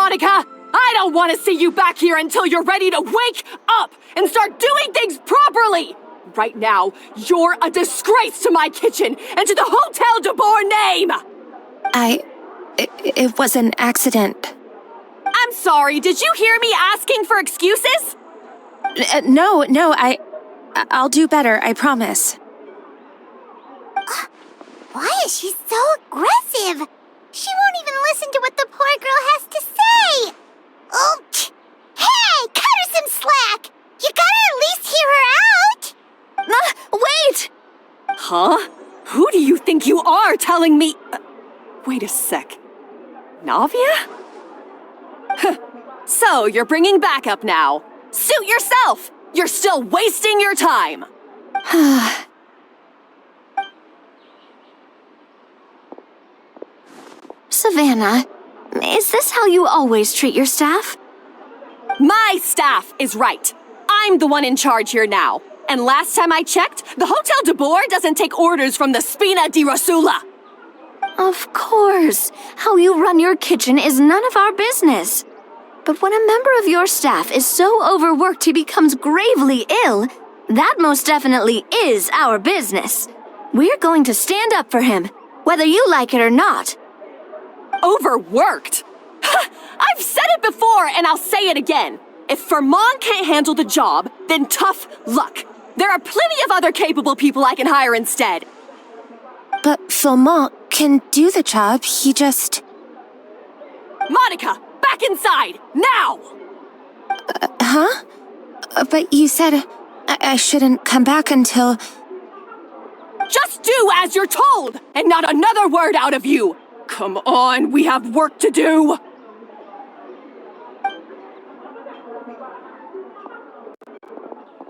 Monica! I don't want to see you back here until you're ready to wake up and start doing things properly! Right now, you're a disgrace to my kitchen and to the Hotel de Boer name! It was an accident. I'm sorry, did you hear me asking for excuses? No, I'll do better, I promise. Why is she so aggressive? She won't even listen to what the poor girl has to say. Oh, hey, cut her some slack. You gotta at least hear her out. Wait! Huh? Who do you think you are telling me? Wait a sec. Navia? So, you're bringing backup now. Suit yourself! You're still wasting your time! Savannah, is this how you always treat your staff? My staff is right. I'm the one in charge here now. And last time I checked, the Hotel de Boer doesn't take orders from the Spina di Rosula. Of course. How you run your kitchen is none of our business. But when a member of your staff is so overworked he becomes gravely ill, that most definitely is our business. We're going to stand up for him, whether you like it or not. Overworked? I've said it before and I'll say it again. If Fermont can't handle the job, then tough luck. There are plenty of other capable people I can hire instead. But Fermont can do the job, he just... Monica, back inside, now! Huh? But you said I shouldn't come back until... Just do as you're told, and not another word out of you! Come on, we have work to do!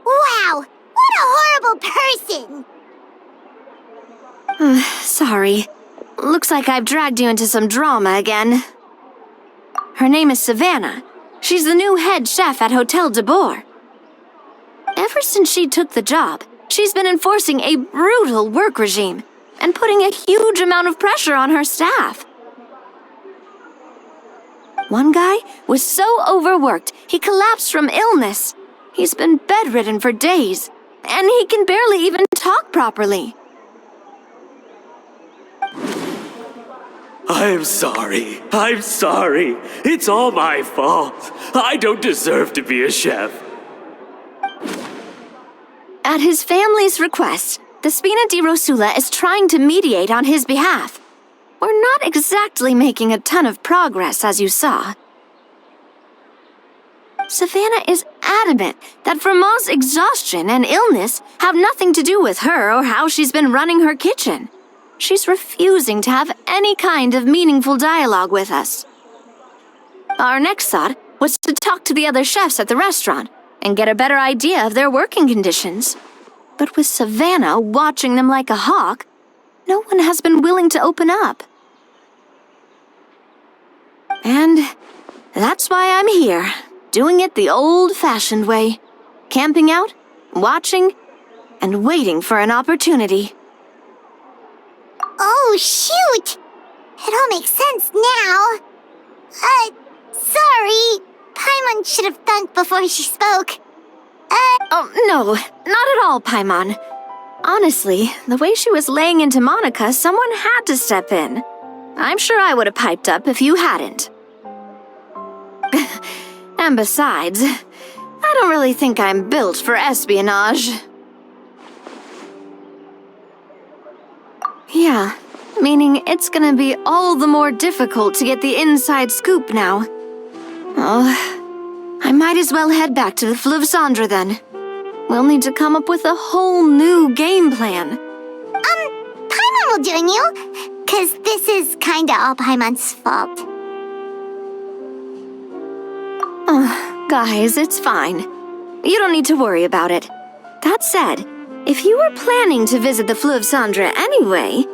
Wow, what a horrible person! Sorry. Looks like I've dragged you into some drama again. Her name is Savannah. She's the new head chef at Hotel de Boer. Ever since she took the job, she's been enforcing a brutal work regime and putting a huge amount of pressure on her staff. One guy was so overworked, he collapsed from illness. He's been bedridden for days, and he can barely even talk properly. I'm sorry. It's all my fault. I don't deserve to be a chef. At his family's request, the Spina di Rosula is trying to mediate on his behalf. We're not exactly making a ton of progress, as you saw. Savannah is adamant that Vermont's exhaustion and illness have nothing to do with her or how she's been running her kitchen. She's refusing to have any kind of meaningful dialogue with us. Our next thought was to talk to the other chefs at the restaurant and get a better idea of their working conditions. But with Savannah watching them like a hawk, no one has been willing to open up. And that's why I'm here, doing it the old-fashioned way. Camping out, watching, and waiting for an opportunity. Oh, shoot! It all makes sense now. Sorry. Paimon should have thanked before she spoke. Oh, no, not at all, Paimon. Honestly, the way she was laying into Monica, someone had to step in. I'm sure I would have piped up if you hadn't. And besides, I don't really think I'm built for espionage. Yeah, meaning it's gonna be all the more difficult to get the inside scoop now. Oh, I might as well head back to the Fleuve Cendre then. We'll need to come up with a whole new game plan. Paimon will join you, 'cause this is kinda all Paimon's fault. Guys, it's fine. You don't need to worry about it. That said, if you were planning to visit the Fleuve Cendre anyway,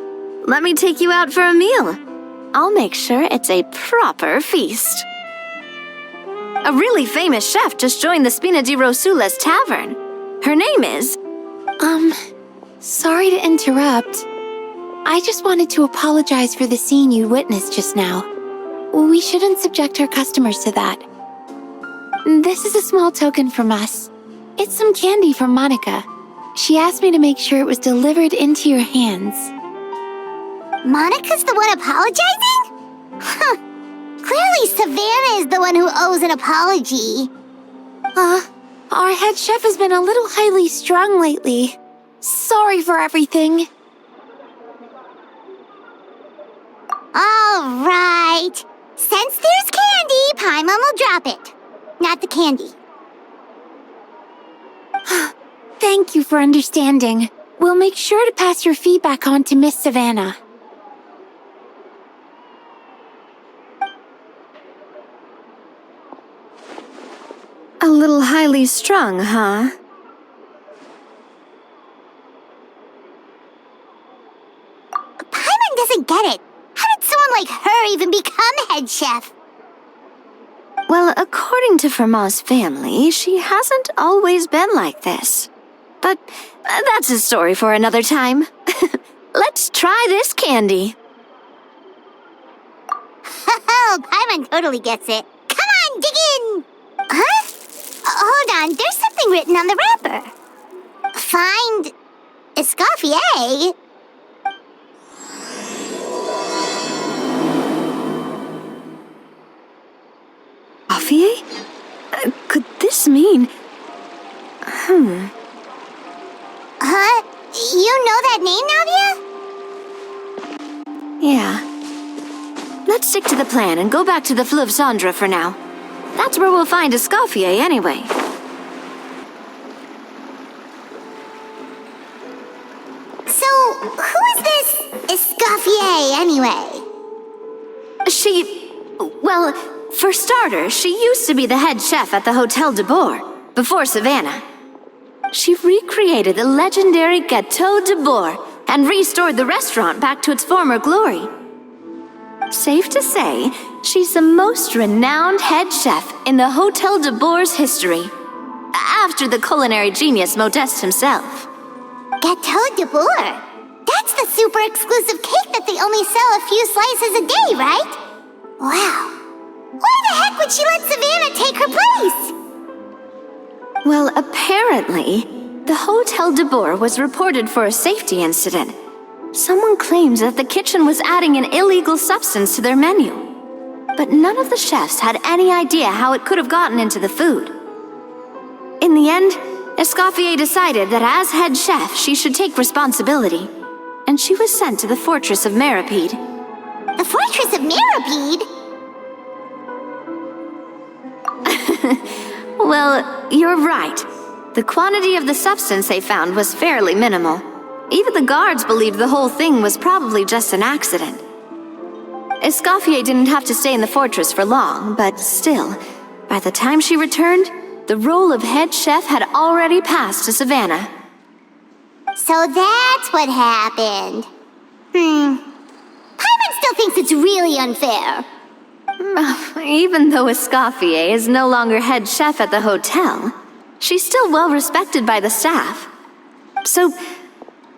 let me take you out for a meal. I'll make sure it's a proper feast. A really famous chef just joined the Spina di Rosula's tavern. Her name is... Sorry to interrupt. I just wanted to apologize for the scene you witnessed just now. We shouldn't subject our customers to that. This is a small token from us. It's some candy from Monica. She asked me to make sure it was delivered into your hands. Monica's the one apologizing? Huh. Clearly Savannah is the one who owes an apology. Our head chef has been a little highly strung lately. Sorry for everything. All right. Since there's candy, Paimon will drop it. Not the candy. Thank you for understanding. We'll make sure to pass your feedback on to Miss Savannah. A little highly strung, huh? Paimon doesn't get it. How did someone like her even become head chef? Well, according to Fermat's family, she hasn't always been like this. But that's a story for another time. Let's try this candy. Oh, Paimon totally gets it. Come on, dig in! Huh? Hold on, there's something written on the wrapper. Find Escoffier? Escoffier? Could this mean... Huh? You know that name, Navia? Yeah. Let's stick to the plan and go back to the Fleuve Cendre for now. That's where we'll find Escoffier anyway. So, who is this Escoffier anyway? Well, for starters, she used to be the head chef at the Hotel de Bourg, before Savannah. She recreated the legendary Gâteau de Bourg and restored the restaurant back to its former glory. Safe to say, she's the most renowned head chef in the Hotel de Bourg's history, after the culinary genius Modeste himself. Gâteau de Bourg? That's the super exclusive cake that they only sell a few slices a day, right? Wow. Why the heck would she let Savannah take her place? Well, apparently, the Hotel de Bourg was reported for a safety incident. Someone claims that the kitchen was adding an illegal substance to their menu. But none of the chefs had any idea how it could have gotten into the food. In the end, Escoffier decided that as head chef, she should take responsibility. And she was sent to the fortress of Meripede. The fortress of Meripede? Well, you're right. The quantity of the substance they found was fairly minimal. Even the guards believed the whole thing was probably just an accident. Escoffier didn't have to stay in the fortress for long, but still, by the time she returned, the role of head chef had already passed to Savannah. So that's what happened. Paimon still thinks it's really unfair. Even though Escoffier is no longer head chef at the hotel, she's still well respected by the staff. So,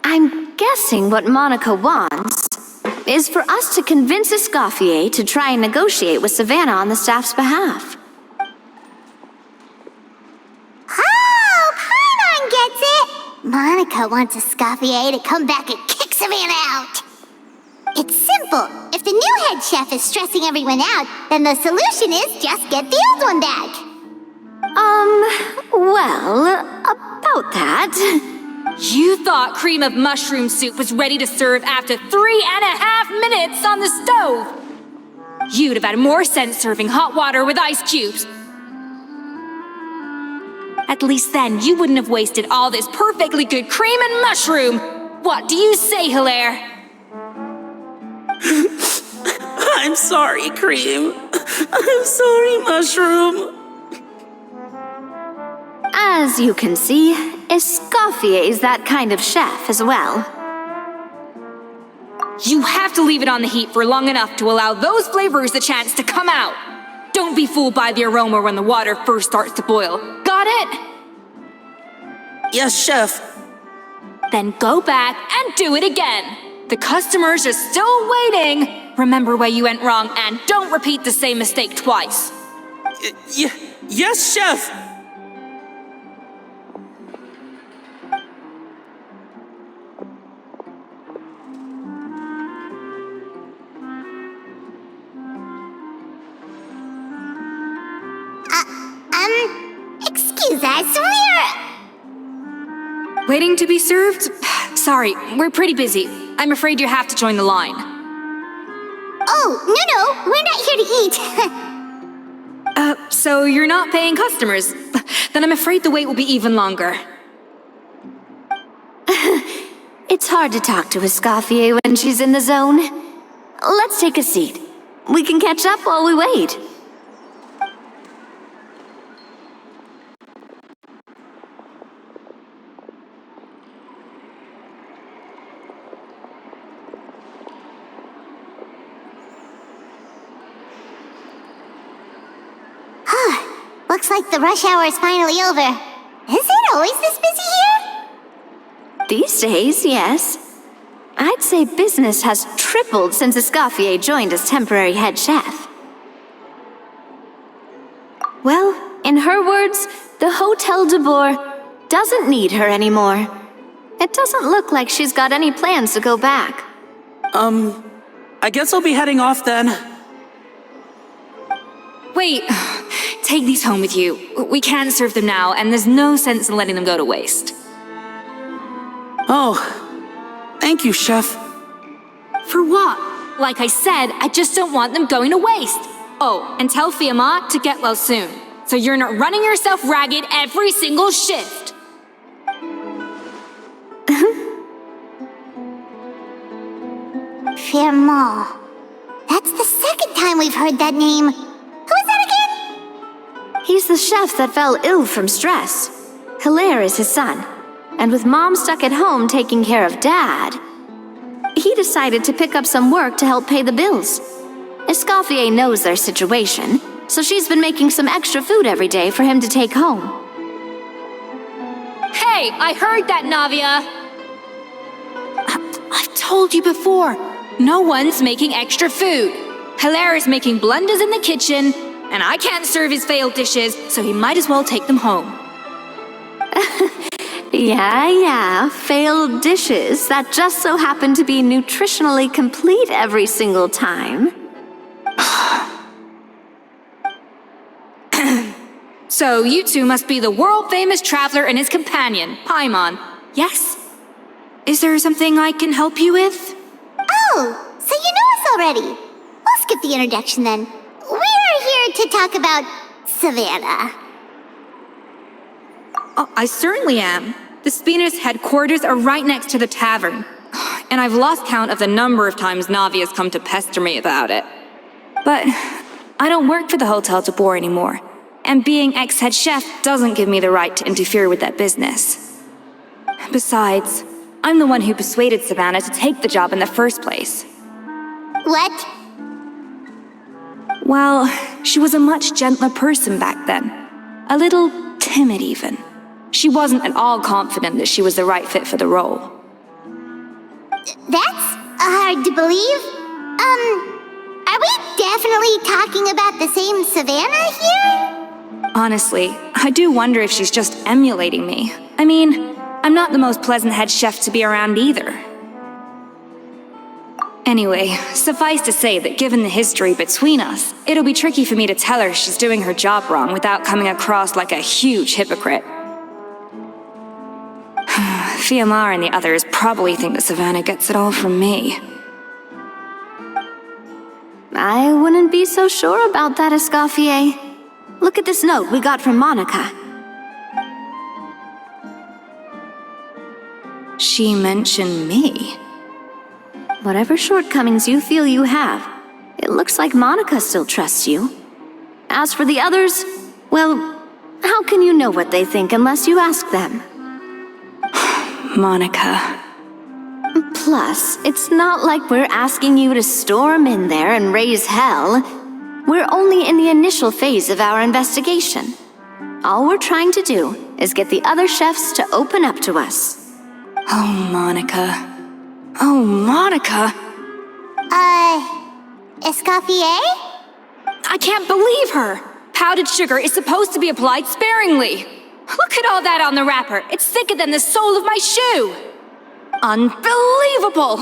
I'm guessing what Monica wants is for us to convince Escoffier to try and negotiate with Savannah on the staff's behalf. Oh, Paimon gets it! Monica wants Escoffier to come back and kick Savannah out. It's simple. If the new head chef is stressing everyone out, then the solution is just get the old one back. Well, about that... You thought cream of mushroom soup was ready to serve after 3.5 minutes on the stove. You'd have had more sense serving hot water with ice cubes. At least then you wouldn't have wasted all this perfectly good cream and mushroom. What do you say, Hilaire? I'm sorry, Cream. I'm sorry, Mushroom. As you can see, Escoffier's that kind of chef as well. You have to leave it on the heat for long enough to allow those flavors the chance to come out. Don't be fooled by the aroma when the water first starts to boil. Got it? Yes, Chef. Then go back and do it again. The customers are still waiting. Remember where you went wrong and don't repeat the same mistake twice. Yes, Chef! Excuse us, we're... Waiting to be served? Sorry, we're pretty busy. I'm afraid you have to join the line. Oh, no, we're not here to eat. So you're not paying customers? Then I'm afraid the wait will be even longer. It's hard to talk to Escoffier when she's in the zone. Let's take a seat. We can catch up while we wait. Looks like the rush hour is finally over. Is it always this busy here? These days, yes. I'd say business has tripled since Escoffier joined as temporary head chef. Well, in her words, the Hotel de Boer doesn't need her anymore. It doesn't look like she's got any plans to go back. I guess I'll be heading off then. Wait, take these home with you. We can't serve them now, and there's no sense in letting them go to waste. Oh, thank you, Chef. For what? Like I said, I just don't want them going to waste. Oh, and tell Fiamma to get well soon, so you're not running yourself ragged every single shift. Fiamma. That's the second time we've heard that name. Who is that again? He's the chef that fell ill from stress. Hilaire is his son. And with Mom stuck at home taking care of Dad, he decided to pick up some work to help pay the bills. Escoffier knows their situation, so she's been making some extra food every day for him to take home. Hey, I heard that, Navia! I've told you before, no one's making extra food. Hilaire is making blunders in the kitchen, and I can't serve his failed dishes, so he might as well take them home. Yeah, failed dishes that just so happen to be nutritionally complete every single time. So you two must be the world-famous traveler and his companion, Paimon. Yes? Is there something I can help you with? Oh, so you know us already. We'll skip the introduction then. We're here to talk about Savannah. Oh, I certainly am. The Spina's headquarters are right next to the tavern. And I've lost count of the number of times Navi has come to pester me about it. But I don't work for the Hotel de Boer anymore. And being ex-head chef doesn't give me the right to interfere with that business. Besides, I'm the one who persuaded Savannah to take the job in the first place. What? Well, she was a much gentler person back then. A little timid even. She wasn't at all confident that she was the right fit for the role. That's hard to believe. Are we definitely talking about the same Savannah here? Honestly, I do wonder if she's just emulating me. I mean, I'm not the most pleasant head chef to be around either. Anyway, suffice to say that given the history between us, it'll be tricky for me to tell her she's doing her job wrong without coming across like a huge hypocrite. Fiamma and the others probably think that Savannah gets it all from me. I wouldn't be so sure about that, Escoffier. Look at this note we got from Monica. She mentioned me. Whatever shortcomings you feel you have, it looks like Monica still trusts you. As for the others, well, how can you know what they think unless you ask them? Monica. Plus, it's not like we're asking you to storm in there and raise hell. We're only in the initial phase of our investigation. All we're trying to do is get the other chefs to open up to us. Oh, Monica. Oh, Monica! Escoffier? I can't believe her! Powdered sugar is supposed to be applied sparingly. Look at all that on the wrapper. It's thicker than the sole of my shoe. Unbelievable!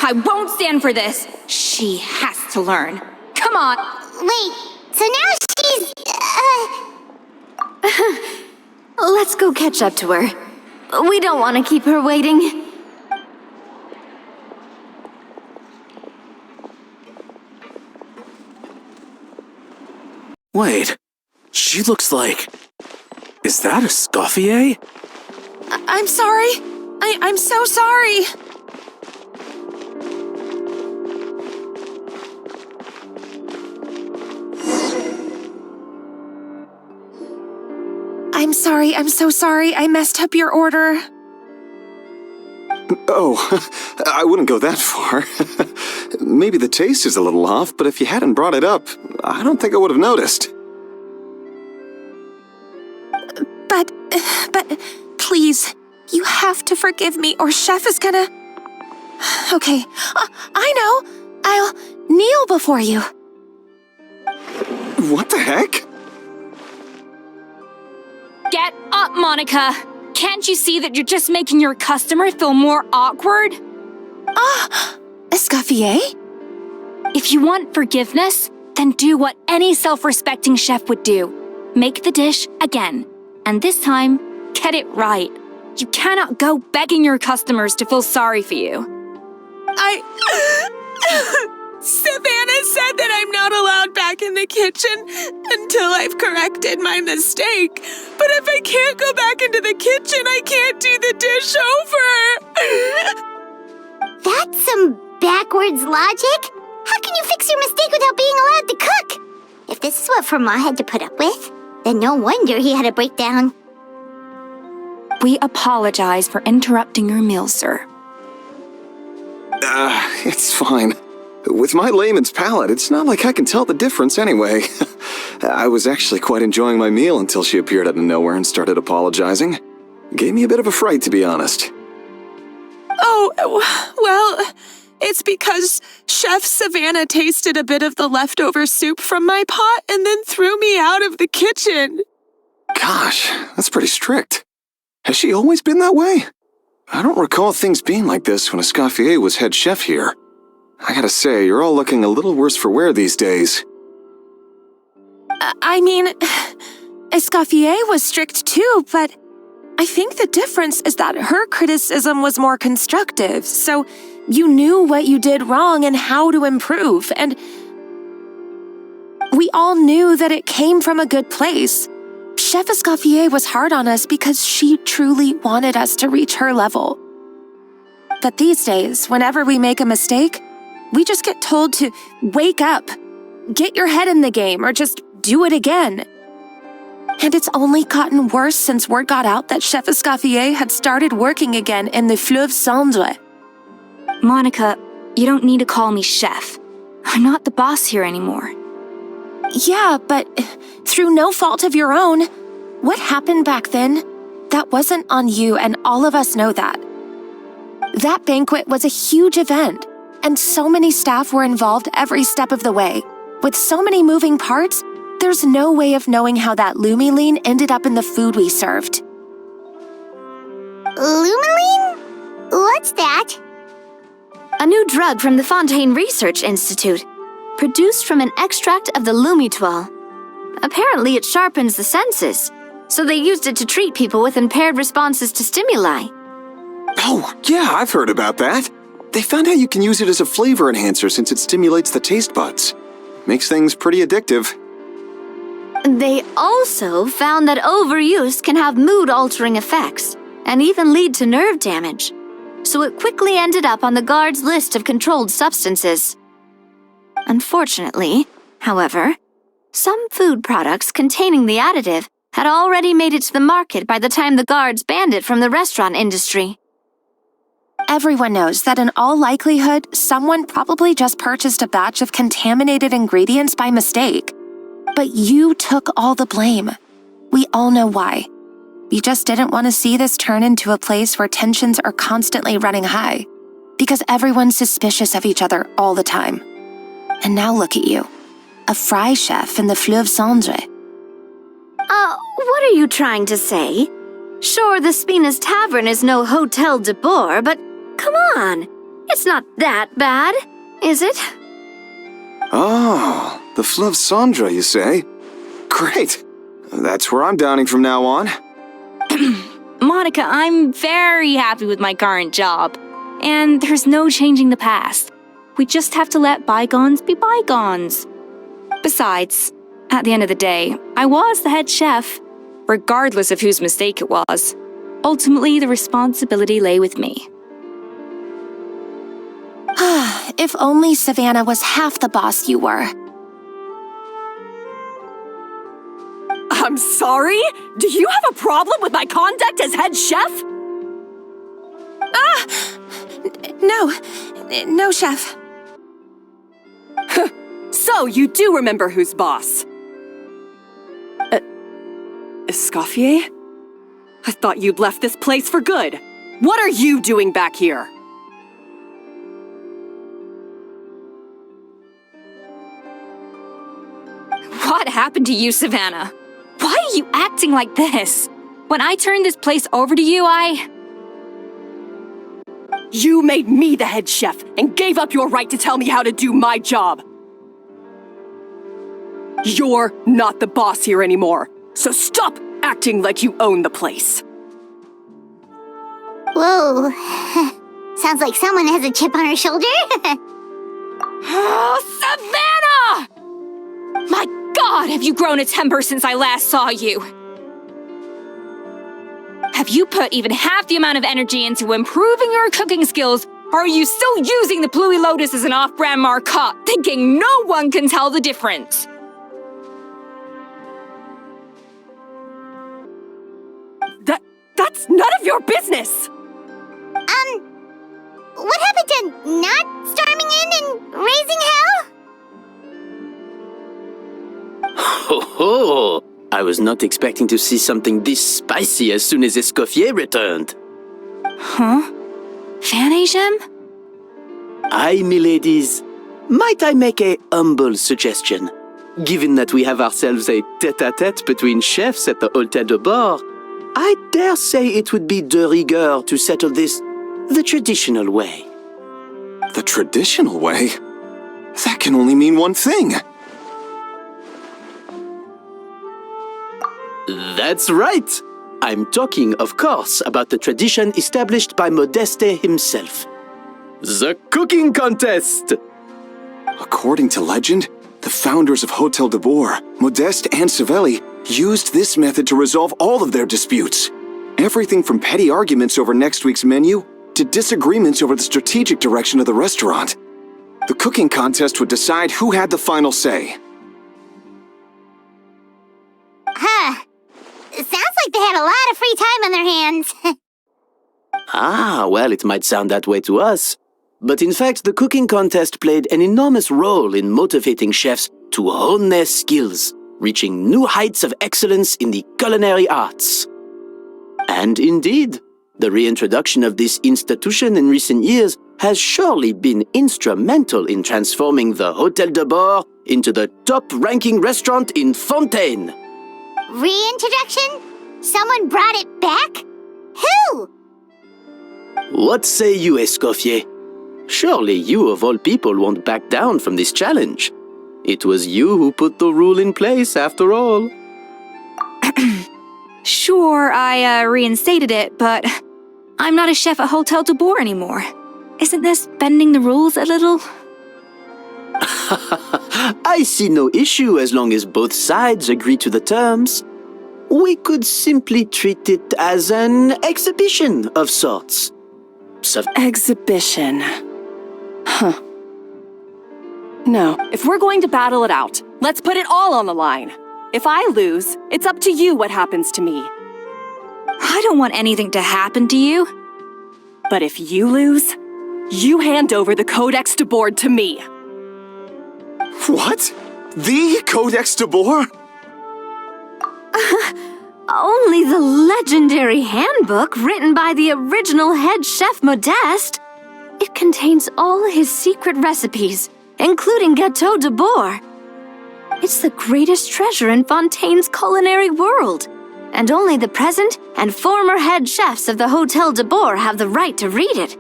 I won't stand for this. She has to learn. Come on. Wait, so now she's, Let's go catch up to her. We don't want to keep her waiting. Wait, she looks like... Is that Escoffier? I'm sorry. I'm so sorry. I'm sorry, I'm so sorry. I messed up your order. Oh, I wouldn't go that far. Maybe the taste is a little off, but if you hadn't brought it up, I don't think I would have noticed. But, please, you have to forgive me or Chef is gonna... Okay, I know. I'll kneel before you. What the heck? Get up, Monica. Can't you see that you're just making your customer feel more awkward? Escoffier? If you want forgiveness, then do what any self-respecting chef would do. Make the dish again. And this time, get it right. You cannot go begging your customers to feel sorry for you. Savannah said that I'm not allowed back in the kitchen until I've corrected my mistake. But if I can't go back into the kitchen, I can't do the dish over. That's some backwards logic. How can you fix your mistake without being allowed to cook? If this is what Fermat had to put up with, then no wonder he had a breakdown. We apologize for interrupting your meal, sir. It's fine. With my layman's palate, it's not like I can tell the difference anyway. I was actually quite enjoying my meal until she appeared out of nowhere and started apologizing. Gave me a bit of a fright, to be honest. Oh, well, it's because Chef Savannah tasted a bit of the leftover soup from my pot and then threw me out of the kitchen. Gosh, that's pretty strict. Has she always been that way? I don't recall things being like this when Escoffier was head chef here. I gotta say, you're all looking a little worse for wear these days. I mean, Escoffier was strict too, but I think the difference is that her criticism was more constructive, so you knew what you did wrong and how to improve, and we all knew that it came from a good place. Chef Escoffier was hard on us because she truly wanted us to reach her level. But these days, whenever we make a mistake, we just get told to wake up, get your head in the game, or just do it again. And it's only gotten worse since word got out that Chef Escoffier had started working again in the Fleuve Cendre. Monica, you don't need to call me chef. I'm not the boss here anymore. Yeah, but through no fault of your own, what happened back then, that wasn't on you, and all of us know that. That banquet was a huge event, and so many staff were involved every step of the way. With so many moving parts, there's no way of knowing how that Lumiline ended up in the food we served. Lumiline? What's that? A new drug from the Fontaine Research Institute, produced from an extract of the Lumitoile. Apparently it sharpens the senses, so they used it to treat people with impaired responses to stimuli. Oh, yeah, I've heard about that. They found out you can use it as a flavor enhancer since it stimulates the taste buds. Makes things pretty addictive. They also found that overuse can have mood-altering effects and even lead to nerve damage, so it quickly ended up on the guard's list of controlled substances. Unfortunately, however, some food products containing the additive had already made it to the market by the time the guards banned it from the restaurant industry. Everyone knows that in all likelihood, someone probably just purchased a batch of contaminated ingredients by mistake. But you took all the blame. We all know why. You just didn't want to see this turn into a place where tensions are constantly running high, because everyone's suspicious of each other all the time. And now look at you. A fry chef in the Fleuve Cendre. What are you trying to say? Sure, the Spina's Tavern is no Hotel de Boer, but come on. It's not that bad, is it? Oh, the Fleuve Cendre, you say? Great. That's where I'm dining from now on. Monica, I'm very happy with my current job. And there's no changing the past. We just have to let bygones be bygones. Besides, at the end of the day, I was the head chef, regardless of whose mistake it was. Ultimately, the responsibility lay with me. If only Savannah was half the boss you were. I'm sorry? Do you have a problem with my conduct as head chef? No, chef. So, you do remember who's boss? Escoffier? I thought you'd left this place for good. What are you doing back here? What happened to you, Savannah? Why are you acting like this? When I turned this place over to you, You made me the head chef and gave up your right to tell me how to do my job. You're not the boss here anymore, so stop acting like you own the place. Whoa. Sounds like someone has a chip on her shoulder. Oh, Savannah! My God, have you grown a temper since I last saw you? Have you put even half the amount of energy into improving your cooking skills, or are you still using the Pluie Lotus as an off-brand marcotte, thinking no one can tell the difference? That's none of your business! What happened to not storming in and raising hell? Ho ho! I was not expecting to see something this spicy as soon as Escoffier returned. Huh? Fan Agem? Aye, miladies. Might I make a humble suggestion? Given that we have ourselves a tête-à-tête between chefs at the Hotel de Boer, I dare say it would be de rigueur to settle this the traditional way. The traditional way? That can only mean one thing. That's right! I'm talking, of course, about the tradition established by Modeste himself. The cooking contest! According to legend, the founders of Hotel de Boer, Modeste and Savelli, used this method to resolve all of their disputes. Everything from petty arguments over next week's menu to disagreements over the strategic direction of the restaurant. The cooking contest would decide who had the final say. Sounds like they had a lot of free time on their hands. Ah, well, it might sound that way to us. But in fact, the cooking contest played an enormous role in motivating chefs to hone their skills, reaching new heights of excellence in the culinary arts. And indeed, the reintroduction of this institution in recent years has surely been instrumental in transforming the Hotel de Boer into the top-ranking restaurant in Fontaine. Reintroduction? Someone brought it back? Who? What say you, Escoffier? Surely you of all people won't back down from this challenge. It was you who put the rule in place, after all. Sure, I reinstated it, but I'm not a chef at Hotel de Boer anymore. Isn't this bending the rules a little? I see no issue as long as both sides agree to the terms. We could simply treat it as an exhibition of sorts. Exhibition. Huh. No, if we're going to battle it out, let's put it all on the line. If I lose, it's up to you what happens to me. I don't want anything to happen to you. But if you lose, you hand over the Codex de Boer to me. What? The Codex de Boer? Only the legendary handbook written by the original head chef Modeste. It contains all his secret recipes, including Gâteau de Bourg. It's the greatest treasure in Fontaine's culinary world, and only the present and former head chefs of the Hôtel de Bourg have the right to read it.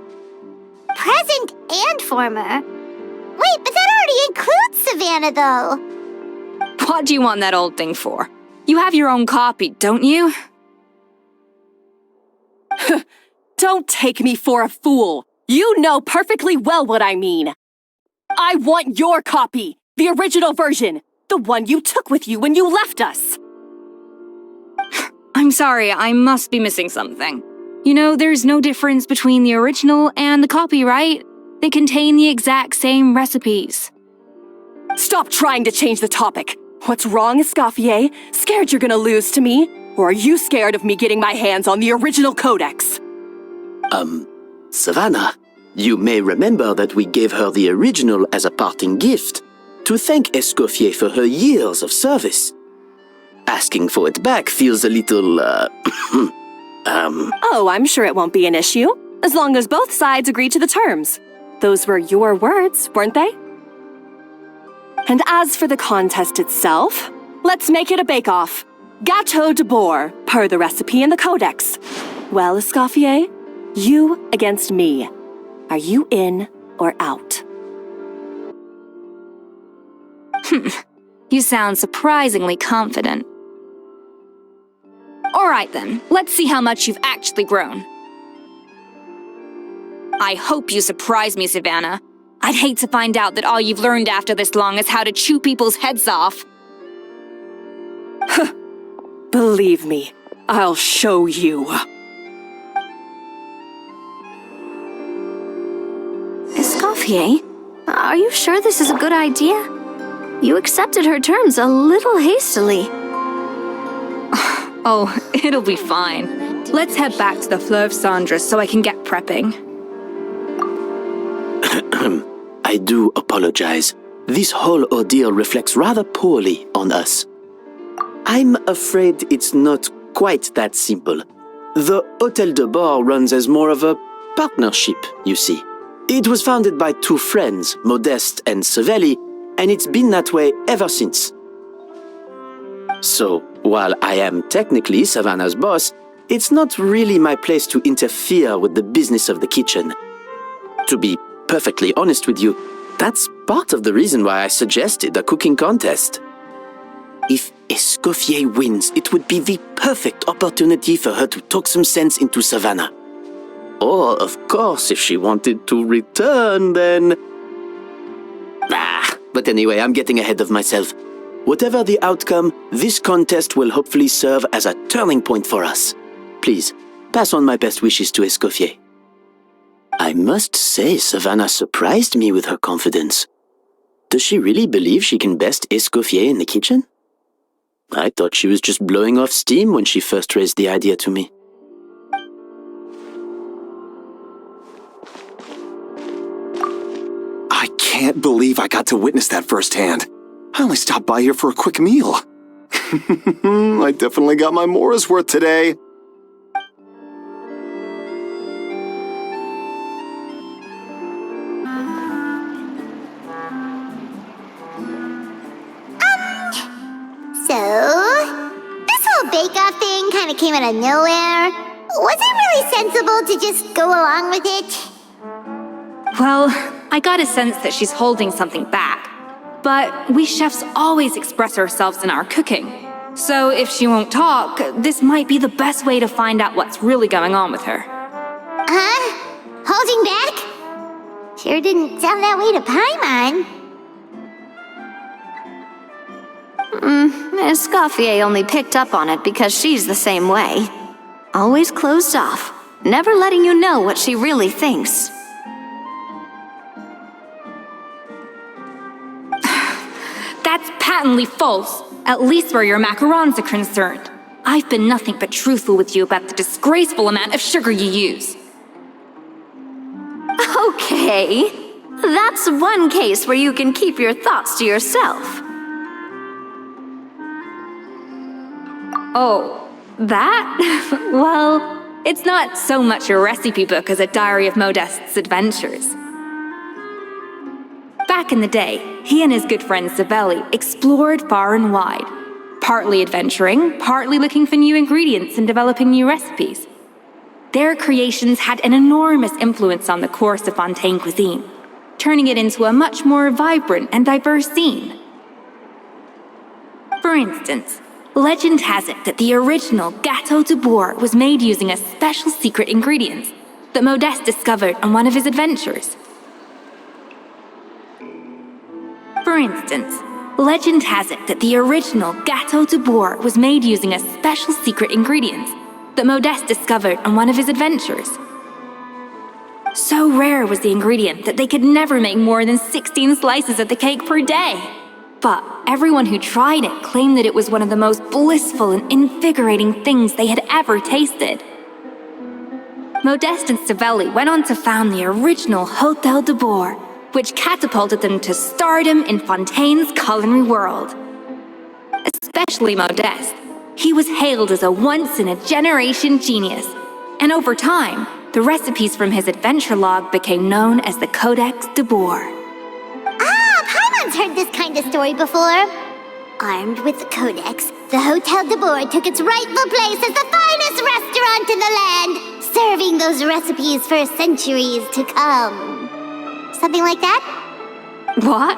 Present and former. Wait, but that already includes Savannah, though. What do you want that old thing for? You have your own copy, don't you? Don't take me for a fool. You know perfectly well what I mean. I want your copy, the original version, the one you took with you when you left us. I'm sorry, I must be missing something. You know, there's no difference between the original and the copy, right? They contain the exact same recipes. Stop trying to change the topic. What's wrong, Escoffier? Scared you're gonna lose to me? Or are you scared of me getting my hands on the original codex? Savannah, you may remember that we gave her the original as a parting gift to thank Escoffier for her years of service. Asking for it back feels a little, Oh, I'm sure it won't be an issue, as long as both sides agree to the terms. Those were your words, weren't they? And as for the contest itself, let's make it a bake-off. Gâteau de Bourg, per the recipe in the codex. Well, Escoffier, you against me. Are you in or out? You sound surprisingly confident. Alright then, let's see how much you've actually grown. I hope you surprise me, Savannah. I'd hate to find out that all you've learned after this long is how to chew people's heads off. Believe me, I'll show you. Escoffier, are you sure this is a good idea? You accepted her terms a little hastily. Oh, it'll be fine. Let's head back to the Fleuve Cendres so I can get prepping. I do apologize. This whole ordeal reflects rather poorly on us. I'm afraid it's not quite that simple. The Hôtel de Bourg runs as more of a partnership, you see. It was founded by two friends, Modeste and Savelli, and it's been that way ever since. So, while I am technically Savannah's boss, it's not really my place to interfere with the business of the kitchen. To be perfectly honest with you, that's part of the reason why I suggested a cooking contest. If Escoffier wins, it would be the perfect opportunity for her to talk some sense into Savannah. Or, of course, if she wanted to return, then... But anyway, I'm getting ahead of myself. Whatever the outcome, this contest will hopefully serve as a turning point for us. Please, pass on my best wishes to Escoffier. I must say, Savannah surprised me with her confidence. Does she really believe she can best Escoffier in the kitchen? I thought she was just blowing off steam when she first raised the idea to me. I can't believe I got to witness that firsthand. I only stopped by here for a quick meal. I definitely got my Mora's worth today. So, this whole bake-off thing kind of came out of nowhere. Was it really sensible to just go along with it? Well, I got a sense that she's holding something back. But we chefs always express ourselves in our cooking. So if she won't talk, this might be the best way to find out what's really going on with her. Huh? Holding back? Sure didn't sound that way to Paimon. Escoffier only picked up on it because she's the same way. Always closed off, never letting you know what she really thinks. That's patently false, at least where your macarons are concerned. I've been nothing but truthful with you about the disgraceful amount of sugar you use. Okay, that's one case where you can keep your thoughts to yourself. Oh, that? Well, it's not so much a recipe book as a diary of Modeste's adventures. Back in the day, he and his good friend Savelli explored far and wide, partly adventuring, partly looking for new ingredients and developing new recipes. Their creations had an enormous influence on the course of Fontaine cuisine, turning it into a much more vibrant and diverse scene. For instance, legend has it that the original Gâteau de Bourg was made using a special secret ingredient that Modeste discovered on one of his adventures. For instance, legend has it that the original Gâteau de Bourg was made using a special secret ingredient that Modeste discovered on one of his adventures. So rare was the ingredient that they could never make more than 16 slices of the cake per day. But everyone who tried it claimed that it was one of the most blissful and invigorating things they had ever tasted. Modeste and Savelli went on to found the original Hôtel de Bourg, which catapulted them to stardom in Fontaine's culinary world. Especially Modeste. He was hailed as a once-in-a-generation genius, and over time, the recipes from his adventure log became known as the Codex de Bourg. Paimon's heard this kind of story before. Armed with the Codex, the Hôtel de Bourg took its rightful place as the finest restaurant in the land, serving those recipes for centuries to come. Something like that? What?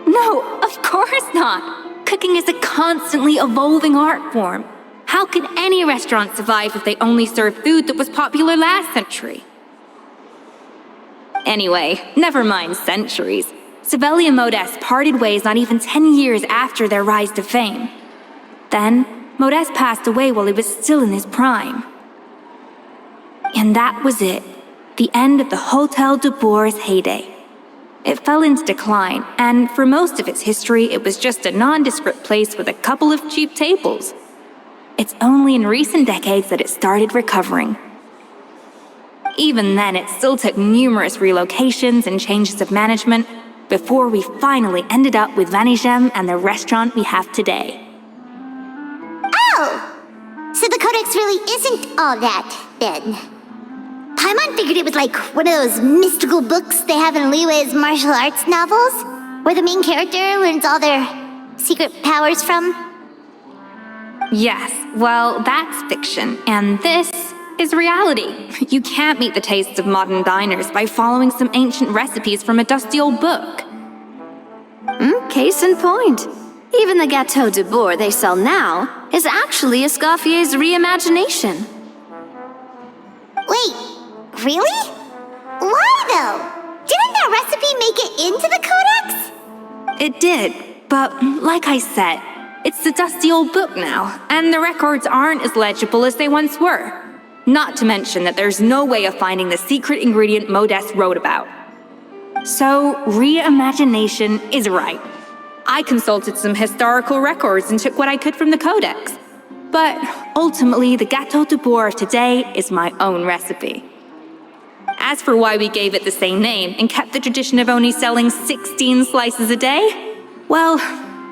No, of course not. Cooking is a constantly evolving art form. How could any restaurant survive if they only served food that was popular last century? Anyway, never mind centuries. Savelli and Modeste parted ways not even 10 years after their rise to fame. Then, Modeste passed away while he was still in his prime. And that was it. The end of the Hôtel de Bourg's heyday. It fell into decline, and for most of its history, it was just a nondescript place with a couple of cheap tables. It's only in recent decades that it started recovering. Even then, it still took numerous relocations and changes of management before we finally ended up with Vanigem and the restaurant we have today. Oh! So the Codex really isn't all that, then. Paimon figured it was like one of those mystical books they have in Liwei's martial arts novels, where the main character learns all their secret powers from. Yes, well, that's fiction, and this is reality. You can't meet the tastes of modern diners by following some ancient recipes from a dusty old book. Case in point. Even the Gâteau de Bourg they sell now is actually Escoffier's reimagination. Wait, really? Why though? Didn't that recipe make it into the Codex? It did, but like I said, it's the dusty old book now, and the records aren't as legible as they once were. Not to mention that there's no way of finding the secret ingredient Modeste wrote about. So, reimagination is right. I consulted some historical records and took what I could from the Codex. But ultimately, the Gâteau de Bourg of today is my own recipe. As for why we gave it the same name and kept the tradition of only selling 16 slices a day, well,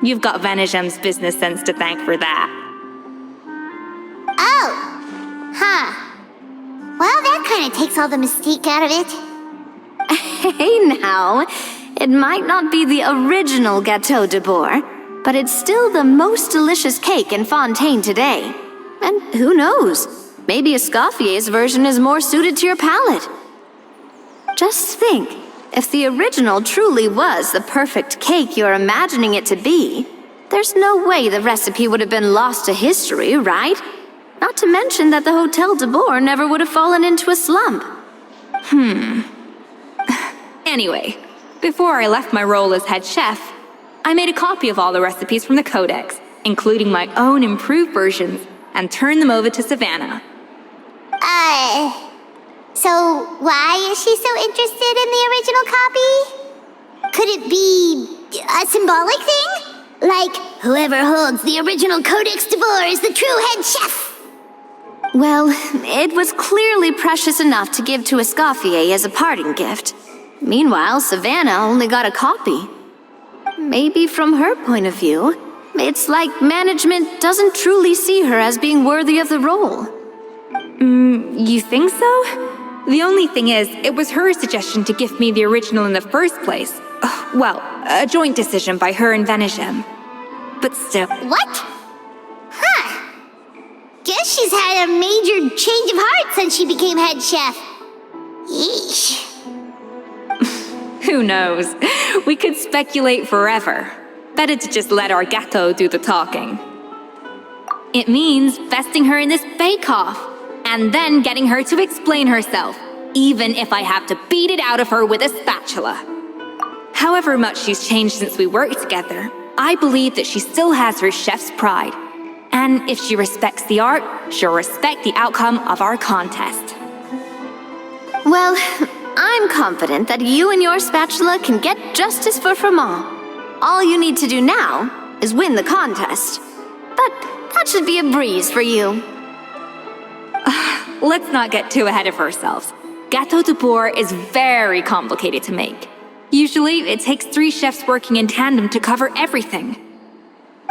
you've got Vanigem's business sense to thank for that. Oh, huh. Well, that kind of takes all the mystique out of it. Hey now, it might not be the original Gâteau de Bourg, but it's still the most delicious cake in Fontaine today. And who knows, maybe Escoffier's version is more suited to your palate. Just think, if the original truly was the perfect cake you're imagining it to be, there's no way the recipe would have been lost to history, right? Not to mention that the Hôtel de Bourg never would have fallen into a slump. Anyway, before I left my role as head chef, I made a copy of all the recipes from the Codex, including my own improved versions, and turned them over to Savannah. So why is she so interested in the original copy? Could it be a symbolic thing? Like, whoever holds the original Codex de Bourg is the true head chef? Well, it was clearly precious enough to give to Escoffier as a parting gift. Meanwhile, Savannah only got a copy. Maybe from her point of view, it's like management doesn't truly see her as being worthy of the role. You think so? The only thing is, it was her suggestion to gift me the original in the first place. Well, a joint decision by her and Venisham. But still. What? Huh. Guess she's had a major change of heart since she became head chef. Yeesh. Who knows? We could speculate forever. Better to just let our gato do the talking. It means vesting her in this bake-off, and then getting her to explain herself, even if I have to beat it out of her with a spatula. However much she's changed since we worked together, I believe that she still has her chef's pride. And if she respects the art, she'll respect the outcome of our contest. Well, I'm confident that you and your spatula can get justice for Froment. All you need to do now is win the contest. But that should be a breeze for you. Let's not get too ahead of ourselves. Gâteau de bourg is very complicated to make. Usually, it takes 3 chefs working in tandem to cover everything.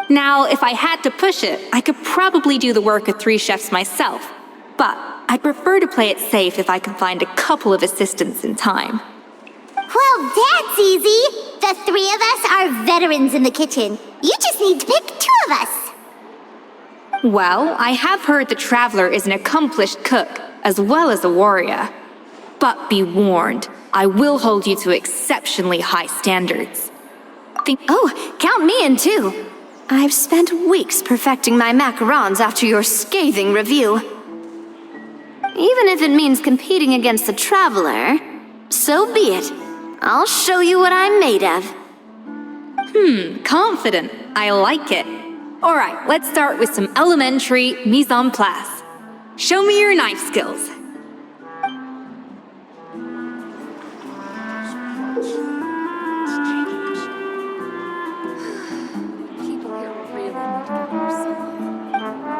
Now, if I had to push it, I could probably do the work of 3 chefs myself. But I'd prefer to play it safe if I can find a couple of assistants in time. Well, that's easy. The 3 of us are veterans in the kitchen. You just need to pick 2 of us. Well, I have heard the Traveler is an accomplished cook, as well as a warrior. But be warned, I will hold you to exceptionally high standards. Oh, count me in too. I've spent weeks perfecting my macarons after your scathing review. Even if it means competing against the Traveler, so be it. I'll show you what I'm made of. Confident. I like it. Alright, let's start with some elementary mise en place. Show me your knife skills.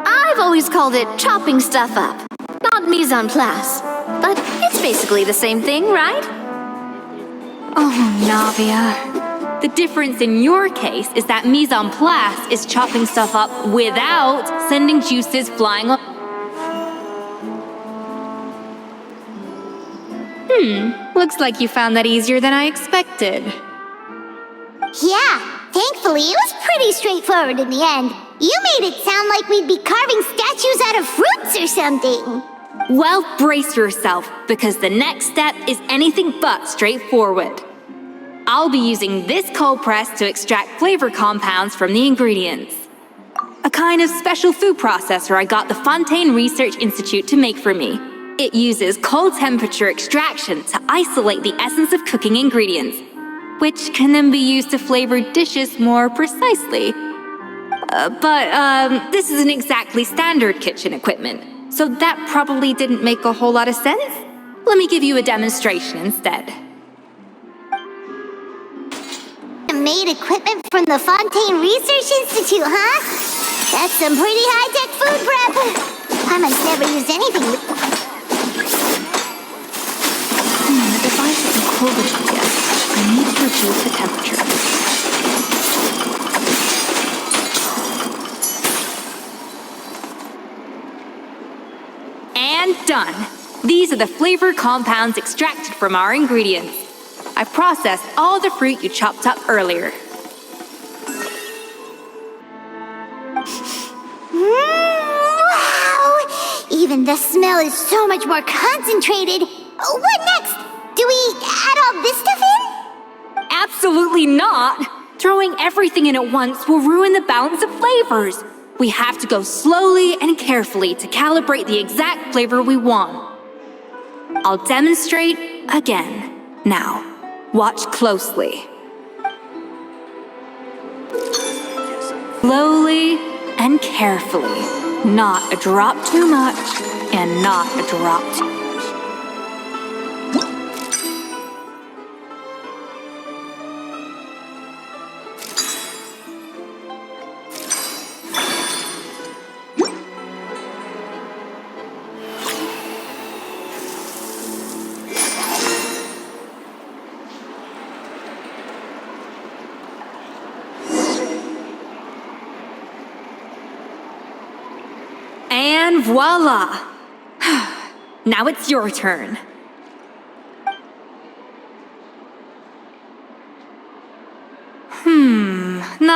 I've always called it chopping stuff up, not mise en place. But it's basically the same thing, right? Oh, Navia. The difference in your case is that mise en place is chopping stuff up without sending juices flying up. Looks like you found that easier than I expected. Yeah, thankfully it was pretty straightforward in the end. You made it sound like we'd be carving statues out of fruits or something. Well, brace yourself, because the next step is anything but straightforward. I'll be using this cold press to extract flavor compounds from the ingredients. A kind of special food processor I got the Fontaine Research Institute to make for me. It uses cold temperature extraction to isolate the essence of cooking ingredients, which can then be used to flavor dishes more precisely. But this isn't exactly standard kitchen equipment, so that probably didn't make a whole lot of sense. Let me give you a demonstration instead. Made equipment from the Fontaine Research Institute, huh? That's some pretty high-tech food prep. I must never use anything with... The device isn't cold enough yet. I need to reduce the temperature. And done! These are the flavor compounds extracted from our ingredients. I've processed all the fruit you chopped up earlier. Wow! Even the smell is so much more concentrated. What next? Do we add all this stuff in? Absolutely not! Throwing everything in at once will ruin the balance of flavors. We have to go slowly and carefully to calibrate the exact flavor we want. I'll demonstrate again. Now, watch closely. Slowly and carefully. Not a drop too much, and not a drop too much. And voila! Now it's your turn.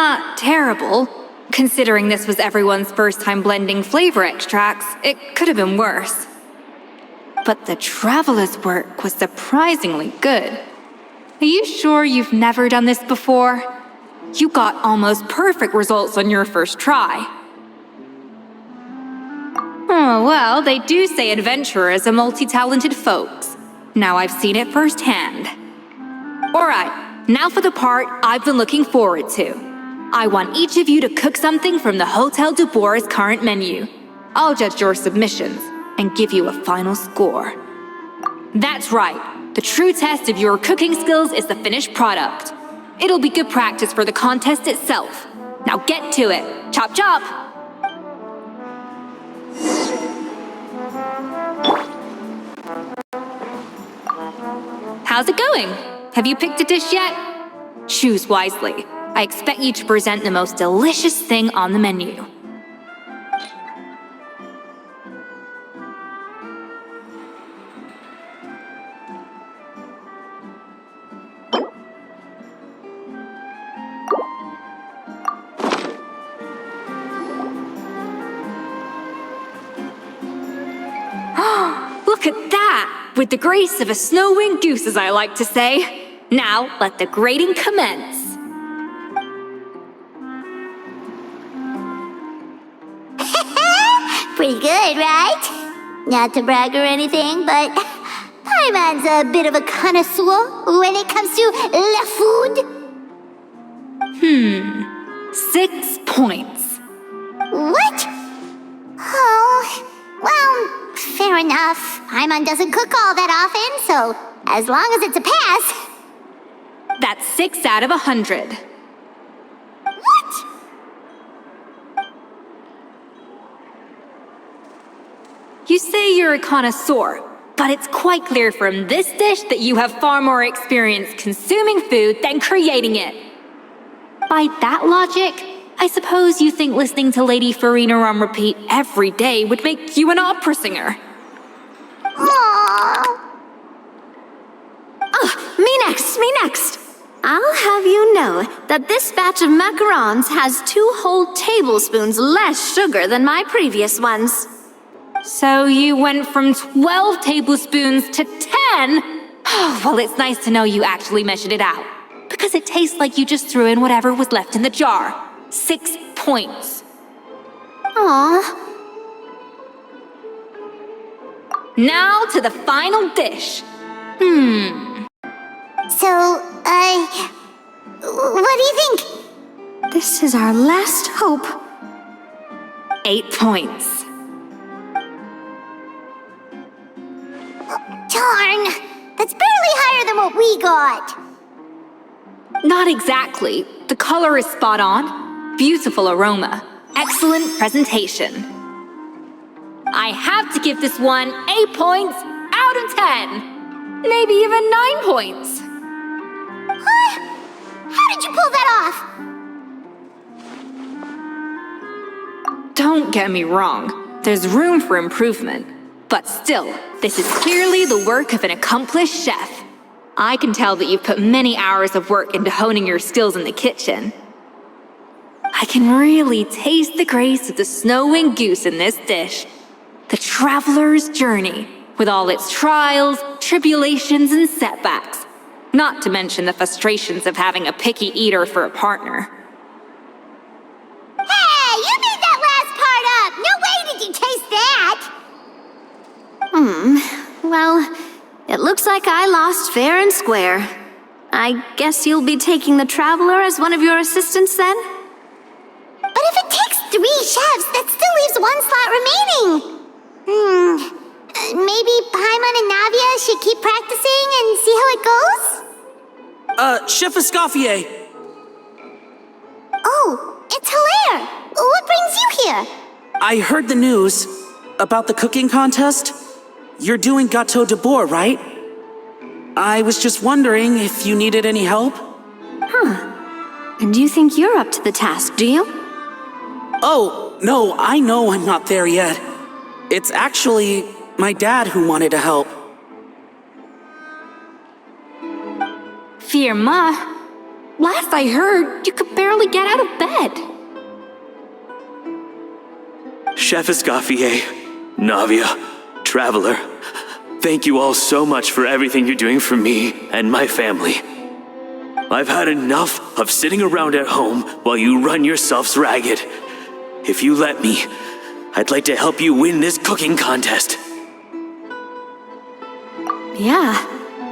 not terrible. Considering this was everyone's first time blending flavor extracts, it could have been worse. But the traveler's work was surprisingly good. Are you sure you've never done this before? You got almost perfect results on your first try. Oh, well, they do say adventurers are multi-talented folks. Now I've seen it firsthand. Alright, now for the part I've been looking forward to. I want each of you to cook something from the Hotel du Bois' current menu. I'll judge your submissions and give you a final score. That's right. The true test of your cooking skills is the finished product. It'll be good practice for the contest itself. Now get to it. Chop chop! How's it going? Have you picked a dish yet? Choose wisely. I expect you to present the most delicious thing on the menu. Look at that! With the grace of a snow-winged goose, as I like to say. Now, let the grating commence. Pretty good, right? Not to brag or anything, but Paimon's a bit of a connoisseur when it comes to la food. 6 points. What? Oh, well, fair enough. Paimon doesn't cook all that often, so as long as it's a pass. That's 6 out of 100. What? You say you're a connoisseur, but it's quite clear from this dish that you have far more experience consuming food than creating it. By that logic, I suppose you think listening to Lady Farina on repeat every day would make you an opera singer. Aww. Oh, me next. I'll have you know that this batch of macarons has 2 whole tablespoons less sugar than my previous ones. So you went from 12 tablespoons to 10? Well, it's nice to know you actually measured it out. Because it tastes like you just threw in whatever was left in the jar. 6 points. Aw. Now to the final dish. So, what do you think? This is our last hope. 8 points. Darn, that's barely higher than what we got. Not exactly. The color is spot on. Beautiful aroma. Excellent presentation. I have to give this one 8 points out of 10. Maybe even 9 points. Huh? How did you pull that off? Don't get me wrong. There's room for improvement. But still, this is clearly the work of an accomplished chef. I can tell that you've put many hours of work into honing your skills in the kitchen. I can really taste the grace of the snow-winged goose in this dish. The traveler's journey, with all its trials, tribulations, and setbacks. Not to mention the frustrations of having a picky eater for a partner. Hey, you made that last part up! No way did you taste that! Well, it looks like I lost fair and square. I guess you'll be taking the traveler as one of your assistants then? But if it takes 3 chefs, that still leaves 1 slot remaining. Maybe Paimon and Navia should keep practicing and see how it goes? Chef Escoffier. Oh, it's Hilaire. What brings you here? I heard the news about the cooking contest. You're doing Gâteau de Bois, right? I was just wondering if you needed any help. And you think you're up to the task, do you? Oh, no, I know I'm not there yet. It's actually my dad who wanted to help. Firma? Last I heard, you could barely get out of bed. Chef Escoffier, Navia, Traveler, thank you all so much for everything you're doing for me and my family. I've had enough of sitting around at home while you run yourselves ragged. If you let me, I'd like to help you win this cooking contest. Yeah,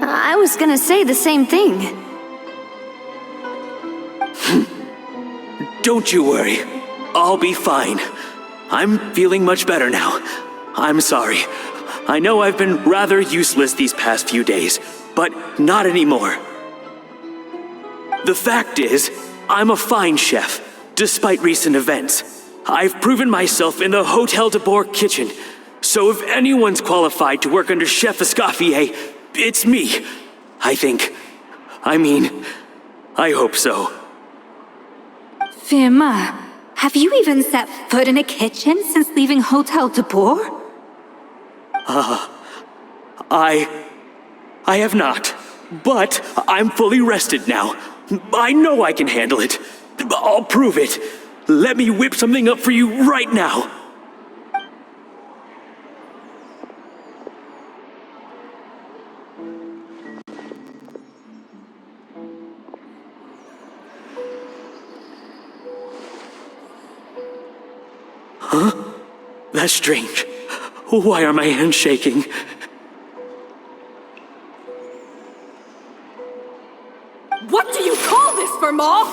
I was gonna say the same thing. Don't you worry. I'll be fine. I'm feeling much better now. I'm sorry. I know I've been rather useless these past few days, but not anymore. The fact is, I'm a fine chef, despite recent events. I've proven myself in the Hotel de Bourg kitchen, so if anyone's qualified to work under Chef Escoffier, it's me. I think. I hope so. Firma, have you even set foot in a kitchen since leaving Hotel de Bourg? I have not, but I'm fully rested now. I know I can handle it. I'll prove it. Let me whip something up for you right now. Huh? That's strange. Why are my hands shaking? What do you call this, Verma?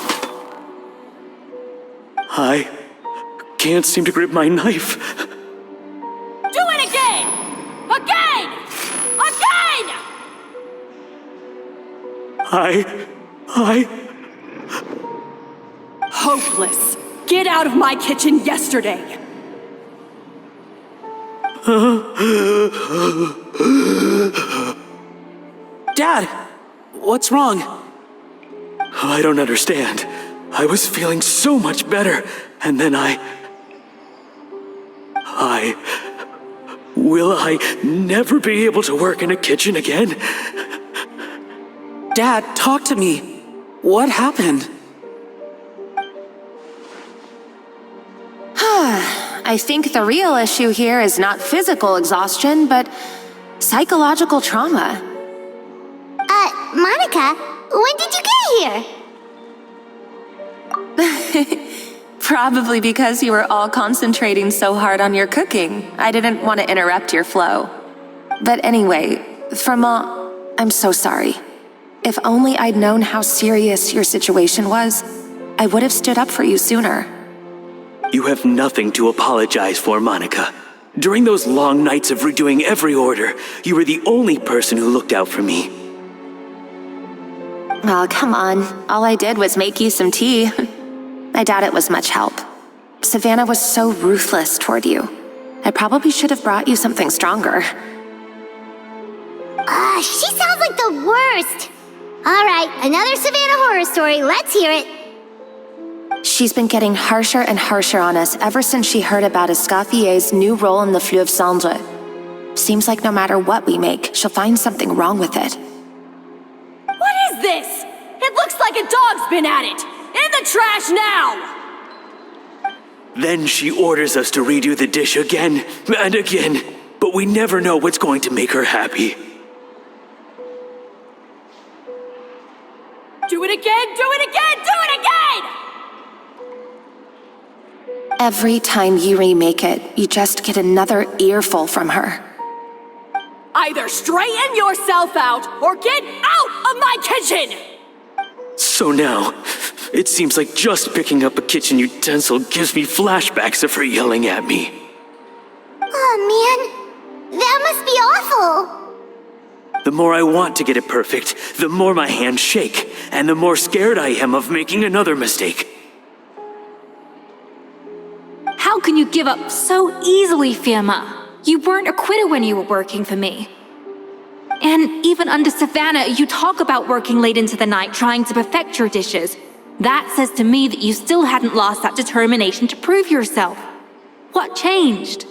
I can't seem to grip my knife. Do it again! Again! Again! I... Hopeless. Get out of my kitchen yesterday. Dad, what's wrong? I don't understand. I was feeling so much better, and then Will I never be able to work in a kitchen again? Dad, talk to me. What happened? I think the real issue here is not physical exhaustion, but psychological trauma. Monica, when did you get here? Probably because you were all concentrating so hard on your cooking. I didn't want to interrupt your flow. But anyway, Firma, I'm so sorry. If only I'd known how serious your situation was, I would have stood up for you sooner. You have nothing to apologize for, Monica. During those long nights of redoing every order, you were the only person who looked out for me. Oh, come on. All I did was make you some tea. I doubt it was much help. Savannah was so ruthless toward you. I probably should have brought you something stronger. She sounds like the worst. All right, another Savannah horror story. Let's hear it. She's been getting harsher and harsher on us ever since she heard about Escoffier's new role in the Fleuve Cendre. Seems like no matter what we make, she'll find something wrong with it. What is this? It looks like a dog's been at it! In the trash now! Then she orders us to redo the dish again and again, but we never know what's going to make her happy. Do it again, do it again, do it again! Every time you remake it, you just get another earful from her. Either straighten yourself out or get out of my kitchen! So now, it seems like just picking up a kitchen utensil gives me flashbacks of her yelling at me. Oh man, that must be awful. The more I want to get it perfect, the more my hands shake, and the more scared I am of making another mistake. How can you give up so easily, Firma? You weren't a quitter when you were working for me. And even under Savannah, you talk about working late into the night trying to perfect your dishes. That says to me that you still hadn't lost that determination to prove yourself. What changed?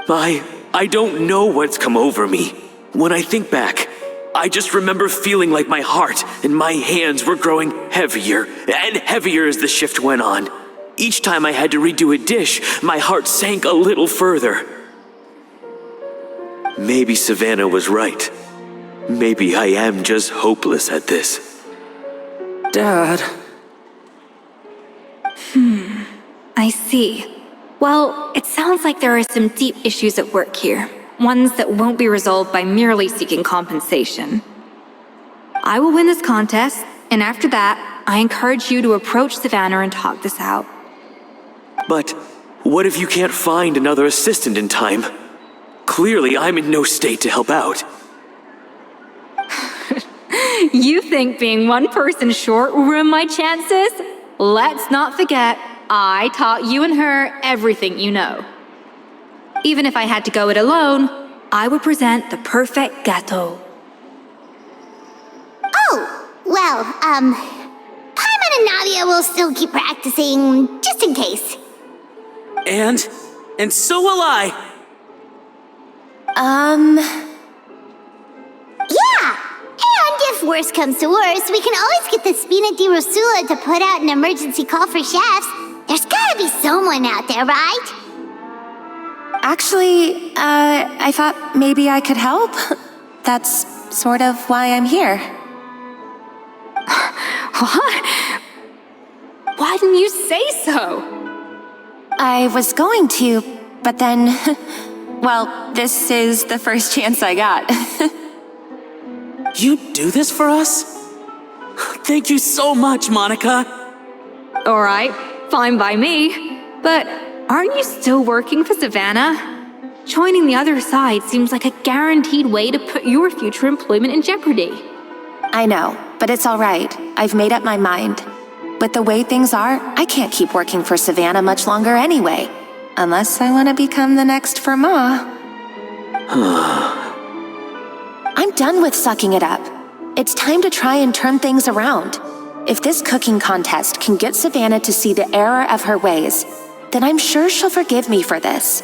I don't know what's come over me. When I think back, I just remember feeling like my heart and my hands were growing heavier and heavier as the shift went on. Each time I had to redo a dish, my heart sank a little further. Maybe Savannah was right. Maybe I am just hopeless at this. Dad. I see. Well, it sounds like there are some deep issues at work here. Ones that won't be resolved by merely seeking compensation. I will win this contest, and after that, I encourage you to approach Savannah and talk this out. But what if you can't find another assistant in time? Clearly, I'm in no state to help out. You think being one person short will ruin my chances? Let's not forget, I taught you and her everything you know. Even if I had to go it alone, I would present the perfect gâteau. Oh, well, Paimon and Nadia will still keep practicing, just in case. And so will I. Yeah! And if worse comes to worse, we can always get the Spina di Rosula to put out an emergency call for chefs. There's gotta be someone out there, right? Actually, I thought maybe I could help. That's sort of why I'm here. What? Why didn't you say so? I was going to, but then... well, this is the first chance I got. You do this for us? Thank you so much, Monica. All right, fine by me. But aren't you still working for Savannah? Joining the other side seems like a guaranteed way to put your future employment in jeopardy. I know, but it's all right. I've made up my mind. With the way things are, I can't keep working for Savannah much longer anyway. Unless I want to become the next Firma. I'm done with sucking it up. It's time to try and turn things around. If this cooking contest can get Savannah to see the error of her ways, then I'm sure she'll forgive me for this.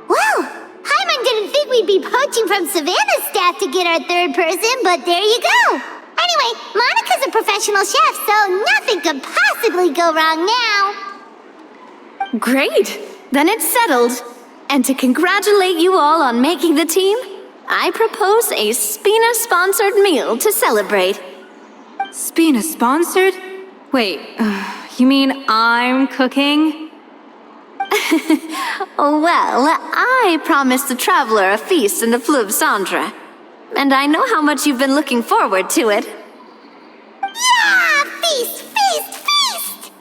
Well, Paimon didn't think we'd be poaching from Savannah's staff to get our third person, but there you go. Anyway, Monica's a professional chef, so nothing could possibly go wrong now. Great! Then it's settled. And to congratulate you all on making the team, I propose a Spina-sponsored meal to celebrate. Spina-sponsored? Wait, you mean I'm cooking? Well, I promised the traveler a feast in the Fleuve Cendre. And I know how much you've been looking forward to it. Yeah! Feast, feast, feast!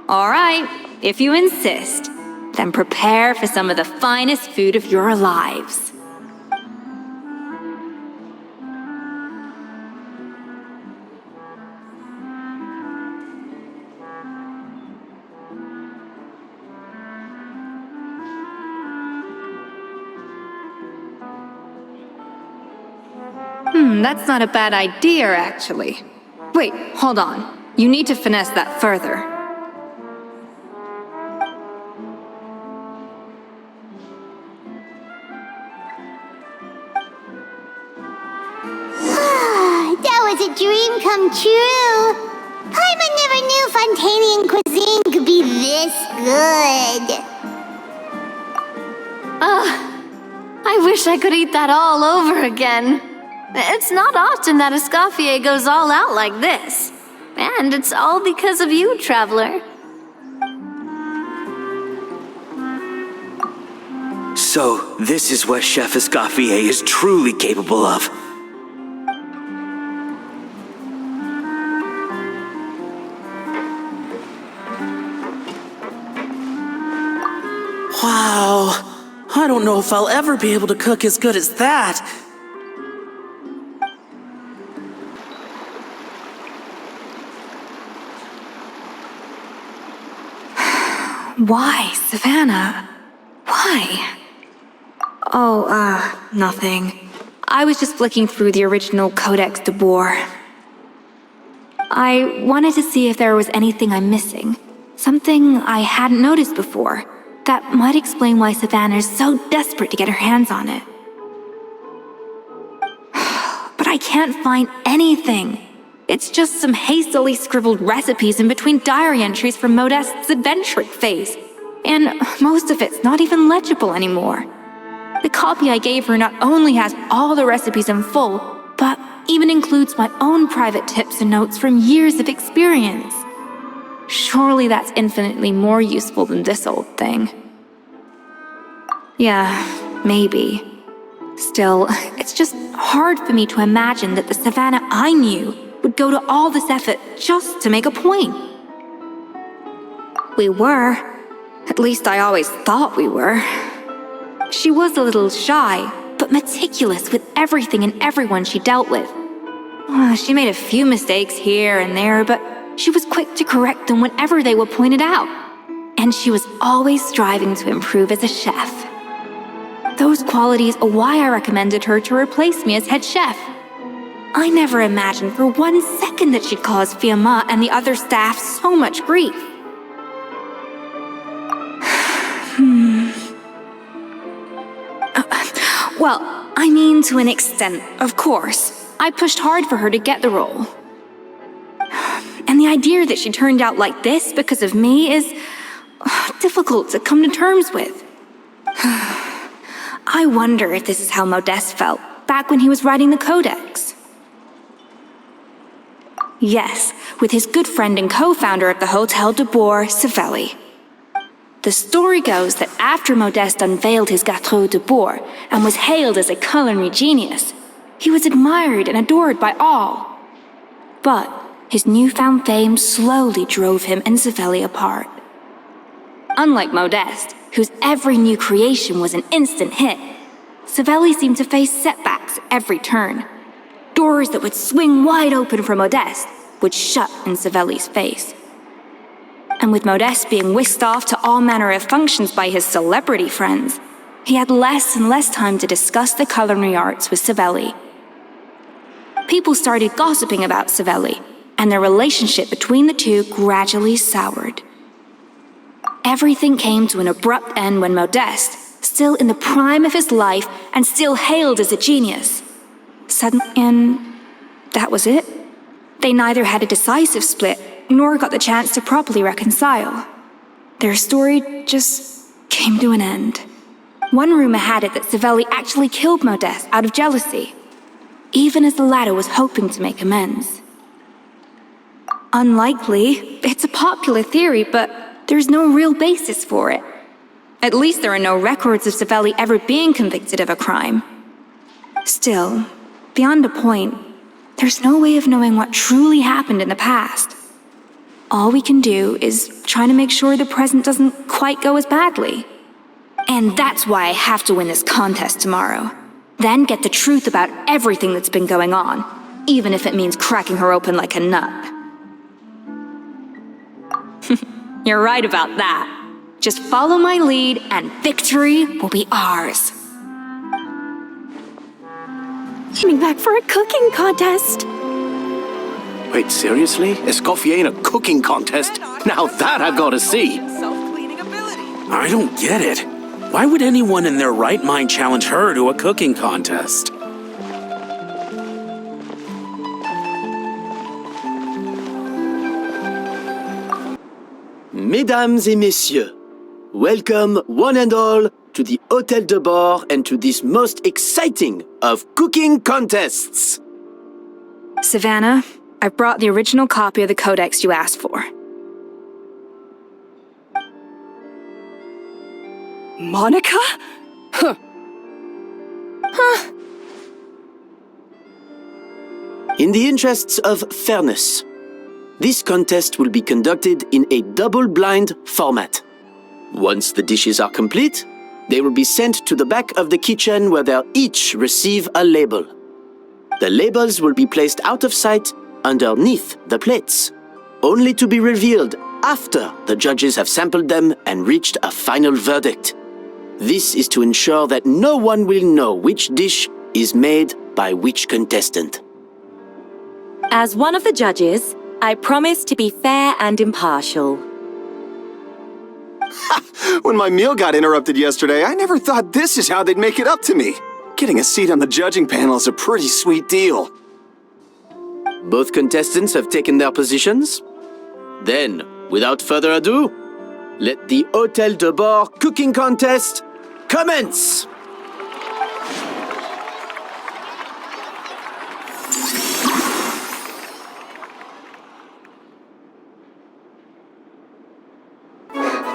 All right, if you insist, then prepare for some of the finest food of your lives. That's not a bad idea, actually. Wait, hold on. You need to finesse that further. That was a dream come true. Paimon never knew Fontanian cuisine could be this good. I wish I could eat that all over again. It's not often that Escoffier goes all out like this. And it's all because of you, traveler. So, this is what Chef Escoffier is truly capable of. Wow. I don't know if I'll ever be able to cook as good as that. Why, Savannah? Why? Oh, nothing. I was just flicking through the original Codex de Boer. I wanted to see if there was anything I'm missing. Something I hadn't noticed before. That might explain why Savannah's so desperate to get her hands on it. can't find anything. It's just some hastily scribbled recipes in between diary entries from Modeste's adventuring phase. And most of it's not even legible anymore. The copy I gave her not only has all the recipes in full, but even includes my own private tips and notes from years of experience. Surely that's infinitely more useful than this old thing. Yeah, maybe. Still, it's just hard for me to imagine that the Savannah I knew would go to all this effort just to make a point. We were. At least I always thought we were. She was a little shy, but meticulous with everything and everyone she dealt with. She made a few mistakes here and there, but she was quick to correct them whenever they were pointed out. And she was always striving to improve as a chef. Those qualities are why I recommended her to replace me as head chef. I never imagined for 1 second that she'd cause Fiamma and the other staff so much grief. Well, I mean to an extent, of course. I pushed hard for her to get the role. And the idea that she turned out like this because of me is difficult to come to terms with. I wonder if this is how Modeste felt back when he was writing the Codex. Yes, with his good friend and co-founder of the Hotel de Boer, Savelli. The story goes that after Modeste unveiled his Gâteau de Boer and was hailed as a culinary genius, he was admired and adored by all. But his newfound fame slowly drove him and Savelli apart. Unlike Modeste, whose every new creation was an instant hit, Savelli seemed to face setbacks at every turn. Doors that would swing wide open for Modeste would shut in Savelli's face. And with Modeste being whisked off to all manner of functions by his celebrity friends, he had less and less time to discuss the culinary arts with Savelli. People started gossiping about Savelli, and their relationship between the two gradually soured. Everything came to an abrupt end when Modeste, still in the prime of his life and still hailed as a genius, and that was it. They neither had a decisive split nor got the chance to properly reconcile. Their story just came to an end. One rumor had it that Savelli actually killed Modeste out of jealousy, even as the latter was hoping to make amends. Unlikely, it's a popular theory, but there's no real basis for it. At least there are no records of Savelli ever being convicted of a crime. Still, beyond a point, there's no way of knowing what truly happened in the past. All we can do is try to make sure the present doesn't quite go as badly. And that's why I have to win this contest tomorrow. Then get the truth about everything that's been going on, even if it means cracking her open like a nut. You're right about that. Just follow my lead and victory will be ours. Coming back for a cooking contest. Wait, seriously? Escoffier in a cooking contest? Now that I've got to see. I don't get it. Why would anyone in their right mind challenge her to a cooking contest? Mesdames et messieurs, welcome one and all to the Hotel de Boer and to this most exciting of cooking contests. Savannah, I've brought the original copy of the Codex you asked for. Monica? Huh. In the interests of fairness, this contest will be conducted in a double-blind format. Once the dishes are complete, they will be sent to the back of the kitchen where they'll each receive a label. The labels will be placed out of sight underneath the plates, only to be revealed after the judges have sampled them and reached a final verdict. This is to ensure that no one will know which dish is made by which contestant. As one of the judges, I promise to be fair and impartial. When my meal got interrupted yesterday, I never thought this is how they'd make it up to me. Getting a seat on the judging panel is a pretty sweet deal. Both contestants have taken their positions. Then, without further ado, let the Hôtel de Bord cooking contest commence!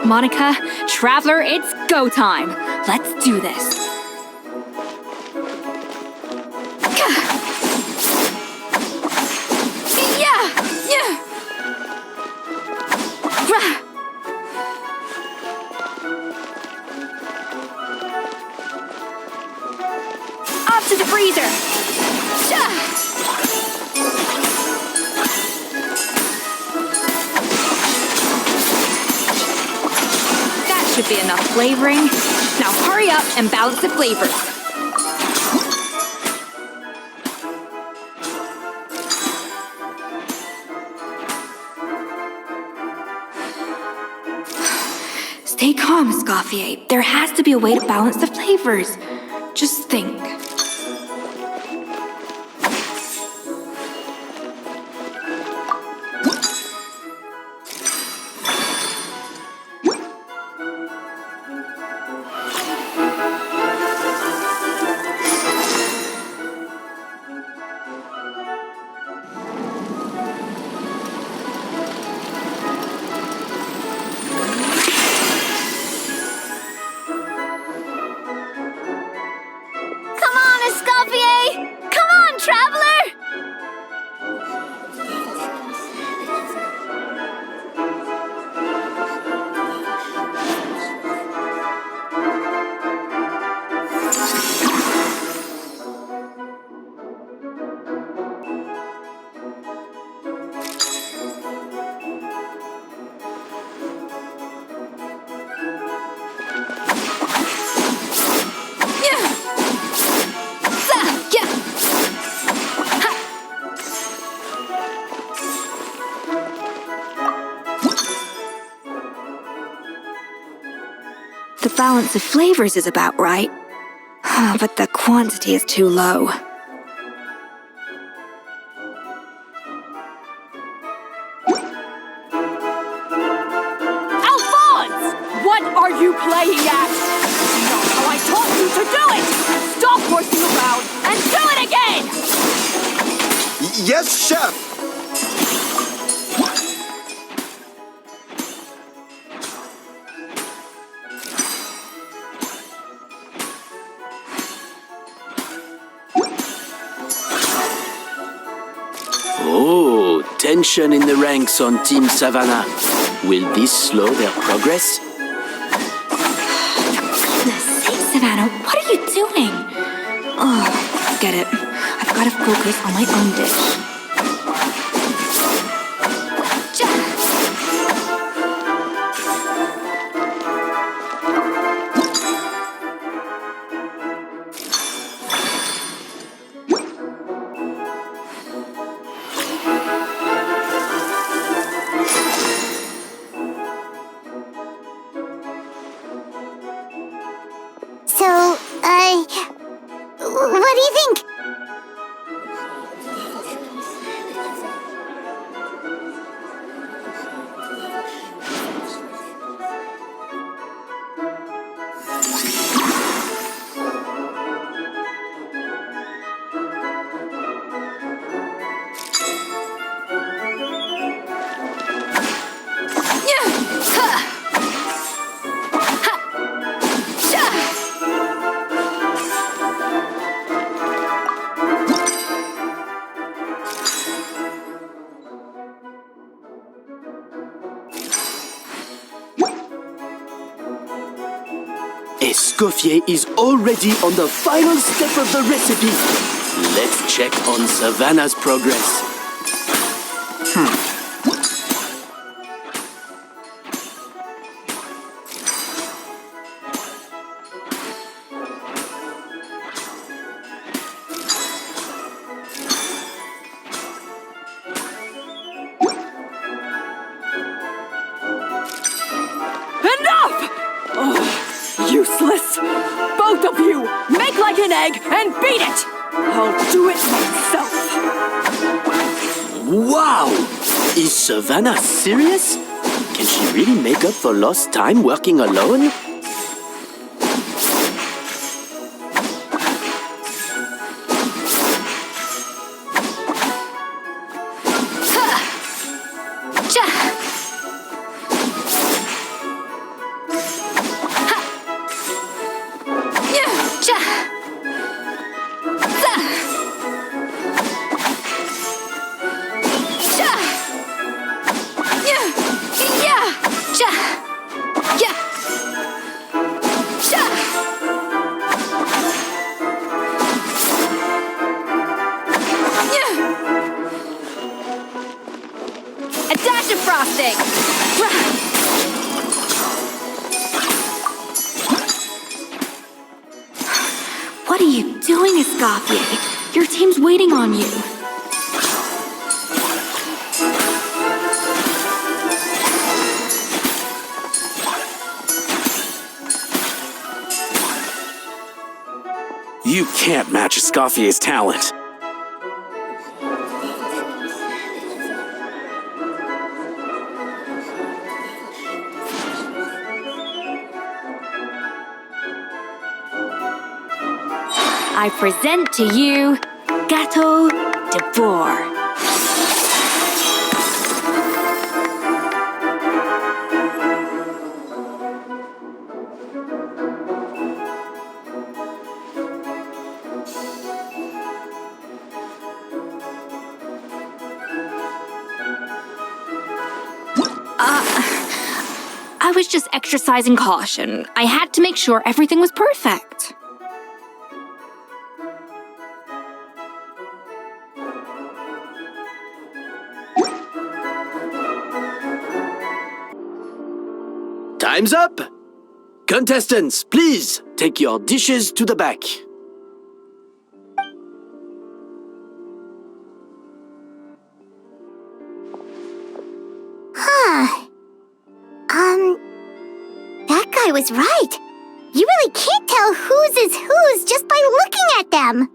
Monica, Traveler, it's go time. Let's do this. Up to the freezer! That should be enough flavoring. Now hurry up and balance the flavors. Stay calm, Escoffier. There has to be a way to balance the flavors. Just think. Come on, Escoffier! Come on, Traveler! The balance of flavors is about right, but the quantity is too low. Alphonse! What are you playing at? Not how I taught you to do it! Stop horsing around and do it again! Yes, chef! Oh, tension in the ranks on Team Savannah. Will this slow their progress? For goodness sake, Savannah, what are you doing? Oh, forget it. I've got to focus on my own dish. So, what do you think? Escoffier is already on the final step of the recipe. Let's check on Savannah's progress. Enough! Oh, useless! Both of you, make like an egg and beat it! I'll do it myself! Wow! Is Savannah serious? Can she really make up for lost time working alone? A dash of frosting! What are you doing, Escoffier? Your team's waiting on you. You can't match Escoffier's talent. I present to you Gâteau de Bourg. I was just exercising caution. I had to make sure everything was perfect. Time's up! Contestants, please take your dishes to the back. That guy was right. You really can't tell whose is whose just by looking at them.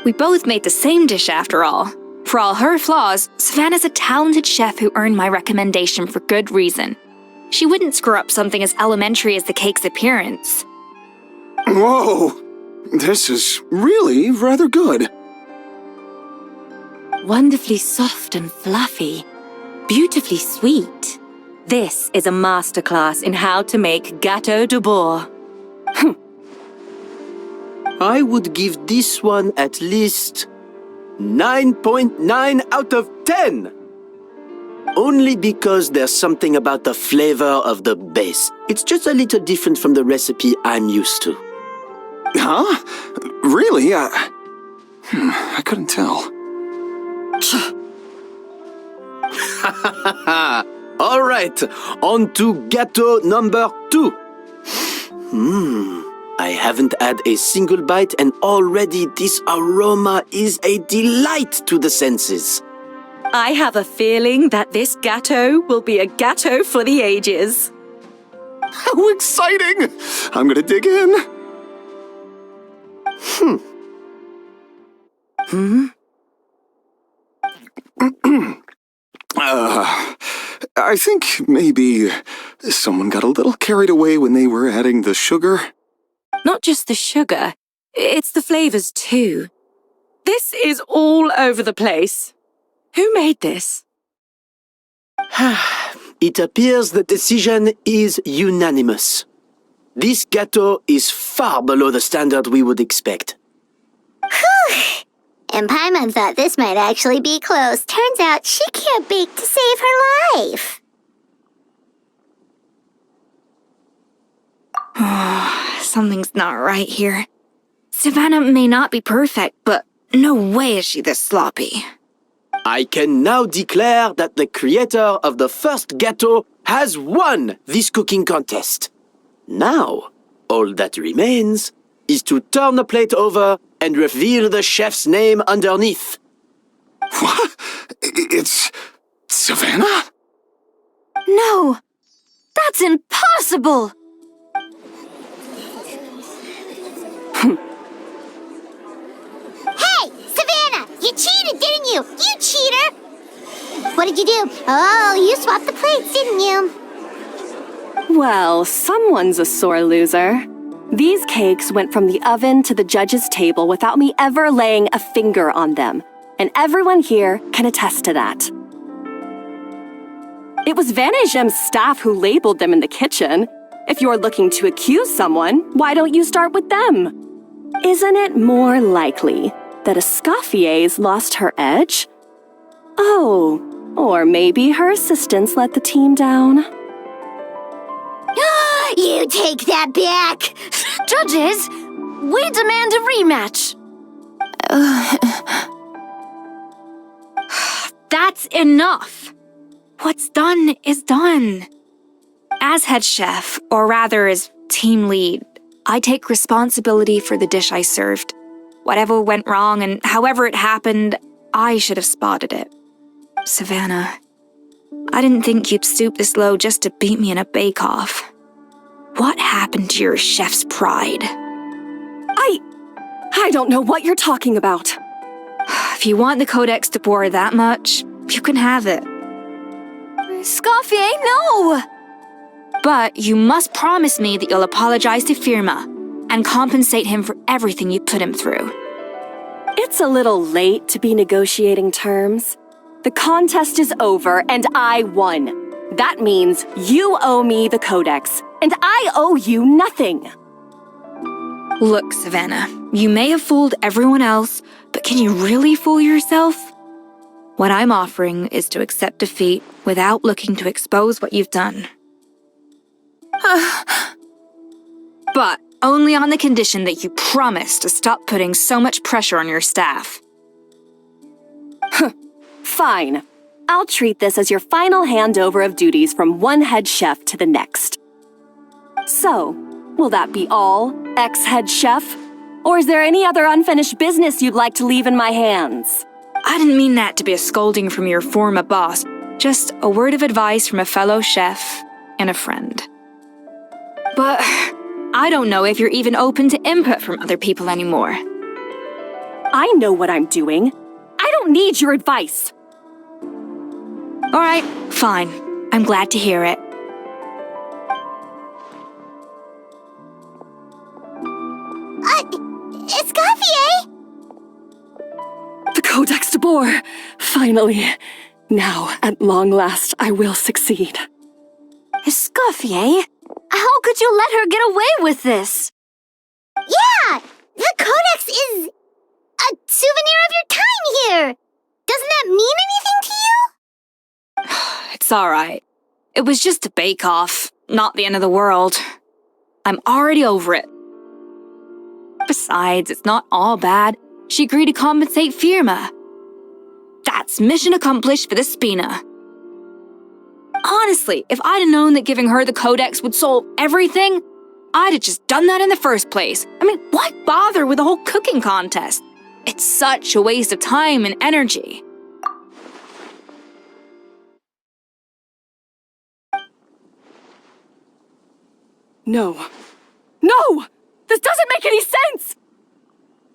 We both made the same dish after all. For all her flaws, Savannah's a talented chef who earned my recommendation for good reason. She wouldn't screw up something as elementary as the cake's appearance. Whoa! This is really rather good. Wonderfully soft and fluffy. Beautifully sweet. This is a masterclass in how to make Gâteau de Bourg. I would give this one at least 9.9 out of 10. Only because there's something about the flavor of the base. It's just a little different from the recipe I'm used to. Huh? Really? I couldn't tell. All right, on to gâteau number 2. I haven't had a single bite and already this aroma is a delight to the senses. I have a feeling that this gâteau will be a gâteau for the ages. How exciting! I'm gonna dig in. I think maybe someone got a little carried away when they were adding the sugar. Not just the sugar, it's the flavors too. This is all over the place. Who made this? It appears the decision is unanimous. This gâteau is far below the standard we would expect. Whew! And Paimon thought this might actually be close. Turns out she can't bake to save her life. Something's not right here. Savannah may not be perfect, but no way is she this sloppy. I can now declare that the creator of the first gâteau has won this cooking contest. Now, all that remains is to turn the plate over and reveal the chef's name underneath. What? It's Savannah? No! That's impossible! Hey, Savannah! You cheated, didn't you? You cheater! What did you do? Oh, you swapped the plates, didn't you? Well, someone's a sore loser. These cakes went from the oven to the judge's table without me ever laying a finger on them, and everyone here can attest to that. It was Vanejem's staff who labeled them in the kitchen. If you're looking to accuse someone, why don't you start with them? Isn't it more likely that Escoffier's lost her edge? Oh, or maybe her assistants let the team down. You take that back! Judges, we demand a rematch. That's enough. What's done is done. As head chef, or rather as team lead, I take responsibility for the dish I served. Whatever went wrong and however it happened, I should have spotted it. Savannah, I didn't think you'd stoop this low just to beat me in a bake-off. What happened to your chef's pride? I don't know what you're talking about. If you want the Codex de Boer that much, you can have it. Escoffier, no! But you must promise me that you'll apologize to Firma and compensate him for everything you put him through. It's a little late to be negotiating terms. The contest is over and I won. That means you owe me the Codex, and I owe you nothing. Look, Savannah, you may have fooled everyone else, but can you really fool yourself? What I'm offering is to accept defeat without looking to expose what you've done. But only on the condition that you promise to stop putting so much pressure on your staff. Fine. I'll treat this as your final handover of duties from one head chef to the next. So, will that be all, ex-head chef? Or is there any other unfinished business you'd like to leave in my hands? I didn't mean that to be a scolding from your former boss, just a word of advice from a fellow chef and a friend. But I don't know if you're even open to input from other people anymore. I know what I'm doing. I don't need your advice. All right, fine. I'm glad to hear it. Escoffier! The Codex de Boer! Finally. Now, at long last, I will succeed. Escoffier? How could you let her get away with this? Yeah! The Codex is a souvenir of your time here! Doesn't that mean anything to you? It's all right. It was just a bake-off, not the end of the world. I'm already over it. Besides, it's not all bad. She agreed to compensate Firma. That's mission accomplished for the Spina. Honestly, if I'd have known that giving her the Codex would solve everything, I'd have just done that in the first place. I mean, why bother with the whole cooking contest? It's such a waste of time and energy. No. No! This doesn't make any sense!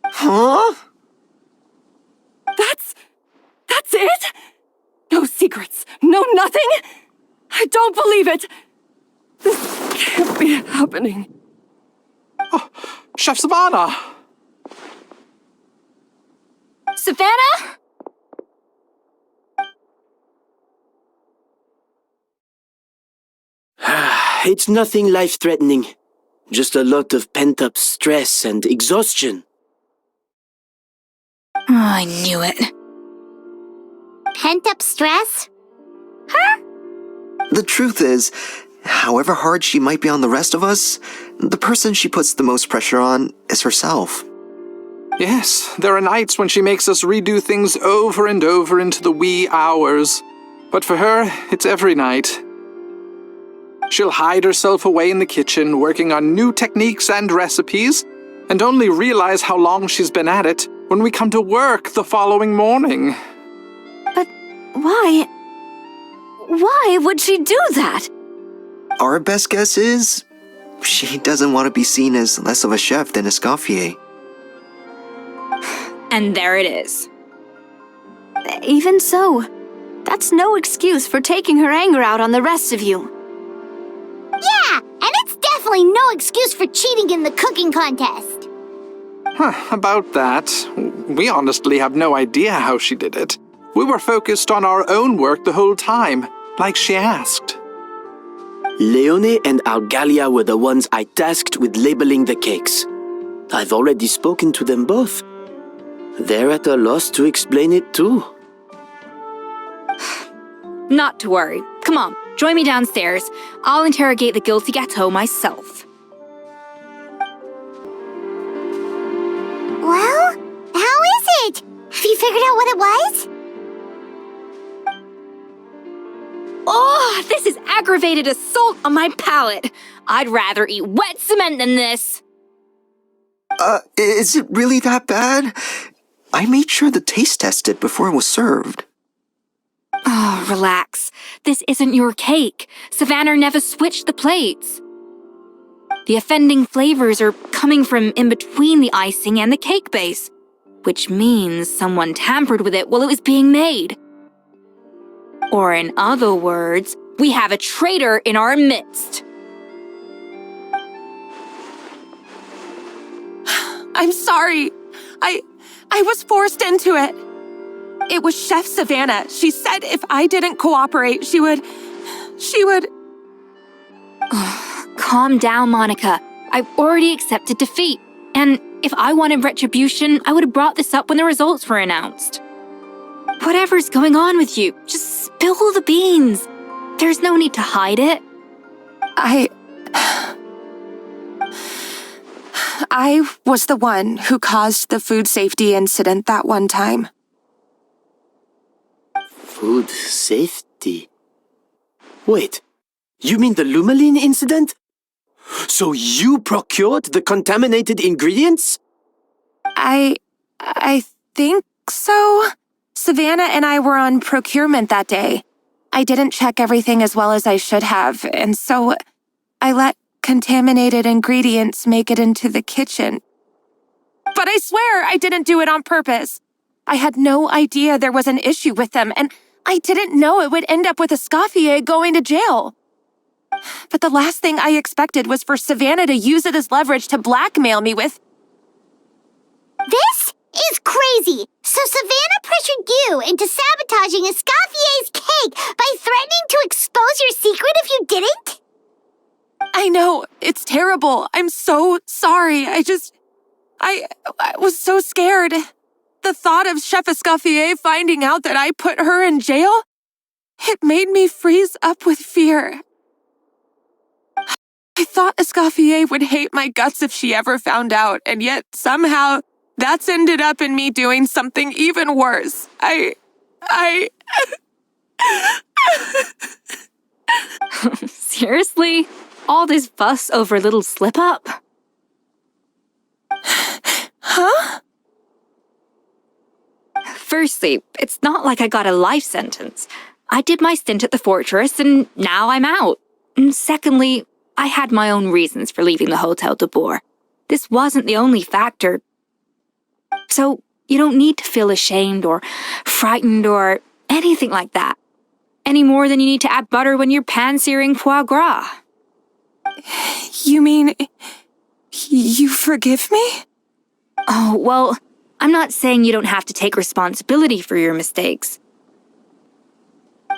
Huh? That's it? No secrets, no nothing? I don't believe it! This can't be happening. Oh, Chef Savannah! Savannah? It's nothing life-threatening. Just a lot of pent-up stress and exhaustion. Oh, I knew it. Pent-up stress? The truth is, however hard she might be on the rest of us, the person she puts the most pressure on is herself. Yes, there are nights when she makes us redo things over and over into the wee hours. But for her, it's every night. She'll hide herself away in the kitchen, working on new techniques and recipes, and only realize how long she's been at it when we come to work the following morning. But why? Why would she do that? Our best guess is, she doesn't want to be seen as less of a chef than Escoffier. And there it is. Even so, that's no excuse for taking her anger out on the rest of you. Yeah, and it's definitely no excuse for cheating in the cooking contest. About that, we honestly have no idea how she did it. We were focused on our own work the whole time, like she asked. Leone and Algalia were the ones I tasked with labeling the cakes. I've already spoken to them both. They're at a loss to explain it too. Not to worry. Come on, join me downstairs. I'll interrogate the guilty gâteau myself. Well, how is it? Have you figured out what it was? Oh, this is aggravated assault on my palate. I'd rather eat wet cement than this. Is it really that bad? I made sure to taste test it before it was served. Oh, relax. This isn't your cake. Savannah never switched the plates. The offending flavors are coming from in between the icing and the cake base, which means someone tampered with it while it was being made. Or in other words, we have a traitor in our midst. I'm sorry. I was forced into it. It was Chef Savannah. She said if I didn't cooperate, she would... Calm down, Monica. I've already accepted defeat. And if I wanted retribution, I would have brought this up when the results were announced. Whatever's going on with you, just spill the beans. There's no need to hide it. I was the one who caused the food safety incident that one time. Food safety? Wait, you mean the Lumaline incident? So you procured the contaminated ingredients? I think so. Savannah and I were on procurement that day. I didn't check everything as well as I should have, and so I let contaminated ingredients make it into the kitchen. But I swear I didn't do it on purpose. I had no idea there was an issue with them, and I didn't know it would end up with Escoffier going to jail. But the last thing I expected was for Savannah to use it as leverage to blackmail me with... This is crazy! So Savannah pressured you into sabotaging Escoffier's cake by threatening to expose your secret if you didn't? I know, it's terrible. I'm so sorry. I was so scared. The thought of Chef Escoffier finding out that I put her in jail, it made me freeze up with fear. I thought Escoffier would hate my guts if she ever found out, and yet somehow that's ended up in me doing something even worse. Seriously? All this fuss over a little slip-up? Huh? Firstly, it's not like I got a life sentence. I did my stint at the fortress, and now I'm out. And secondly, I had my own reasons for leaving the Hotel de Boer. This wasn't the only factor. So, you don't need to feel ashamed or frightened or anything like that. Any more than you need to add butter when you're pan-searing foie gras. You mean... you forgive me? Oh, well, I'm not saying you don't have to take responsibility for your mistakes.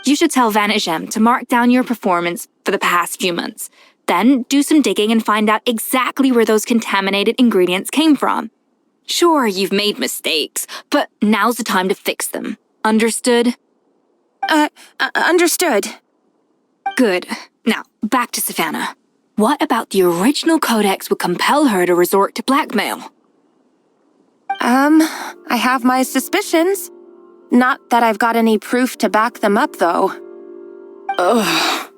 You should tell Vanagem to mark down your performance for the past few months. Then do some digging and find out exactly where those contaminated ingredients came from. Sure, you've made mistakes, but now's the time to fix them. Understood? Understood. Good. Now, back to Savannah. What about the original codex would compel her to resort to blackmail? I have my suspicions. Not that I've got any proof to back them up, though. Ugh.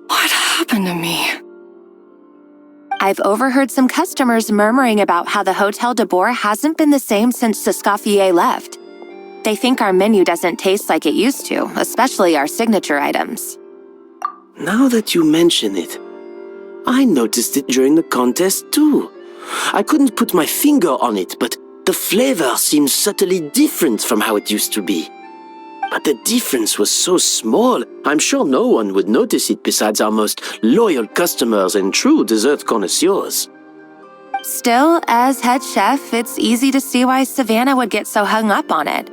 What happened to me? I've overheard some customers murmuring about how the Hotel de Boer hasn't been the same since Escoffier left. They think our menu doesn't taste like it used to, especially our signature items. Now that you mention it, I noticed it during the contest too. I couldn't put my finger on it, but The flavor seems subtly different from how it used to be. But the difference was so small, I'm sure no one would notice it besides our most loyal customers and true dessert connoisseurs. Still, as head chef, it's easy to see why Savannah would get so hung up on it.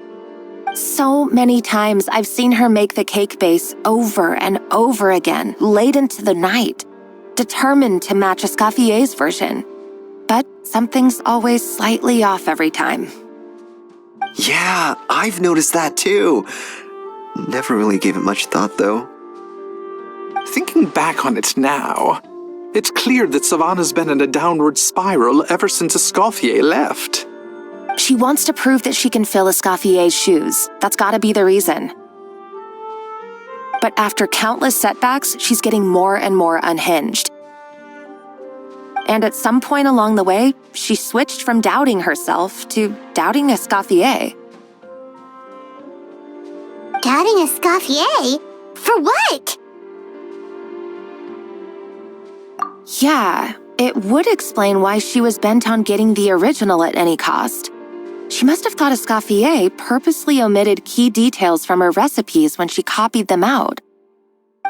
So many times I've seen her make the cake base over and over again, late into the night, determined to match Escoffier's version. But something's always slightly off every time. Yeah, I've noticed that too. Never really gave it much thought, though. Thinking back on it now, it's clear that Savannah's been in a downward spiral ever since Escoffier left. She wants to prove that she can fill Escoffier's shoes. That's gotta be the reason. But after countless setbacks, she's getting more and more unhinged. And at some point along the way, she switched from doubting herself to doubting Escoffier. Doubting Escoffier? For what? Yeah, it would explain why she was bent on getting the original at any cost. She must have thought Escoffier purposely omitted key details from her recipes when she copied them out.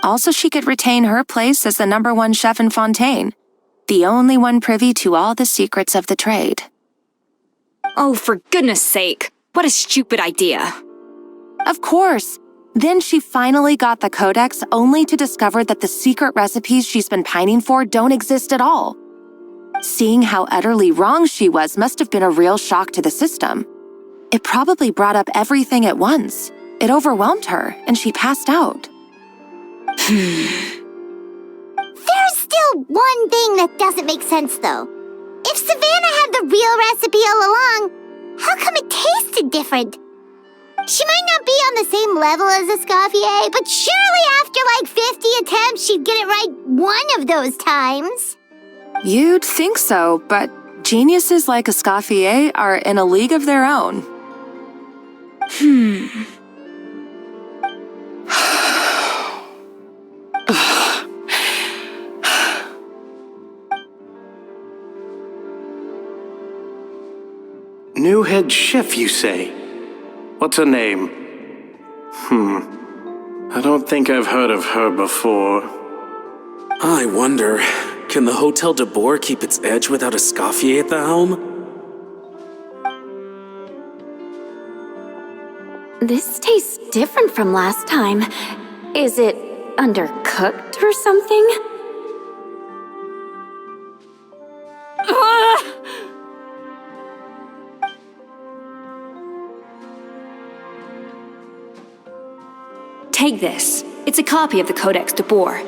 Also, she could retain her place as the #1 chef in Fontaine, the only one privy to all the secrets of the trade. Oh, for goodness sake, what a stupid idea. Of course. Then she finally got the codex only to discover that the secret recipes she's been pining for don't exist at all. Seeing how utterly wrong she was must have been a real shock to the system. It probably brought up everything at once. It overwhelmed her, and she passed out. There's still one thing that doesn't make sense, though. If Savannah had the real recipe all along, how come it tasted different? She might not be on the same level as Escoffier, but surely after like 50 attempts, she'd get it right one of those times. You'd think so, but geniuses like Escoffier are in a league of their own. New head chef, you say? What's her name? I don't think I've heard of her before. I wonder, can the Hotel de Boer keep its edge without Escoffier at the helm? This tastes different from last time. Is it undercooked or something? Take this. It's a copy of the Codex de Boer.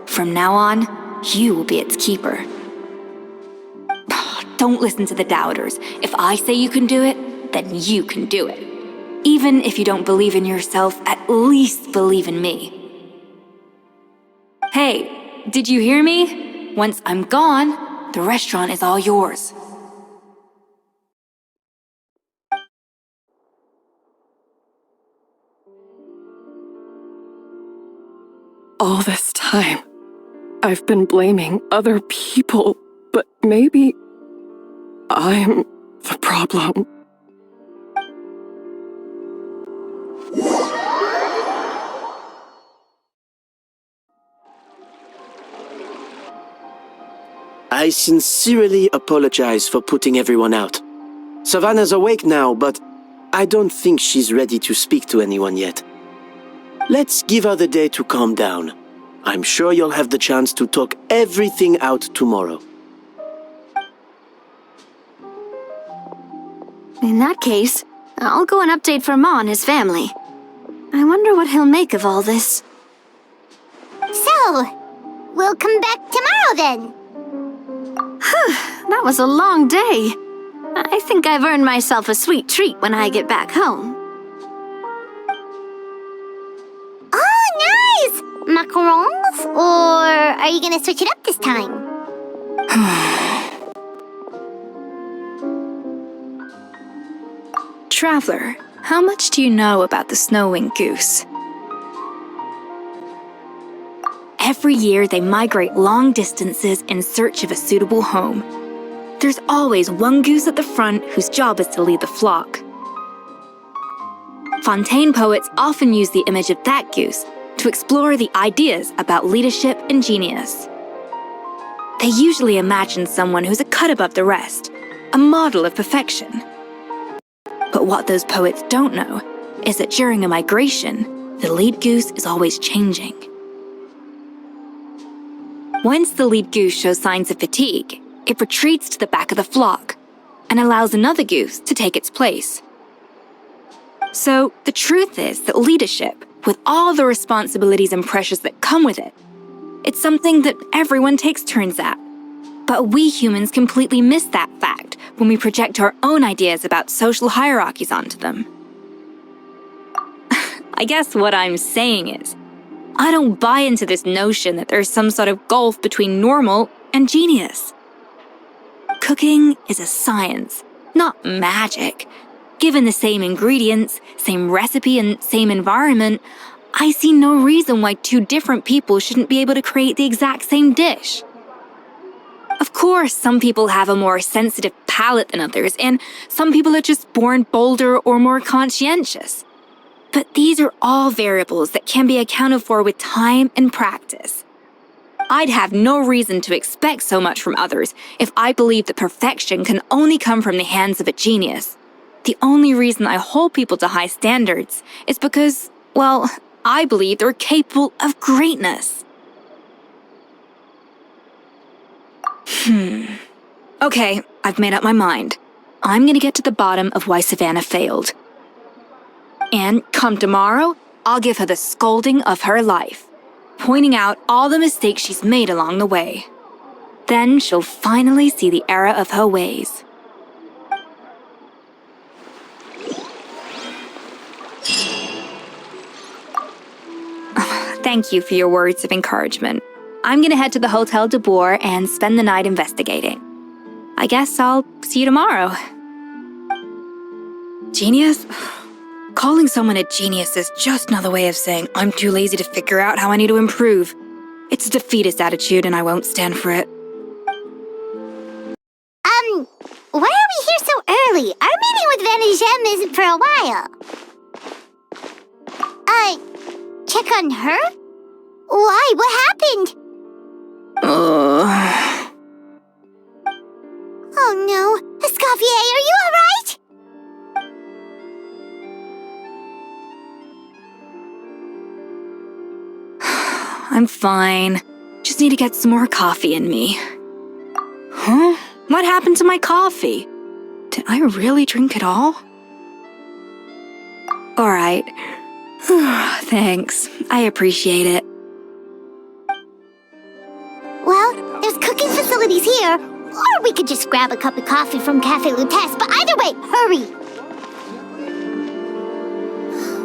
From now on, you will be its keeper. Don't listen to the doubters. If I say you can do it, then you can do it. Even if you don't believe in yourself, at least believe in me. Hey, did you hear me? Once I'm gone, the restaurant is all yours. All this time, I've been blaming other people, but maybe I'm the problem. I sincerely apologize for putting everyone out. Savannah's awake now, but I don't think she's ready to speak to anyone yet. Let's give her the day to calm down. I'm sure you'll have the chance to talk everything out tomorrow. In that case, I'll go and update Verma and his family. I wonder what he'll make of all this. So, we'll come back tomorrow then. That was a long day. I think I've earned myself a sweet treat when I get back home. Oh, nice! Macarons? Or are you gonna switch it up this time? Traveler, how much do you know about the snow-winged goose? Every year, they migrate long distances in search of a suitable home. there's always one goose at the front whose job is to lead the flock. Fontaine poets often use the image of that goose to explore the ideas about leadership and genius. They usually imagine someone who's a cut above the rest, a model of perfection. But what those poets don't know is that during a migration, the lead goose is always changing. Once the lead goose shows signs of fatigue, it retreats to the back of the flock and allows another goose to take its place. So the truth is that leadership, with all the responsibilities and pressures that come with it, it's something that everyone takes turns at. But we humans completely miss that fact when we project our own ideas about social hierarchies onto them. I guess what I'm saying is, I don't buy into this notion that there's some sort of gulf between normal and genius. Cooking is a science, not magic. Given the same ingredients, same recipe, and same environment, I see no reason why two different people shouldn't be able to create the exact same dish. Of course, some people have a more sensitive palate than others, and some people are just born bolder or more conscientious. But these are all variables that can be accounted for with time and practice. I'd have no reason to expect so much from others if I believed that perfection can only come from the hands of a genius. The only reason I hold people to high standards is because, well, I believe they're capable of greatness. Okay, I've made up my mind. I'm gonna get to the bottom of why Savannah failed. And come tomorrow, I'll give her the scolding of her life, pointing out all the mistakes she's made along the way. Then she'll finally see the error of her ways. Thank you for your words of encouragement. I'm gonna head to the Hotel de Boer and spend the night investigating. I guess I'll see you tomorrow. Genius? Calling someone a genius is just another way of saying I'm too lazy to figure out how I need to improve. It's a defeatist attitude and I won't stand for it. Why are we here so early? Our meeting with Vanigem isn't for a while. Check on her? Why? What happened? Oh no. Escoffier, are you alright? I'm fine. Just need to get some more coffee in me. Huh? What happened to my coffee? Did I really drink it all? Alright. Thanks. I appreciate it. Well, there's cooking facilities here. Or we could just grab a cup of coffee from Cafe Lutece, but either way, hurry!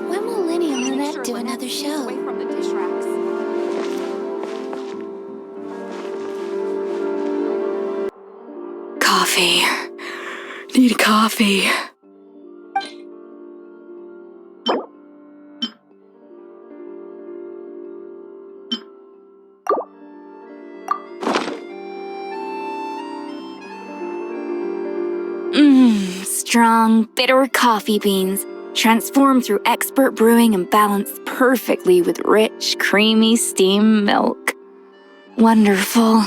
When will Linny and Lynette do another show? Coffee. Need coffee. Strong, bitter coffee beans, transformed through expert brewing and balanced perfectly with rich, creamy steamed milk. Wonderful.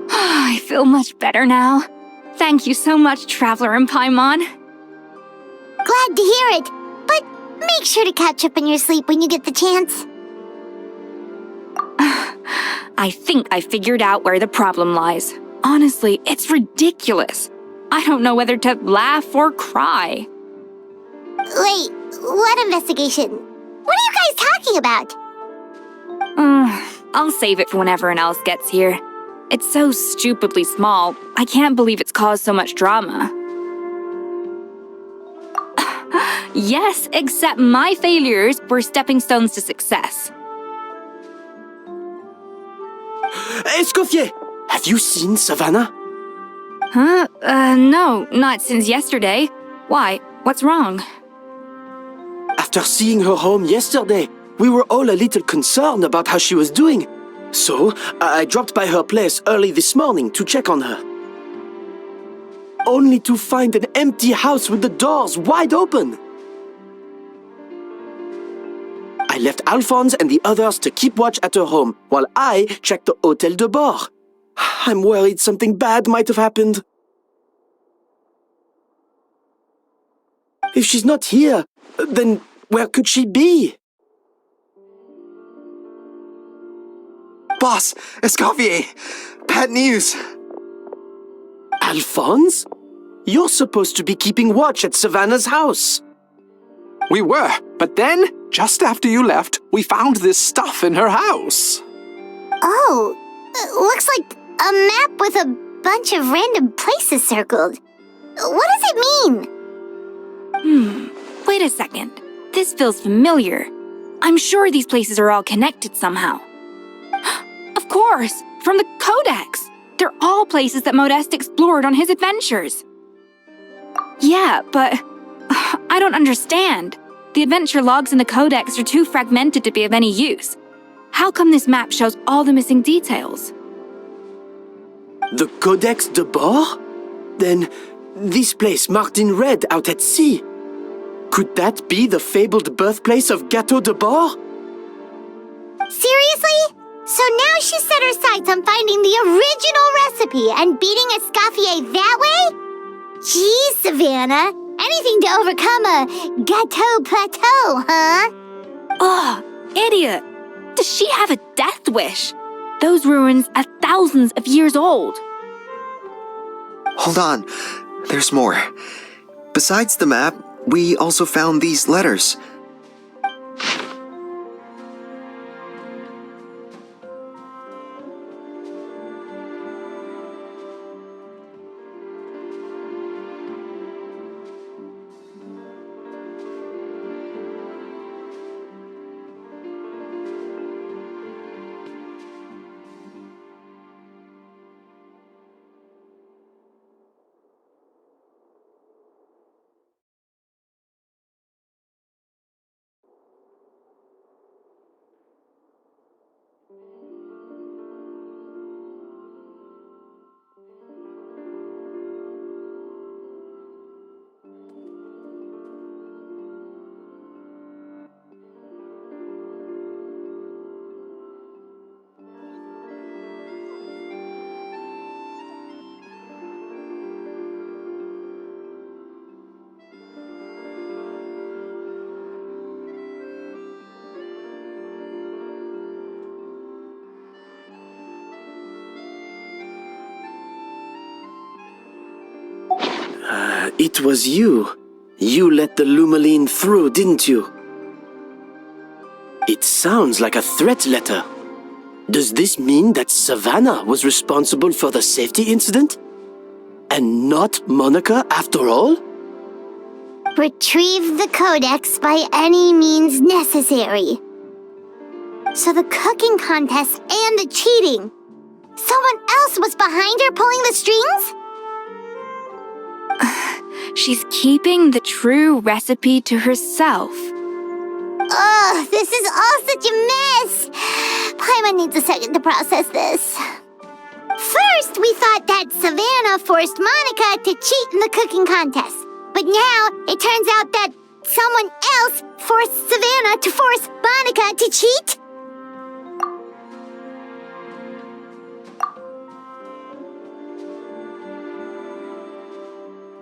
I feel much better now. Thank you so much, Traveler in Paimon. Glad to hear it, but make sure to catch up on your sleep when you get the chance. I think I figured out where the problem lies. Honestly, it's ridiculous. I don't know whether to laugh or cry. Wait, what investigation? What are you guys talking about? I'll save it for when everyone else gets here. It's so stupidly small, I can't believe it's caused so much drama. Yes, except my failures were stepping stones to success. Escoffier! Have you seen Savannah? Huh? No, not since yesterday. Why? What's wrong? After seeing her home yesterday, we were all a little concerned about how she was doing. So, I dropped by her place early this morning to check on her. Only to find an empty house with the doors wide open. I left Alphonse and the others to keep watch at her home, while I checked the Hôtel de Bord. I'm worried something bad might have happened. If she's not here, then where could she be? Boss, Escoffier! Bad news! Alphonse? You're supposed to be keeping watch at Savannah's house. We were, but then, just after you left, we found this stuff in her house. Oh, looks like a map with a bunch of random places circled. What does it mean? Wait a second. This feels familiar. I'm sure these places are all connected somehow. Of course, from the Codex. They're all places that Modeste explored on his adventures. Yeah, but I don't understand. The adventure logs in the Codex are too fragmented to be of any use. How come this map shows all the missing details? The Codex de Bord? Then, this place marked in red out at sea. Could that be the fabled birthplace of Gâteau de Bord? Seriously? So now she set her sights on finding the original recipe and beating Escoffier that way? Geez, Savannah. Anything to overcome a gâteau plateau, huh? Ugh, idiot. Does she have a death wish? Those ruins are thousands of years old. Hold on, there's more. Besides the map, we also found these letters. It was you. You let the Lumaline through, didn't you? It sounds like a threat letter. Does this mean that Savannah was responsible for the safety incident? And not Monica after all? Retrieve the Codex by any means necessary. So the cooking contest and the cheating. Someone else was behind her pulling the strings? She's keeping the true recipe to herself. Ugh, this is all such a mess. Paimon needs a second to process this. First, we thought that Savannah forced Monica to cheat in the cooking contest. But now, it turns out that someone else forced Savannah to force Monica to cheat?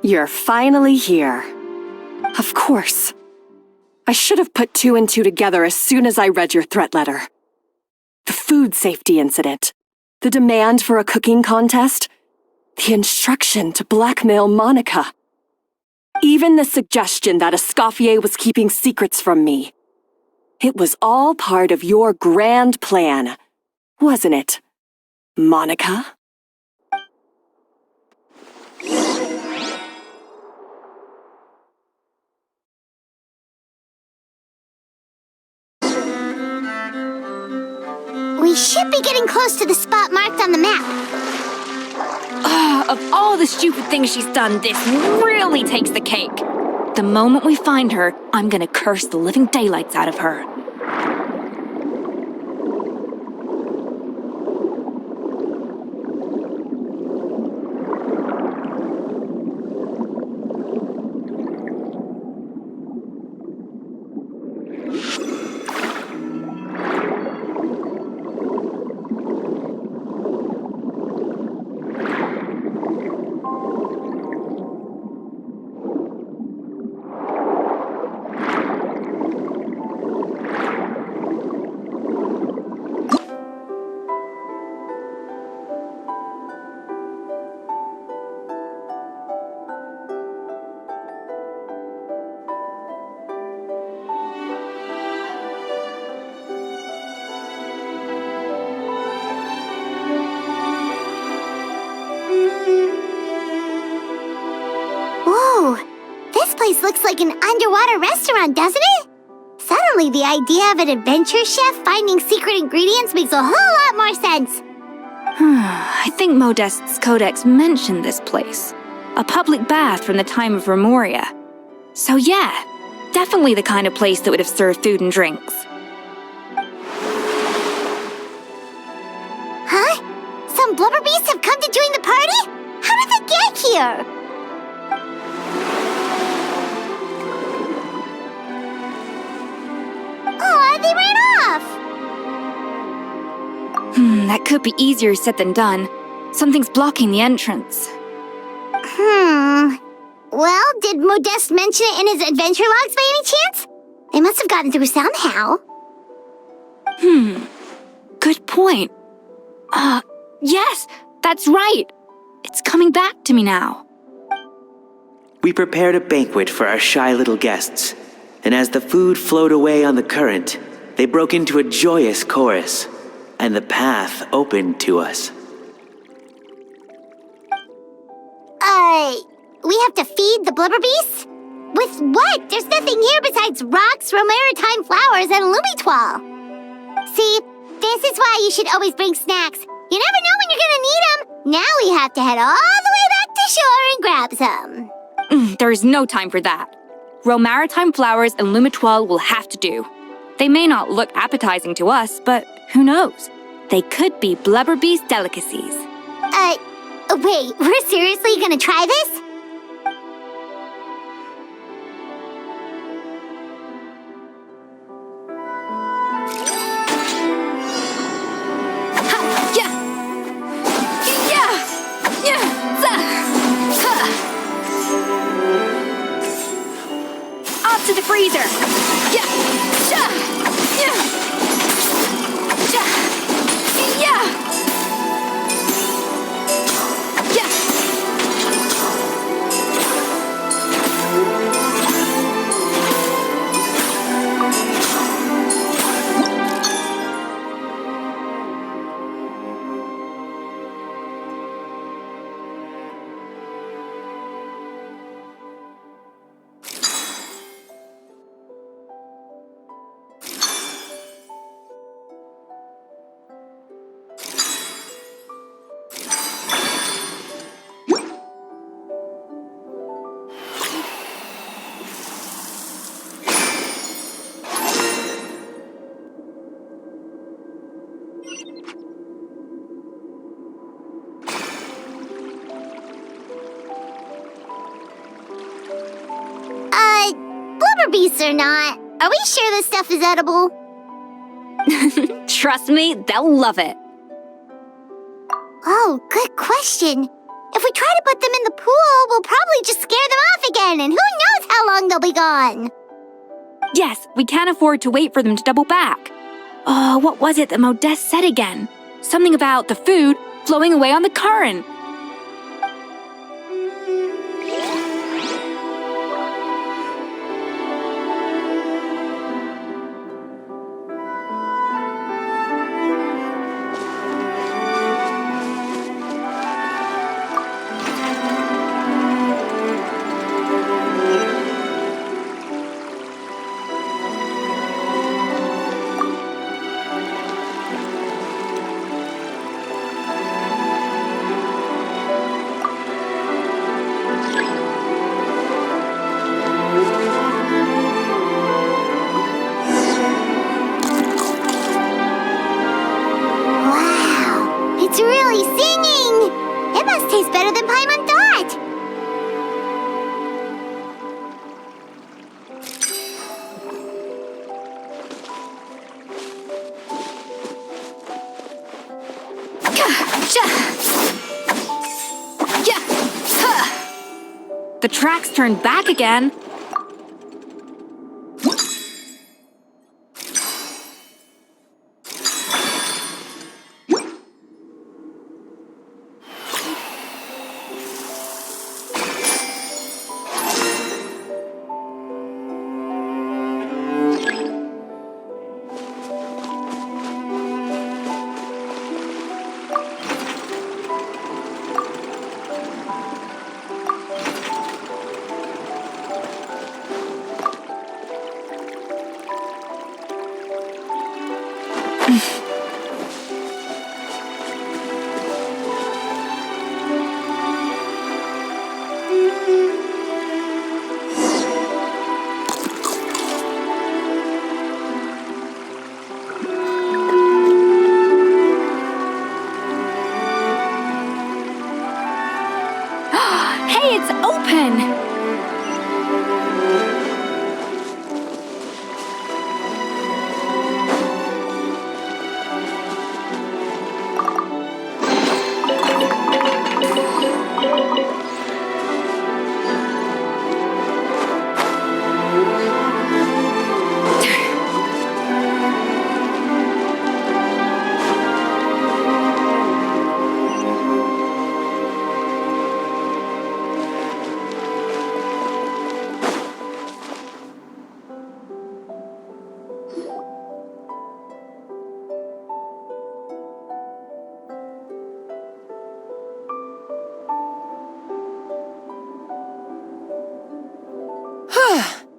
You're finally here. Of course. I should have put two and two together as soon as I read your threat letter. The food safety incident, the demand for a cooking contest, the instruction to blackmail Monica. Even the suggestion that Escoffier was keeping secrets from me. It was all part of your grand plan, wasn't it, Monica? We should be getting close to the spot marked on the map. Of all the stupid things she's done, this really takes the cake. The moment we find her, I'm gonna curse the living daylights out of her. place looks like an underwater restaurant, doesn't it? Suddenly, the idea of an adventure chef finding secret ingredients makes a whole lot more sense. I think Modest's codex mentioned this place. A public bath from the time of Remoria. So yeah, definitely the kind of place that would have served food and drinks. Huh? Some blubber beasts have come to join the party? How did they get here? Oh, they ran off! That could be easier said than done. Something's blocking the entrance. Well, did Modeste mention it in his adventure logs by any chance? They must have gotten through somehow. Good point. Yes, that's right. It's coming back to me now. We prepared a banquet for our shy little guests, and as the food flowed away on the current, they broke into a joyous chorus, and the path opened to us. We have to feed the blubber beasts? With what? There's nothing here besides rocks, romaritime flowers, and lumitoile. See, this is why you should always bring snacks. You never know when you're gonna need them. Now we have to head all the way back to shore and grab some. There is no time for that. Romaritime flowers and lumitoile will have to do. They may not look appetizing to us, but who knows? They could be blubber beast delicacies. Wait, we're seriously gonna try this? Off to the freezer! Blubber beasts or not, are we sure this stuff is edible? Trust me, they'll love it. Oh, good question. If we try to put them in the pool, we'll probably just scare them off again, and who knows how long they'll be gone. Yes, we can't afford to wait for them to double back. Oh, what was it that Modeste said again? Something about the food flowing away on the current. It's really singing! It must taste better than Paimon thought! The tracks turned back again. Hey, it's open!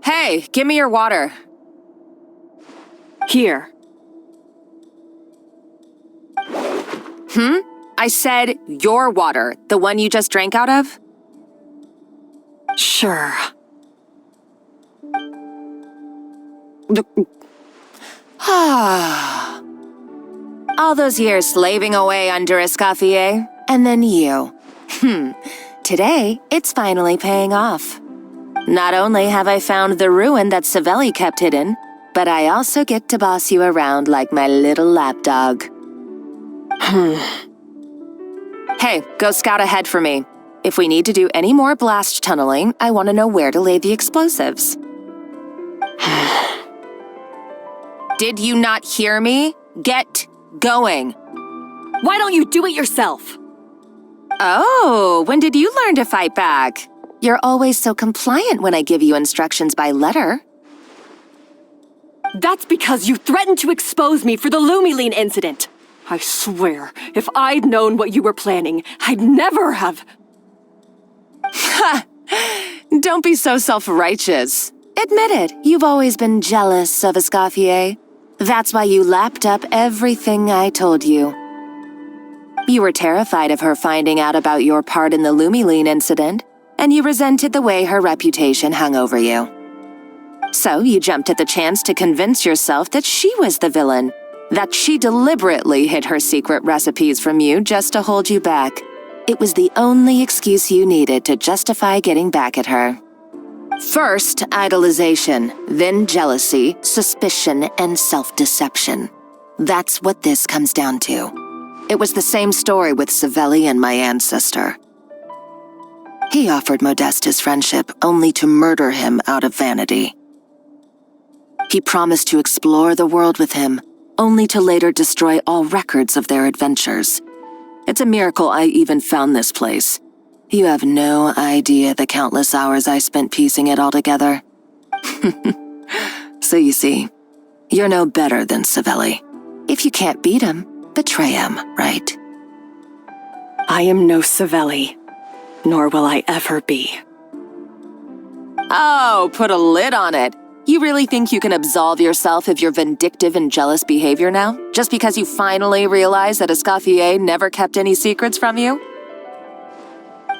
Hey, give me your water. Here. I said your water, the one you just drank out of? Sure. All those years slaving away under Escoffier, and then you. Today, it's finally paying off. Not only have I found the ruin that Savelli kept hidden, but I also get to boss you around like my little lapdog. Hey, go scout ahead for me. If we need to do any more blast tunneling, I want to know where to lay the explosives. Did you not hear me? Get going. Why don't you do it yourself? Oh, when did you learn to fight back? You're always so compliant when I give you instructions by letter. That's because you threatened to expose me for the Lumiline incident. I swear, if I'd known what you were planning, I'd never have... Don't be so self-righteous. Admit it, you've always been jealous of Escoffier. That's why you lapped up everything I told you. You were terrified of her finding out about your part in the Lumiline incident, and you resented the way her reputation hung over you. So you jumped at the chance to convince yourself that she was the villain, that she deliberately hid her secret recipes from you just to hold you back. It was the only excuse you needed to justify getting back at her. First, idolization, then jealousy, suspicion, and self-deception. That's what this comes down to. It was the same story with Savelli and my ancestor. He offered Modeste his friendship only to murder him out of vanity. He promised to explore the world with him, only to later destroy all records of their adventures. It's a miracle I even found this place. You have no idea the countless hours I spent piecing it all together. So you see, you're no better than Savelli. If you can't beat him, betray him, right? I am no Savelli, nor will I ever be. Oh, put a lid on it. You really think you can absolve yourself of your vindictive and jealous behavior now, just because you finally realize that Escoffier never kept any secrets from you?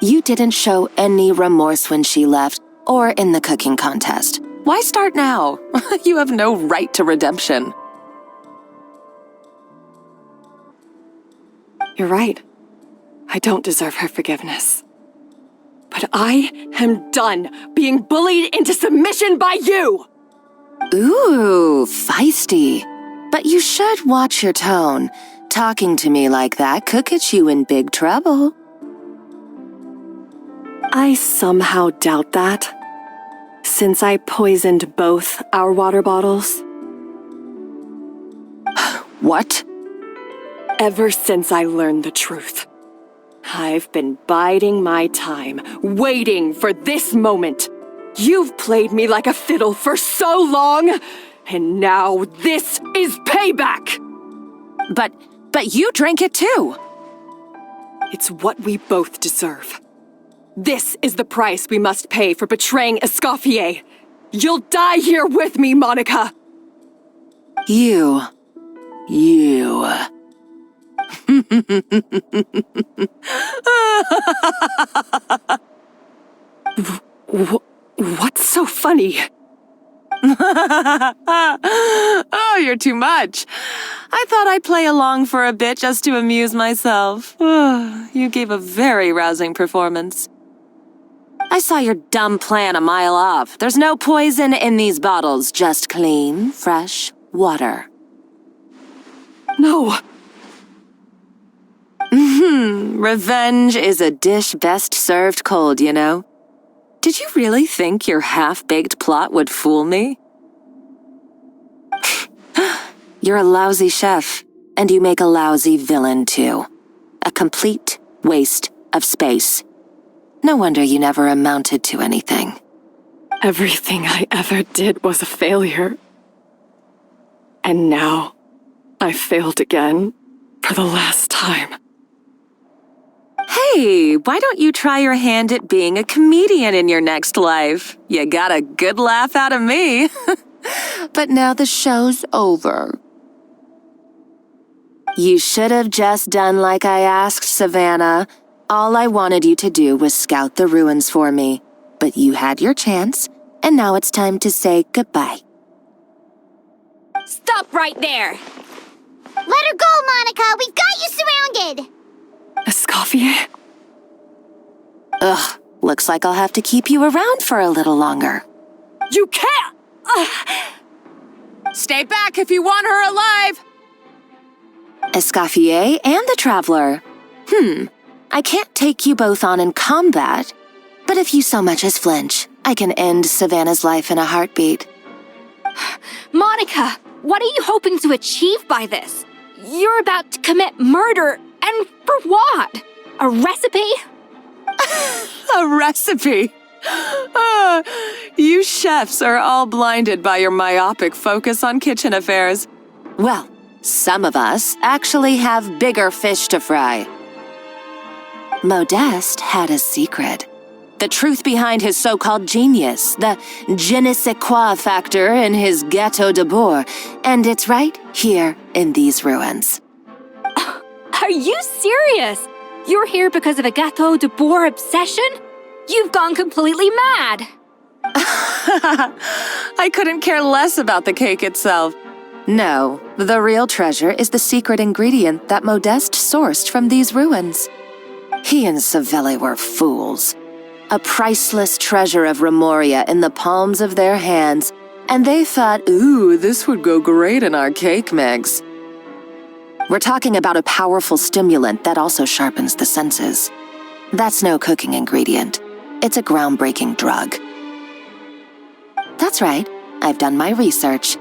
You didn't show any remorse when she left, or in the cooking contest. Why start now? You have no right to redemption. You're right. I don't deserve her forgiveness. But I am done being bullied into submission by you! Ooh, feisty. But you should watch your tone. Talking to me like that could get you in big trouble. I somehow doubt that, since I poisoned both our water bottles. What? Ever since I learned the truth, I've been biding my time, waiting for this moment. You've played me like a fiddle for so long, and now this is payback! But you drank it too! It's what we both deserve. This is the price we must pay for betraying Escoffier. You'll die here with me, Monica! You. What's so funny? Oh, you're too much. I thought I'd play along for a bit just to amuse myself. You gave a very rousing performance. I saw your dumb plan a mile off. There's no poison in these bottles, just clean, fresh water. No. Revenge is a dish best served cold, you know. Did you really think your half-baked plot would fool me? You're a lousy chef, and you make a lousy villain, too. A complete waste of space. No wonder you never amounted to anything. Everything I ever did was a failure. And now, I failed again, for the last time. Hey, why don't you try your hand at being a comedian in your next life? You got a good laugh out of me. But now the show's over. You should have just done like I asked, Savannah. All I wanted you to do was scout the ruins for me. But you had your chance, and now it's time to say goodbye. Stop right there! Let her go, Monica! We've got you surrounded! Escoffier? Ugh, looks like I'll have to keep you around for a little longer. You can't! Stay back if you want her alive! Escoffier and the Traveler. I can't take you both on in combat, but if you so much as flinch, I can end Savannah's life in a heartbeat. Monica, what are you hoping to achieve by this? You're about to commit murder, and for what? A recipe? A recipe? You chefs are all blinded by your myopic focus on kitchen affairs. Well, some of us actually have bigger fish to fry. Modeste had a secret. The truth behind his so-called genius, the je ne sais quoi factor in his Gâteau de Bourg, and it's right here in these ruins. Are you serious? You're here because of a Gâteau de Bourg obsession? You've gone completely mad! I couldn't care less about the cake itself. No, the real treasure is the secret ingredient that Modeste sourced from these ruins. He and Savelli were fools. A priceless treasure of Remoria in the palms of their hands, and they thought, ooh, this would go great in our cake mix. We're talking about a powerful stimulant that also sharpens the senses. That's no cooking ingredient. It's a groundbreaking drug. That's right, I've done my research.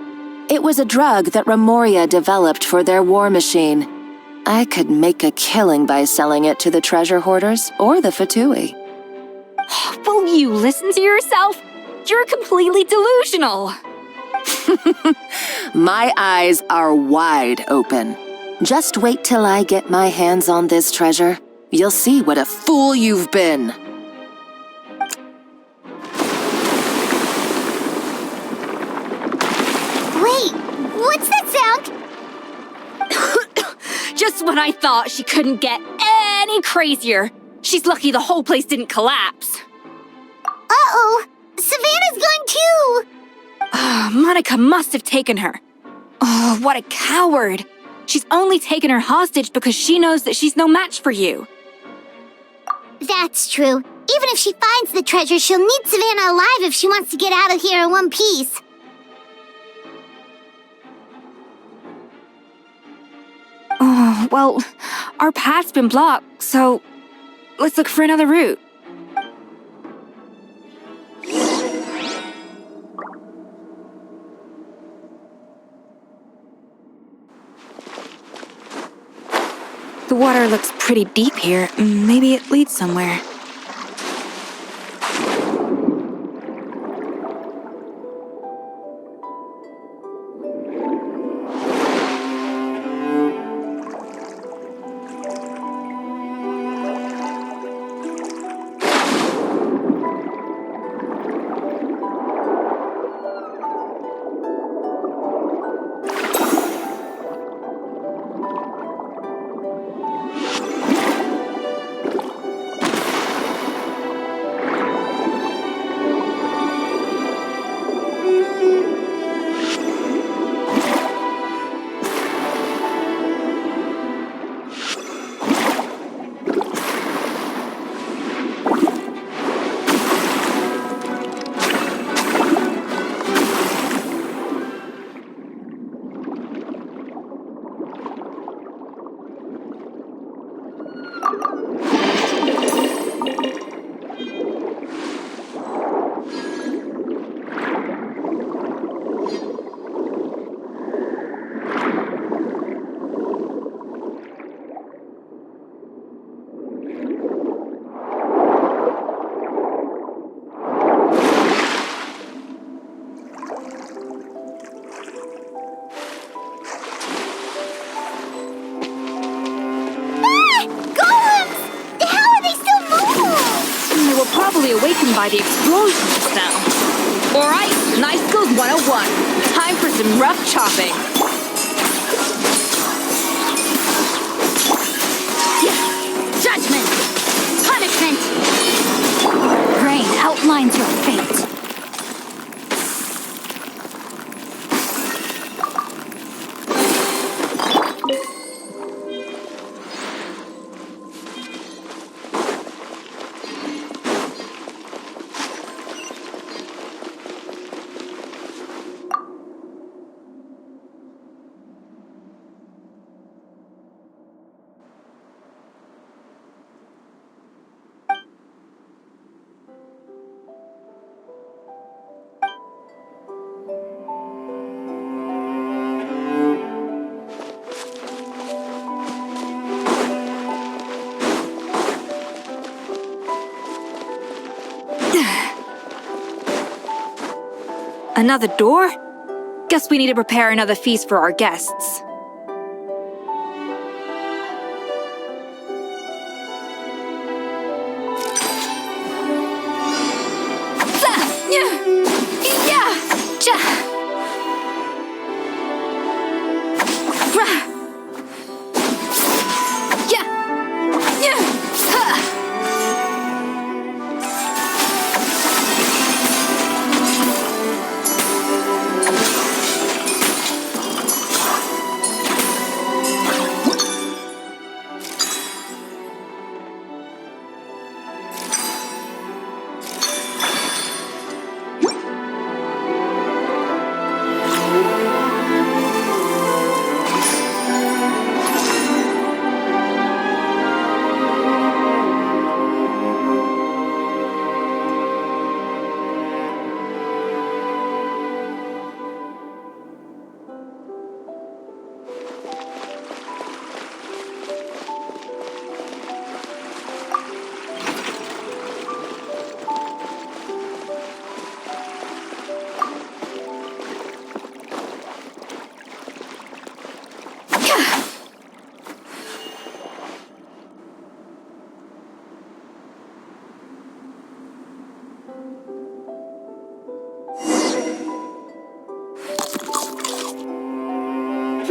It was a drug that Remoria developed for their war machine. I could make a killing by selling it to the treasure hoarders or the Fatui. Will you listen to yourself? You're completely delusional. My eyes are wide open. Just wait till I get my hands on this treasure. You'll see what a fool you've been. Wait, what's that sound? Just when I thought she couldn't get any crazier. She's lucky the whole place didn't collapse. Uh-oh, Savannah's gone too! Monica must have taken her. Oh, what a coward. She's only taken her hostage because she knows that she's no match for you. That's true. Even if she finds the treasure, she'll need Savannah alive if she wants to get out of here in one piece. Oh, well, our path's been blocked, so let's look for another route. The water looks pretty deep here. Maybe it leads somewhere. totally awakened by the explosion just now. Alright, Knife Skills 101. Time for some rough chopping. Judgment! Punishment! Rain outlines your fate. Another door? Guess we need to prepare another feast for our guests.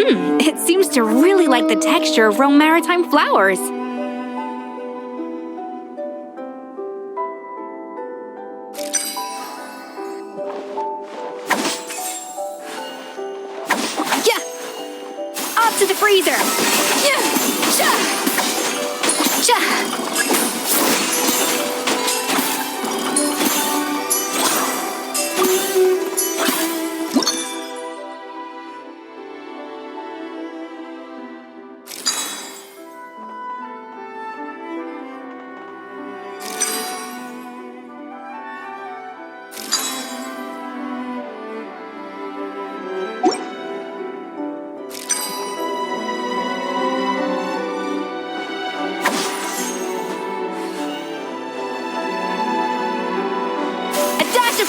It seems to really like the texture of Rome Maritime flowers. Yeah! Up to the freezer! Yeah! Cha! Cha!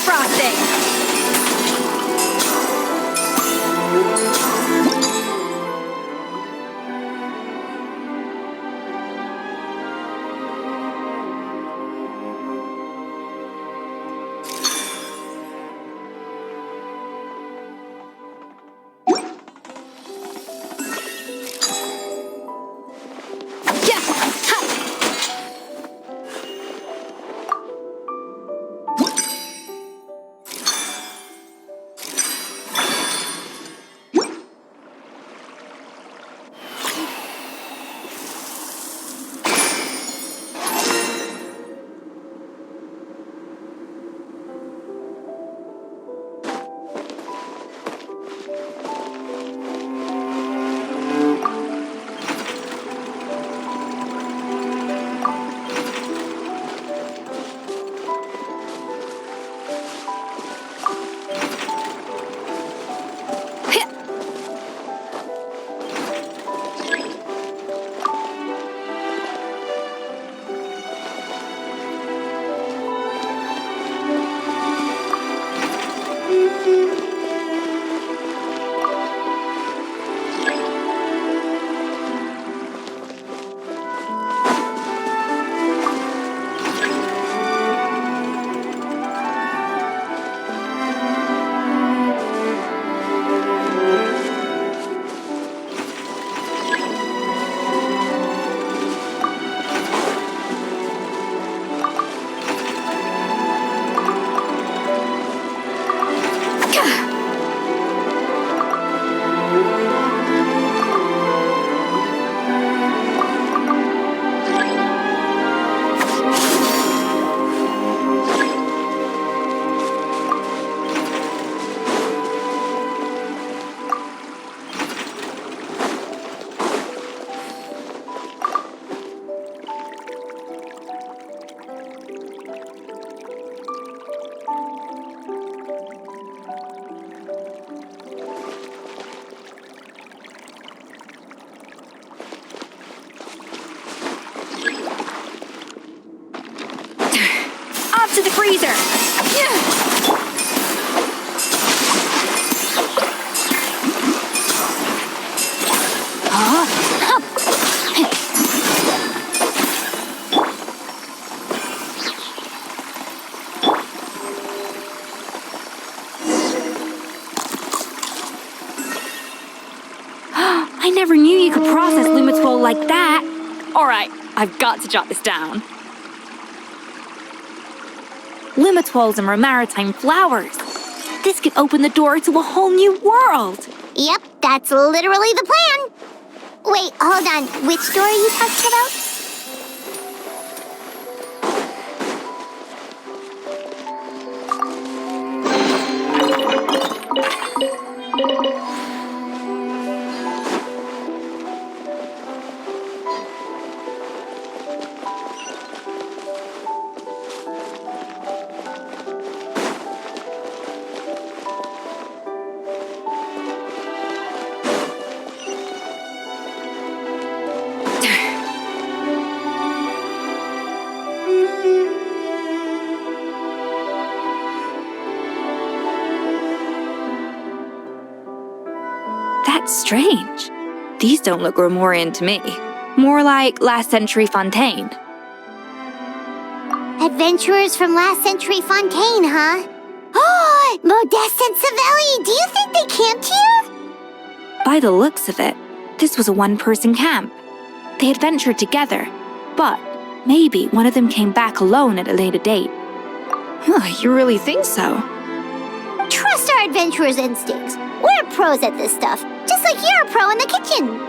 Frosting! to the freezer. I never knew you could process Lumitwol like that. All right, I've got to jot this down. Lumitwols and maritime flowers. This could open the door to a whole new world. Yep, that's literally the plan. Wait, hold on. Which door are you talking about? That's strange. These don't look Grimoirian to me. More like last century Fontaine. Adventurers from last century Fontaine, huh? Oh, Modeste and Savelli, do you think they camped here? By the looks of it, this was a one-person camp. They adventured together, but maybe one of them came back alone at a later date. You really think so? Trust our adventurers' instincts. We're pros at this stuff, just like you're a pro in the kitchen.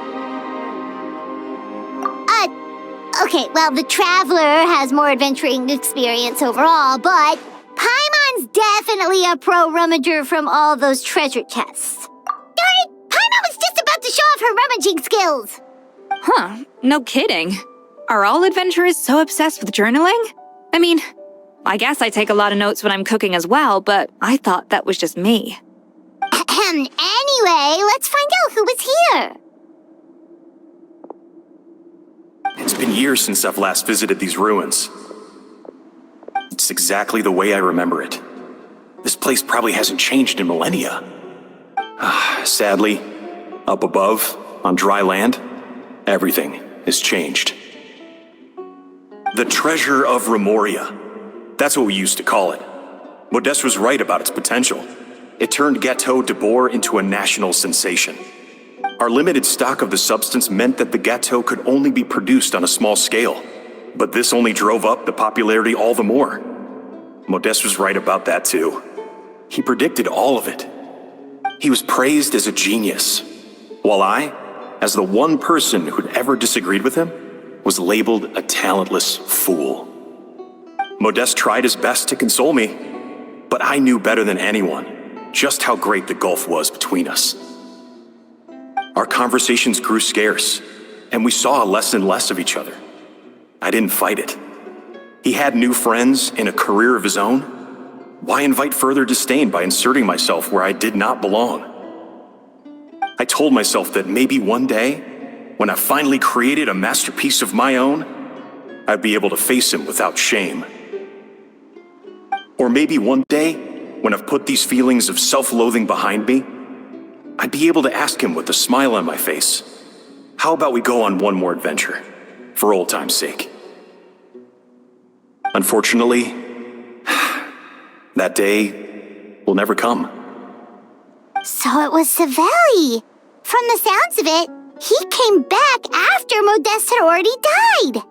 Okay, well, the Traveler has more adventuring experience overall, but Paimon's definitely a pro rummager from all those treasure chests. Darn it! Paimon was just about to show off her rummaging skills! Huh, no kidding. Are all adventurers so obsessed with journaling? I mean, I guess I take a lot of notes when I'm cooking as well, but I thought that was just me. Anyway, let's find out who was here. It's been years since I've last visited these ruins. It's exactly the way I remember it. This place probably hasn't changed in millennia. Sadly, up above, on dry land, everything has changed. The treasure of Grimoire. That's what we used to call it. Modeste was right about its potential. It turned Gâteau de Bourg into a national sensation. Our limited stock of the substance meant that the gâteau could only be produced on a small scale. But this only drove up the popularity all the more. Modeste was right about that too. He predicted all of it. He was praised as a genius, while I, as the one person who'd ever disagreed with him, was labeled a talentless fool. Modeste tried his best to console me, but I knew better than anyone just how great the gulf was between us. Our conversations grew scarce, and we saw less and less of each other. I didn't fight it. He had new friends and a career of his own. Why invite further disdain by inserting myself where I did not belong? I told myself that maybe one day, when I finally created a masterpiece of my own, I'd be able to face him without shame. Or maybe one day, when I've put these feelings of self-loathing behind me, I'd be able to ask him with a smile on my face, how about we go on one more adventure, for old time's sake? Unfortunately, that day will never come. So it was Savelli. From the sounds of it, he came back after Modeste had already died.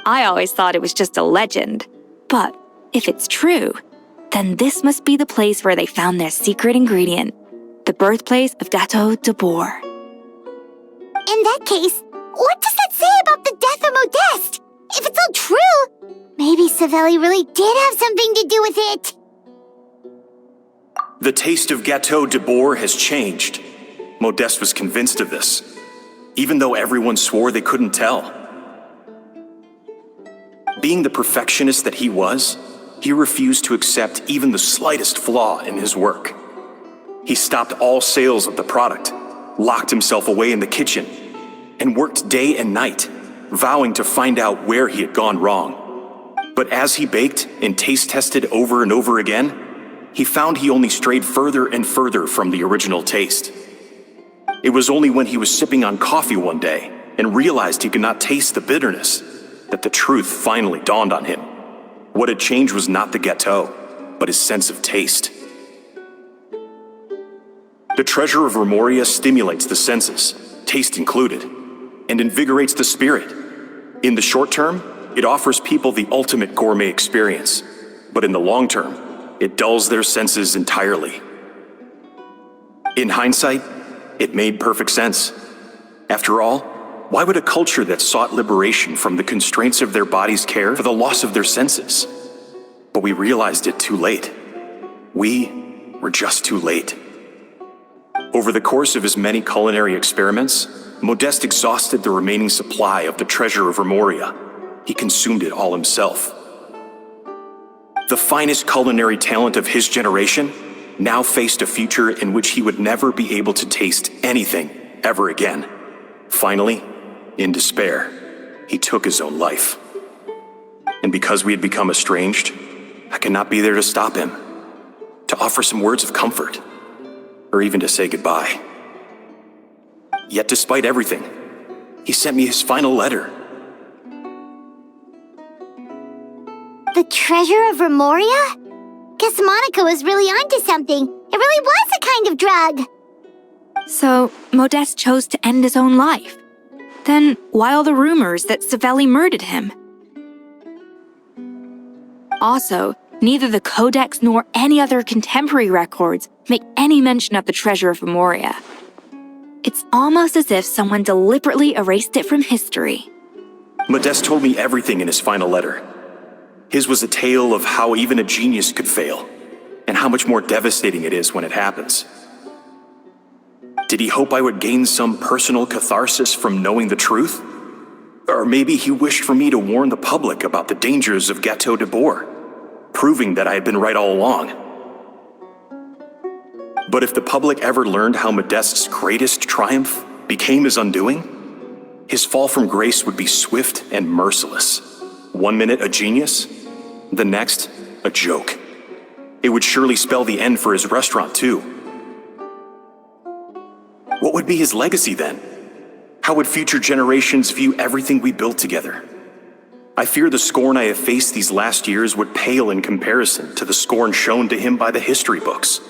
I always thought it was just a legend. But if it's true, then this must be the place where they found their secret ingredient, the birthplace of Gâteau de Bourg. In that case, what does that say about the death of Modeste? If it's all true, maybe Savelli really did have something to do with it. The taste of Gâteau de Bourg has changed. Modeste was convinced of this, even though everyone swore they couldn't tell. Being the perfectionist that he was, he refused to accept even the slightest flaw in his work. He stopped all sales of the product, locked himself away in the kitchen, and worked day and night, vowing to find out where he had gone wrong. But as he baked and taste tested over and over again, he found he only strayed further and further from the original taste. It was only when he was sipping on coffee one day and realized he could not taste the bitterness that the truth finally dawned on him. What had changed was not the gâteau, but his sense of taste. The treasure of Remoria stimulates the senses, taste included, and invigorates the spirit. In the short term, it offers people the ultimate gourmet experience, but in the long term, it dulls their senses entirely. In hindsight, it made perfect sense. After all, why would a culture that sought liberation from the constraints of their bodies care for the loss of their senses? But we realized it too late. We were just too late. Over the course of his many culinary experiments, Modeste exhausted the remaining supply of the treasure of Remoria. He consumed it all himself. The finest culinary talent of his generation now faced a future in which he would never be able to taste anything ever again. Finally, in despair, he took his own life. And because we had become estranged, I could not be there to stop him, to offer some words of comfort, or even to say goodbye. Yet despite everything, he sent me his final letter. The treasure of Remoria? Guess Monica was really onto something. It really was a kind of drug. So, Modeste chose to end his own life. Then, why all the rumors that Savelli murdered him? Also, neither the Codex nor any other contemporary records make any mention of the treasure of Remoria. It's almost as if someone deliberately erased it from history. Modeste told me everything in his final letter. His was a tale of how even a genius could fail, and how much more devastating it is when it happens. Did he hope I would gain some personal catharsis from knowing the truth? Or maybe he wished for me to warn the public about the dangers of Gâteau de Bourg, proving that I had been right all along. But if the public ever learned how Modeste's greatest triumph became his undoing, his fall from grace would be swift and merciless. 1 minute a genius, the next a joke. It would surely spell the end for his restaurant too. What would be his legacy then? How would future generations view everything we built together? I fear the scorn I have faced these last years would pale in comparison to the scorn shown to him by the history books.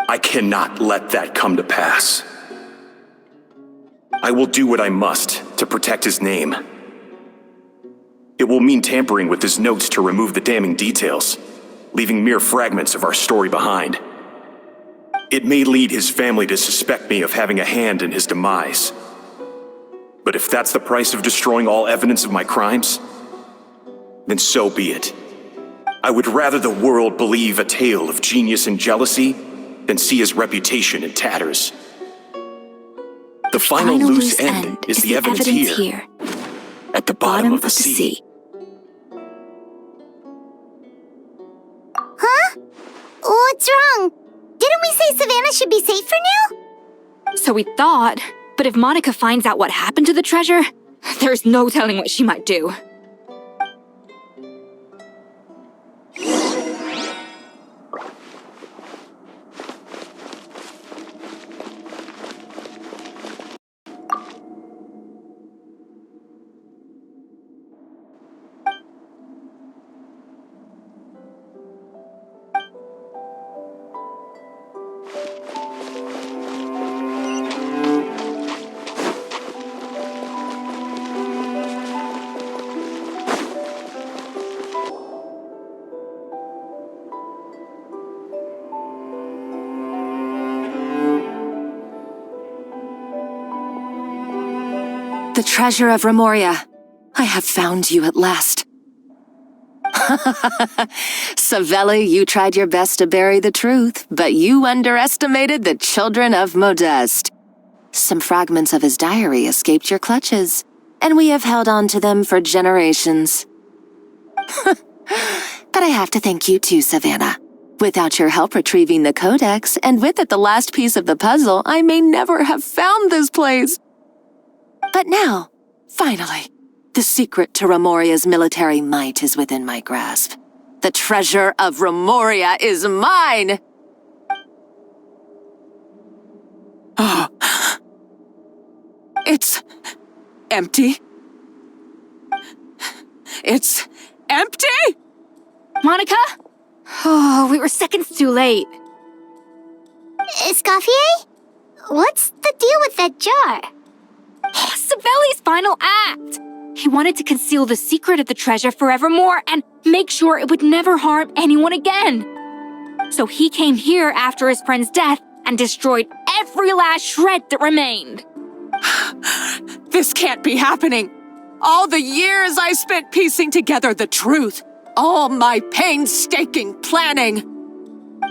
I cannot let that come to pass. I will do what I must to protect his name. It will mean tampering with his notes to remove the damning details, leaving mere fragments of our story behind. It may lead his family to suspect me of having a hand in his demise. But if that's the price of destroying all evidence of my crimes, then so be it. I would rather the world believe a tale of genius and jealousy than see his reputation in tatters. The final loose end is the evidence here, at the bottom of the sea. Huh? What's wrong? Didn't we say Savannah should be safe for now? So we thought, but if Monica finds out what happened to the treasure, there's no telling what she might do. The treasure of Remoria. I have found you at last. Savelli, you tried your best to bury the truth, but you underestimated the children of Modeste. Some fragments of his diary escaped your clutches, and we have held on to them for generations. But I have to thank you too, Savannah. Without your help retrieving the codex, and with it the last piece of the puzzle, I may never have found this place. But now, Finally, the secret to Remoria's military might is within my grasp. The treasure of Remoria is mine! Oh. It's empty. It's empty? Monica? Oh, we were seconds too late. Escoffier? What's the deal with that jar? Savelli's final act! He wanted to conceal the secret of the treasure forevermore and make sure it would never harm anyone again. So he came here after his friend's death and destroyed every last shred that remained. This can't be happening. All the years I spent piecing together the truth, all my painstaking planning,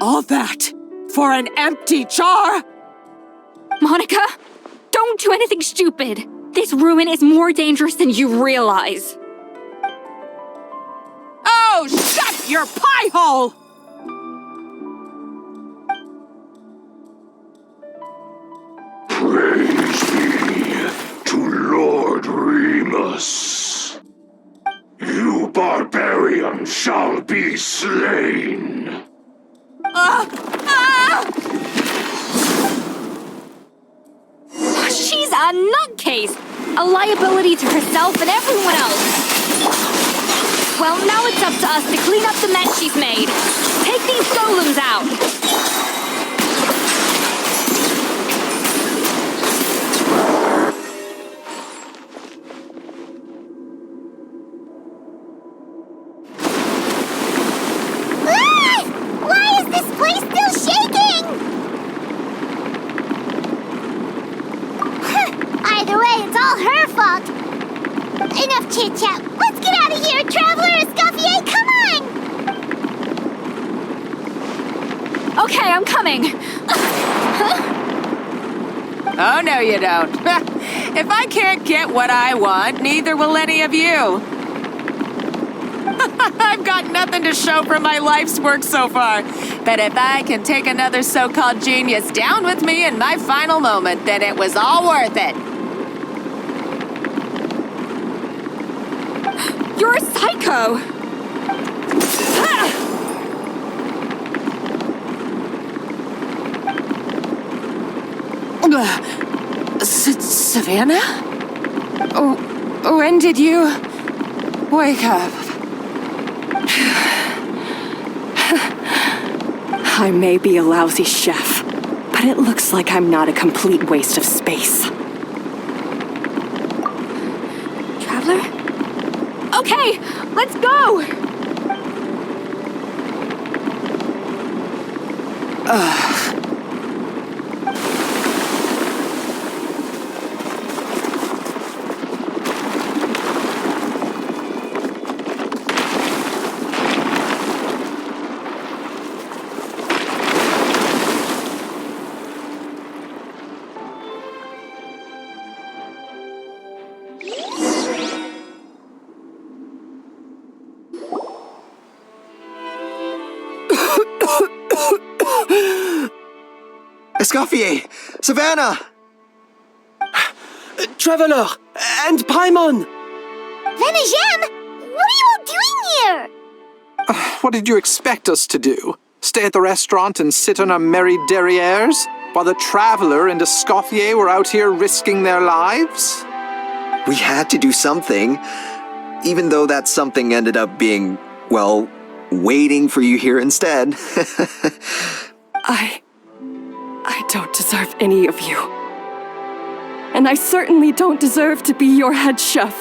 all that for an empty jar? Monica, don't do anything stupid. This ruin is more dangerous than you realize. Oh, shut your pie hole! Praise be to Lord Remus. You barbarian shall be slain. She's a nutcase, a liability to herself and everyone else. Well, now it's up to us to clean up the mess she's made. Take these golems out. Why is this place still shaking? Either way, it's all her fault. Enough chit-chat. Let's get out of here, Traveler Escoffier, come on! Okay, I'm coming. Oh, no you don't. If I can't get what I want, neither will any of you. I've got nothing to show for my life's work so far. But if I can take another so-called genius down with me in my final moment, then it was all worth it. You're a psycho! Savannah? Oh, when did you wake up? I may be a lousy chef, but it looks like I'm not a complete waste of space. Traveler? Okay, let's go! Escoffier! Savannah! Traveler! And Paimon! Venegem, what are you all doing here? What did you expect us to do? Stay at the restaurant and sit on our merry derrieres? While the Traveler and Escoffier were out here risking their lives? We had to do something, even though that something ended up being, well, waiting for you here instead. I don't deserve any of you. And I certainly don't deserve to be your head chef.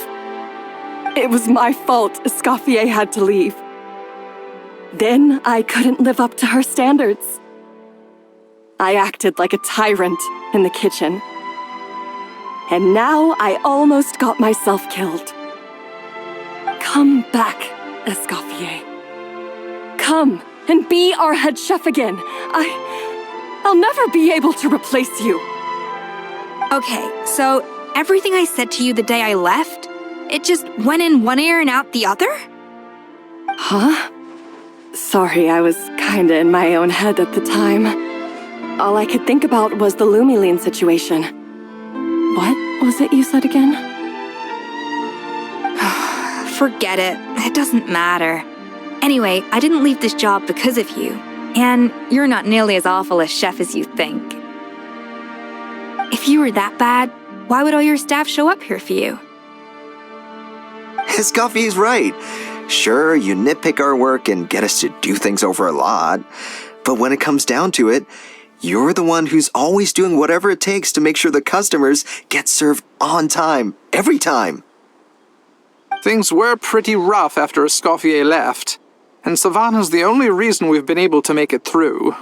It was my fault Escoffier had to leave. Then I couldn't live up to her standards. I acted like a tyrant in the kitchen. And now I almost got myself killed. Come back, Escoffier. Come and be our head chef again. I'll never be able to replace you. Okay, so everything I said to you the day I left, it just went in one ear and out the other? Huh? Sorry, I was kinda in my own head at the time. All I could think about was the Lumiline situation. What was it you said again? forget it. It doesn't matter. Anyway, I didn't leave this job because of you. And you're not nearly as awful a chef as you think. If you were that bad, why would all your staff show up here for you? Escoffier's right. Sure, you nitpick our work and get us to do things over a lot. But when it comes down to it, you're the one who's always doing whatever it takes to make sure the customers get served on time, every time. Things were pretty rough after Escoffier left, and Savannah's the only reason we've been able to make it through.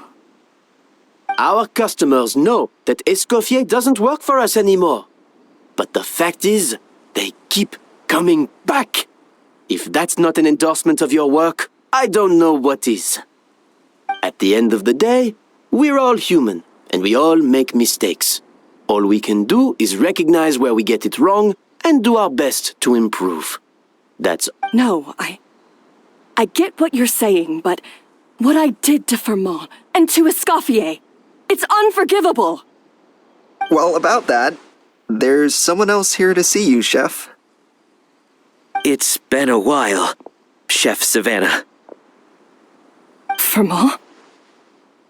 Our customers know that Escoffier doesn't work for us anymore. But the fact is, they keep coming back. If that's not an endorsement of your work, I don't know what is. At the end of the day, we're all human, and we all make mistakes. All we can do is recognize where we get it wrong and do our best to improve. That's... No, I get what you're saying, but what I did to Firmin and to Escoffier, it's unforgivable. Well, about that, there's someone else here to see you, Chef. It's been a while, Chef Savannah. Firmin?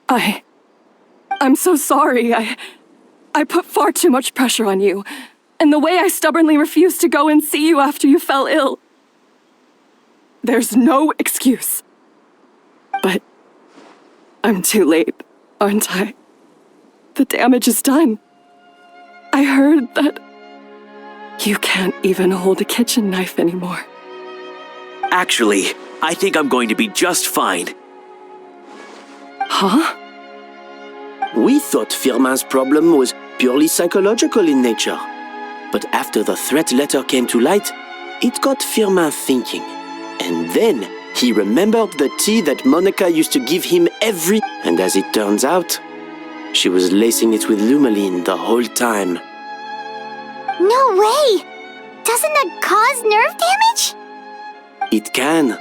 I'm so sorry. I put far too much pressure on you, and the way I stubbornly refused to go and see you after you fell ill. There's no excuse. But I'm too late, aren't I? The damage is done. I heard that you can't even hold a kitchen knife anymore. Actually, I think I'm going to be just fine. Huh? We thought Firmin's problem was purely psychological in nature. But after the threat letter came to light, it got Firmin thinking. And then he remembered the tea that Monica used to give him every... And as it turns out, she was lacing it with lumaline the whole time. No way! Doesn't that cause nerve damage? It can.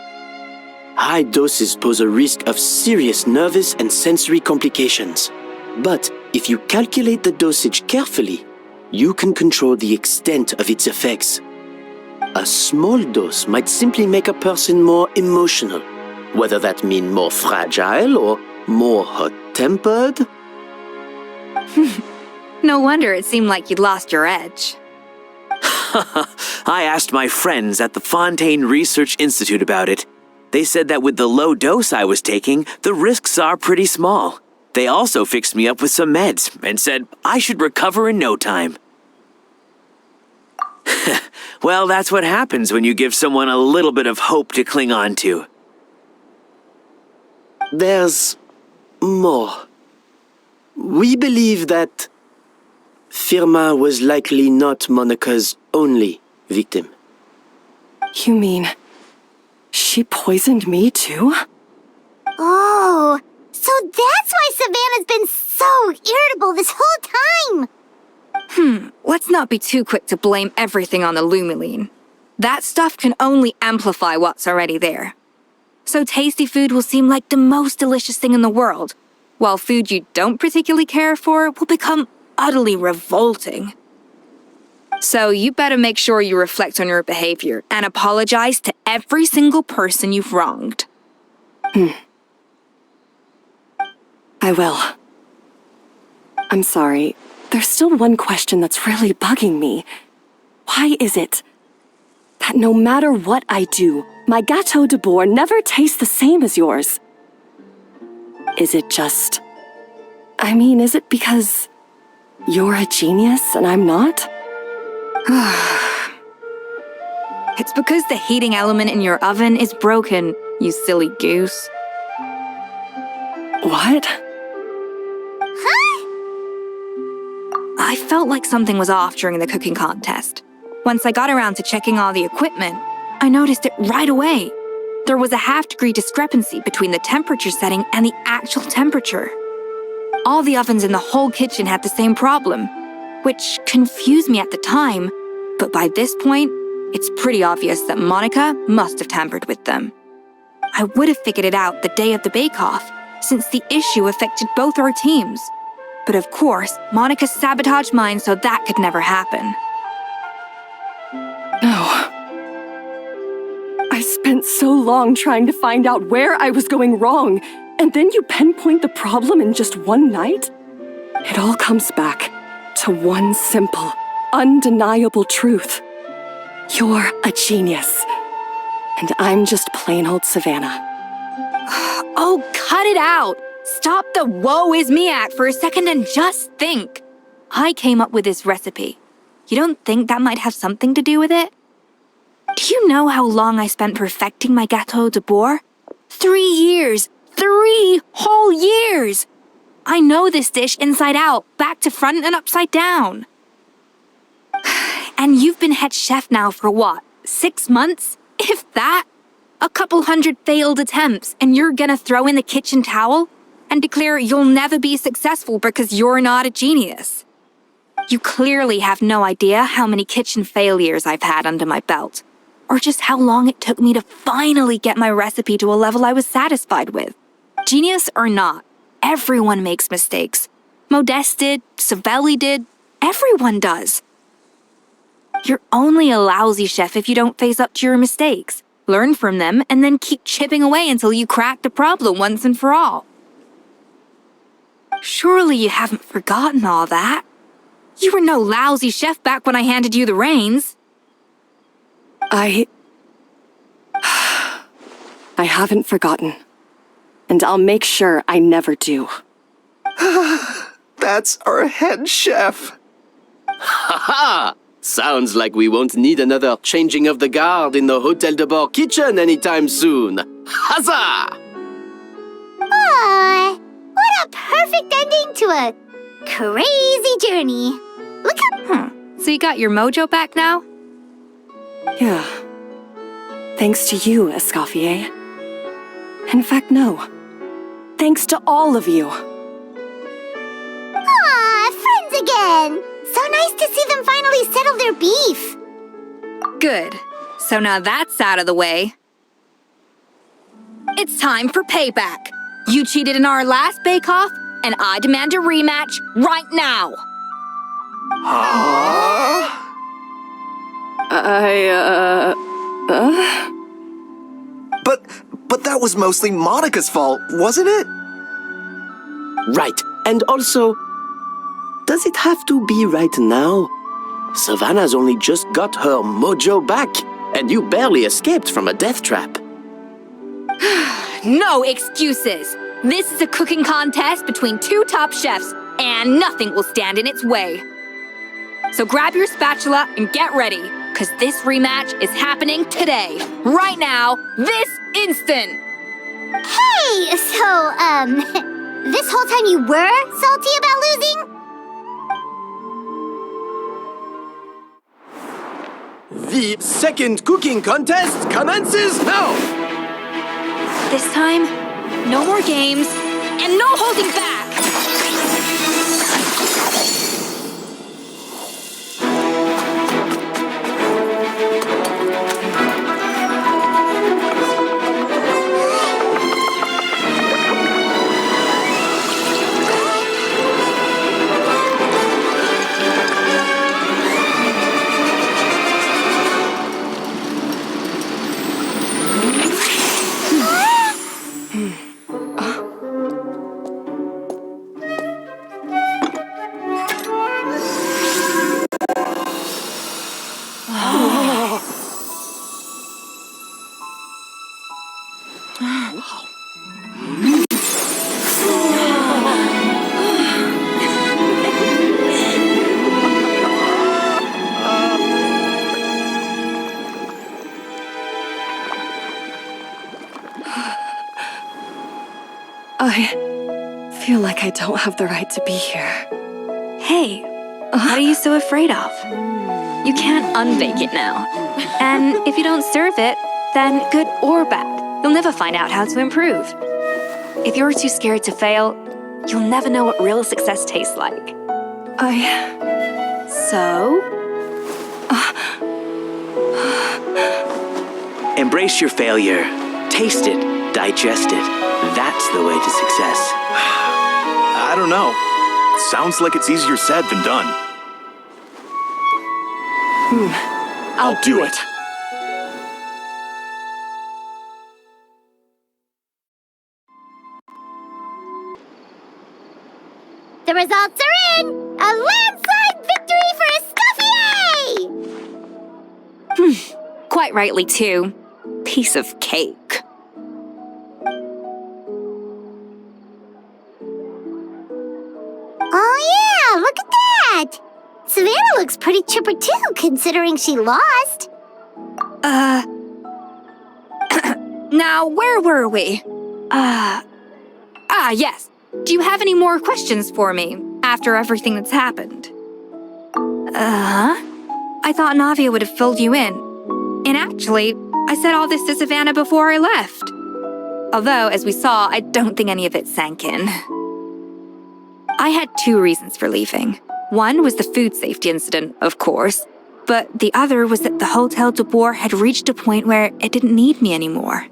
High doses pose a risk of serious nervous and sensory complications. But if you calculate the dosage carefully, you can control the extent of its effects. A small dose might simply make a person more emotional, whether that means more fragile or more hot-tempered. No wonder it seemed like you'd lost your edge. I asked my friends at the Fontaine Research Institute about it. They said that with the low dose I was taking, the risks are pretty small. They also fixed me up with some meds and said I should recover in no time. Well, that's what happens when you give someone a little bit of hope to cling on to. There's more. We believe that Firmin was likely not Monica's only victim. You mean she poisoned me too? Oh, so that's why Savannah's been so irritable this whole time! Let's not be too quick to blame everything on the lumaline. That stuff can only amplify what's already there. So tasty food will seem like the most delicious thing in the world, while food you don't particularly care for will become utterly revolting. So you better make sure you reflect on your behavior and apologize to every single person you've wronged. I will. I'm sorry. There's still one question that's really bugging me. Why is it that no matter what I do, my gâteau de bourg never tastes the same as yours? Is it just... is it because you're a genius and I'm not? It's because the heating element in your oven is broken, you silly goose. What? I felt like something was off during the cooking contest. Once I got around to checking all the equipment, I noticed it right away. There was a half-degree discrepancy between the temperature setting and the actual temperature. All the ovens in the whole kitchen had the same problem, which confused me at the time, but by this point, it's pretty obvious that Monica must have tampered with them. I would have figured it out the day of the bake-off, since the issue affected both our teams. But of course, Monica sabotaged mine so that could never happen. No. I spent so long trying to find out where I was going wrong, and then you pinpoint the problem in just one night? It all comes back to one simple, undeniable truth. You're a genius, and I'm just plain old Savannah. Oh, cut it out! Stop the woe is me act for a second and just think. I came up with this recipe. You don't think that might have something to do with it? Do you know how long I spent perfecting my gâteau de bois? 3 years! 3 whole years! I know this dish inside out, back to front and upside down. And you've been head chef now for what, 6 months? If that? A couple hundred failed attempts, and you're gonna throw in the kitchen towel and declare you'll never be successful because you're not a genius. You clearly have no idea how many kitchen failures I've had under my belt, or just how long it took me to finally get my recipe to a level I was satisfied with. Genius or not, everyone makes mistakes. Modeste did, Savelli did, everyone does. You're only a lousy chef if you don't face up to your mistakes, learn from them, and then keep chipping away until you crack the problem once and for all. Surely you haven't forgotten all that. You were no lousy chef back when I handed you the reins. I haven't forgotten. And I'll make sure I never do. That's our head chef. Ha ha! Sounds like we won't need another changing of the guard in the Hotel de Bord kitchen anytime soon. Huzzah! Aw, what a perfect ending to a crazy journey. Look up. So you got your mojo back now? Yeah. Thanks to you, Escoffier. In fact, no. Thanks to all of you. Aw, friends again. So nice to see them finally settle their beef. Good. So now that's out of the way. It's time for payback. You cheated in our last bake-off, and I demand a rematch right now. But that was mostly Monica's fault, wasn't it? Right, and also, does it have to be right now? Savannah's only just got her mojo back, and you barely escaped from a death trap. No excuses. This is a cooking contest between 2 top chefs, and nothing will stand in its way. So grab your spatula and get ready, because this rematch is happening today, right now, this instant. Hey, so, this whole time you were salty about losing? The second cooking contest commences now! This time, no more games, and no holding back! I feel like I don't have the right to be here. Hey, what are you so afraid of? You can't unbake it now. And if you don't serve it, then good or bad, you'll never find out how to improve. If you're too scared to fail, you'll never know what real success tastes like. So? Embrace your failure. Taste it. Digest it. That's the way to success. I don't know. Sounds like it's easier said than done. I'll do it. The results are in! A landslide victory for Escoffier! Quite rightly, too. Piece of cake. Oh yeah, look at that! Savannah looks pretty chipper too, considering she lost. Now, where were we? Yes. Do you have any more questions for me after everything that's happened? I thought Navia would have filled you in. And actually, I said all this to Savannah before I left. Although, as we saw, I don't think any of it sank in. I had 2 reasons for leaving. One was the food safety incident, of course, but the other was that the Hotel de Boer had reached a point where it didn't need me anymore.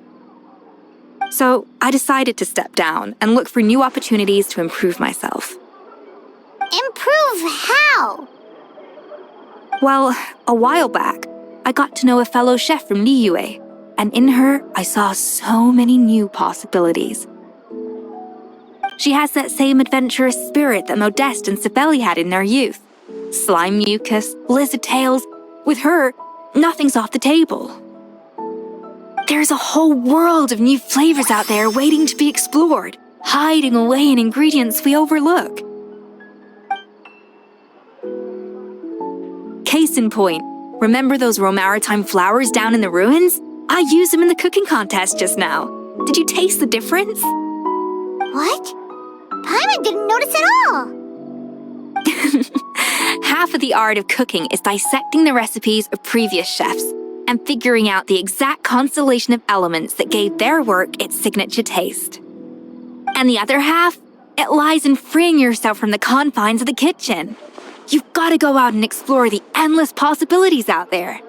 So I decided to step down and look for new opportunities to improve myself. Improve how? Well, a while back, I got to know a fellow chef from Liyue, and in her, I saw so many new possibilities. She has that same adventurous spirit that Modeste and Sibeli had in their youth. Slime mucus, lizard tails. With her, nothing's off the table. There's a whole world of new flavors out there waiting to be explored, hiding away in ingredients we overlook. Case in point, remember those Romaritime flowers down in the ruins? I used them in the cooking contest just now. Did you taste the difference? What? Paimon didn't notice at all! Half of the art of cooking is dissecting the recipes of previous chefs and figuring out the exact constellation of elements that gave their work its signature taste. And the other half, it lies in freeing yourself from the confines of the kitchen. You've got to go out and explore the endless possibilities out there.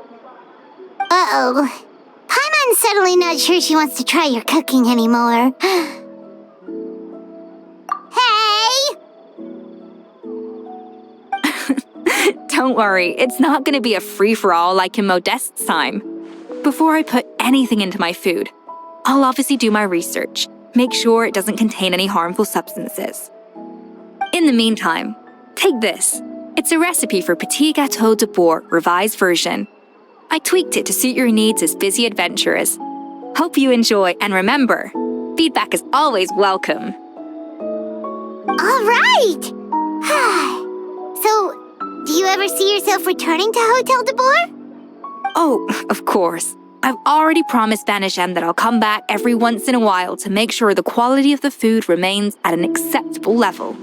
Uh-oh. Paimon's suddenly not sure she wants to try your cooking anymore. Hey! Don't worry, it's not going to be a free-for-all like in Modeste's time. Before I put anything into my food, I'll obviously do my research, make sure it doesn't contain any harmful substances. In the meantime, take this. It's a recipe for Petit Gâteau de Boer revised version. I tweaked it to suit your needs as busy adventurers. Hope you enjoy, and remember, feedback is always welcome. All right! So, do you ever see yourself returning to Hotel de Boer? Oh, of course. I've already promised Banishem that I'll come back every once in a while to make sure the quality of the food remains at an acceptable level.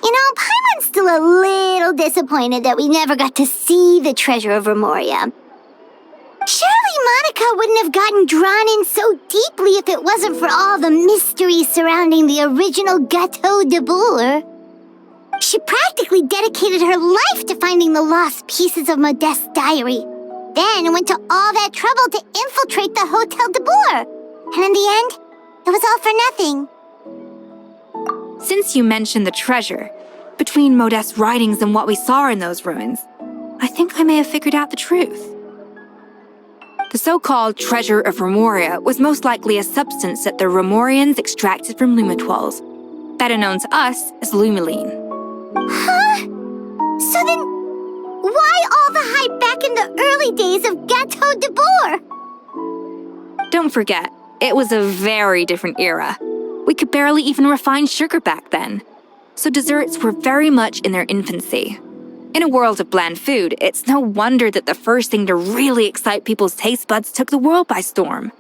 You know, Paimon's still a little disappointed that we never got to see the treasure of Remoria. Surely Monica wouldn't have gotten drawn in so deeply if it wasn't for all the mystery surrounding the original Gâteau de Boer. She practically dedicated her life to finding the lost pieces of Modeste's diary, then went to all that trouble to infiltrate the Hotel de Boer. And in the end, it was all for nothing. Since you mentioned the treasure, between Modeste's writings and what we saw in those ruins, I think I may have figured out the truth. The so-called treasure of Remoria was most likely a substance that the Remorians extracted from Lumitoiles, better known to us as Lumiline. Huh? So then, why all the hype back in the early days of Gâteau de Boer? Don't forget, it was a very different era. We could barely even refine sugar back then, so desserts were very much in their infancy. In a world of bland food, it's no wonder that the first thing to really excite people's taste buds took the world by storm.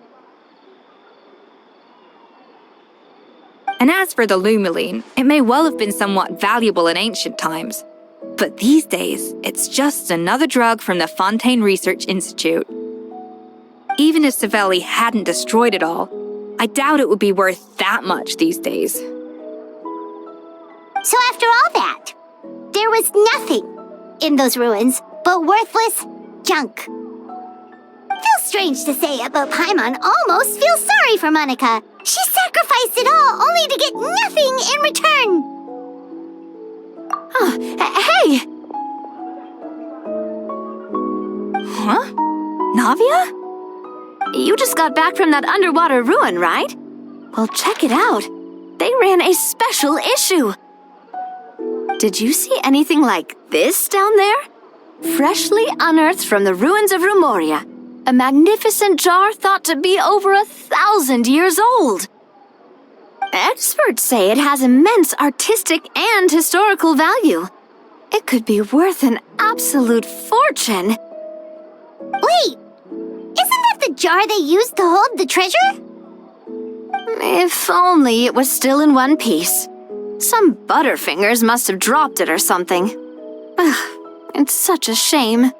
And as for the Lumiline, it may well have been somewhat valuable in ancient times. But these days, it's just another drug from the Fontaine Research Institute. Even if Sibeli hadn't destroyed it all, I doubt it would be worth that much these days. So after all that, there was nothing in those ruins but worthless junk. Feels strange to say it, but Paimon almost feels sorry for Monica. She sacrificed it all only to get nothing in return. Hey! Huh? Navia? You just got back from that underwater ruin, right? Well, check it out. They ran a special issue. Did you see anything like this down there? Freshly unearthed from the ruins of Rumoria, a magnificent jar thought to be over 1,000 years old. Experts say it has immense artistic and historical value. It could be worth an absolute fortune. Wait, isn't that the jar they used to hold the treasure? If only it was still in one piece. Some butterfingers must have dropped it or something. Ugh, it's such a shame.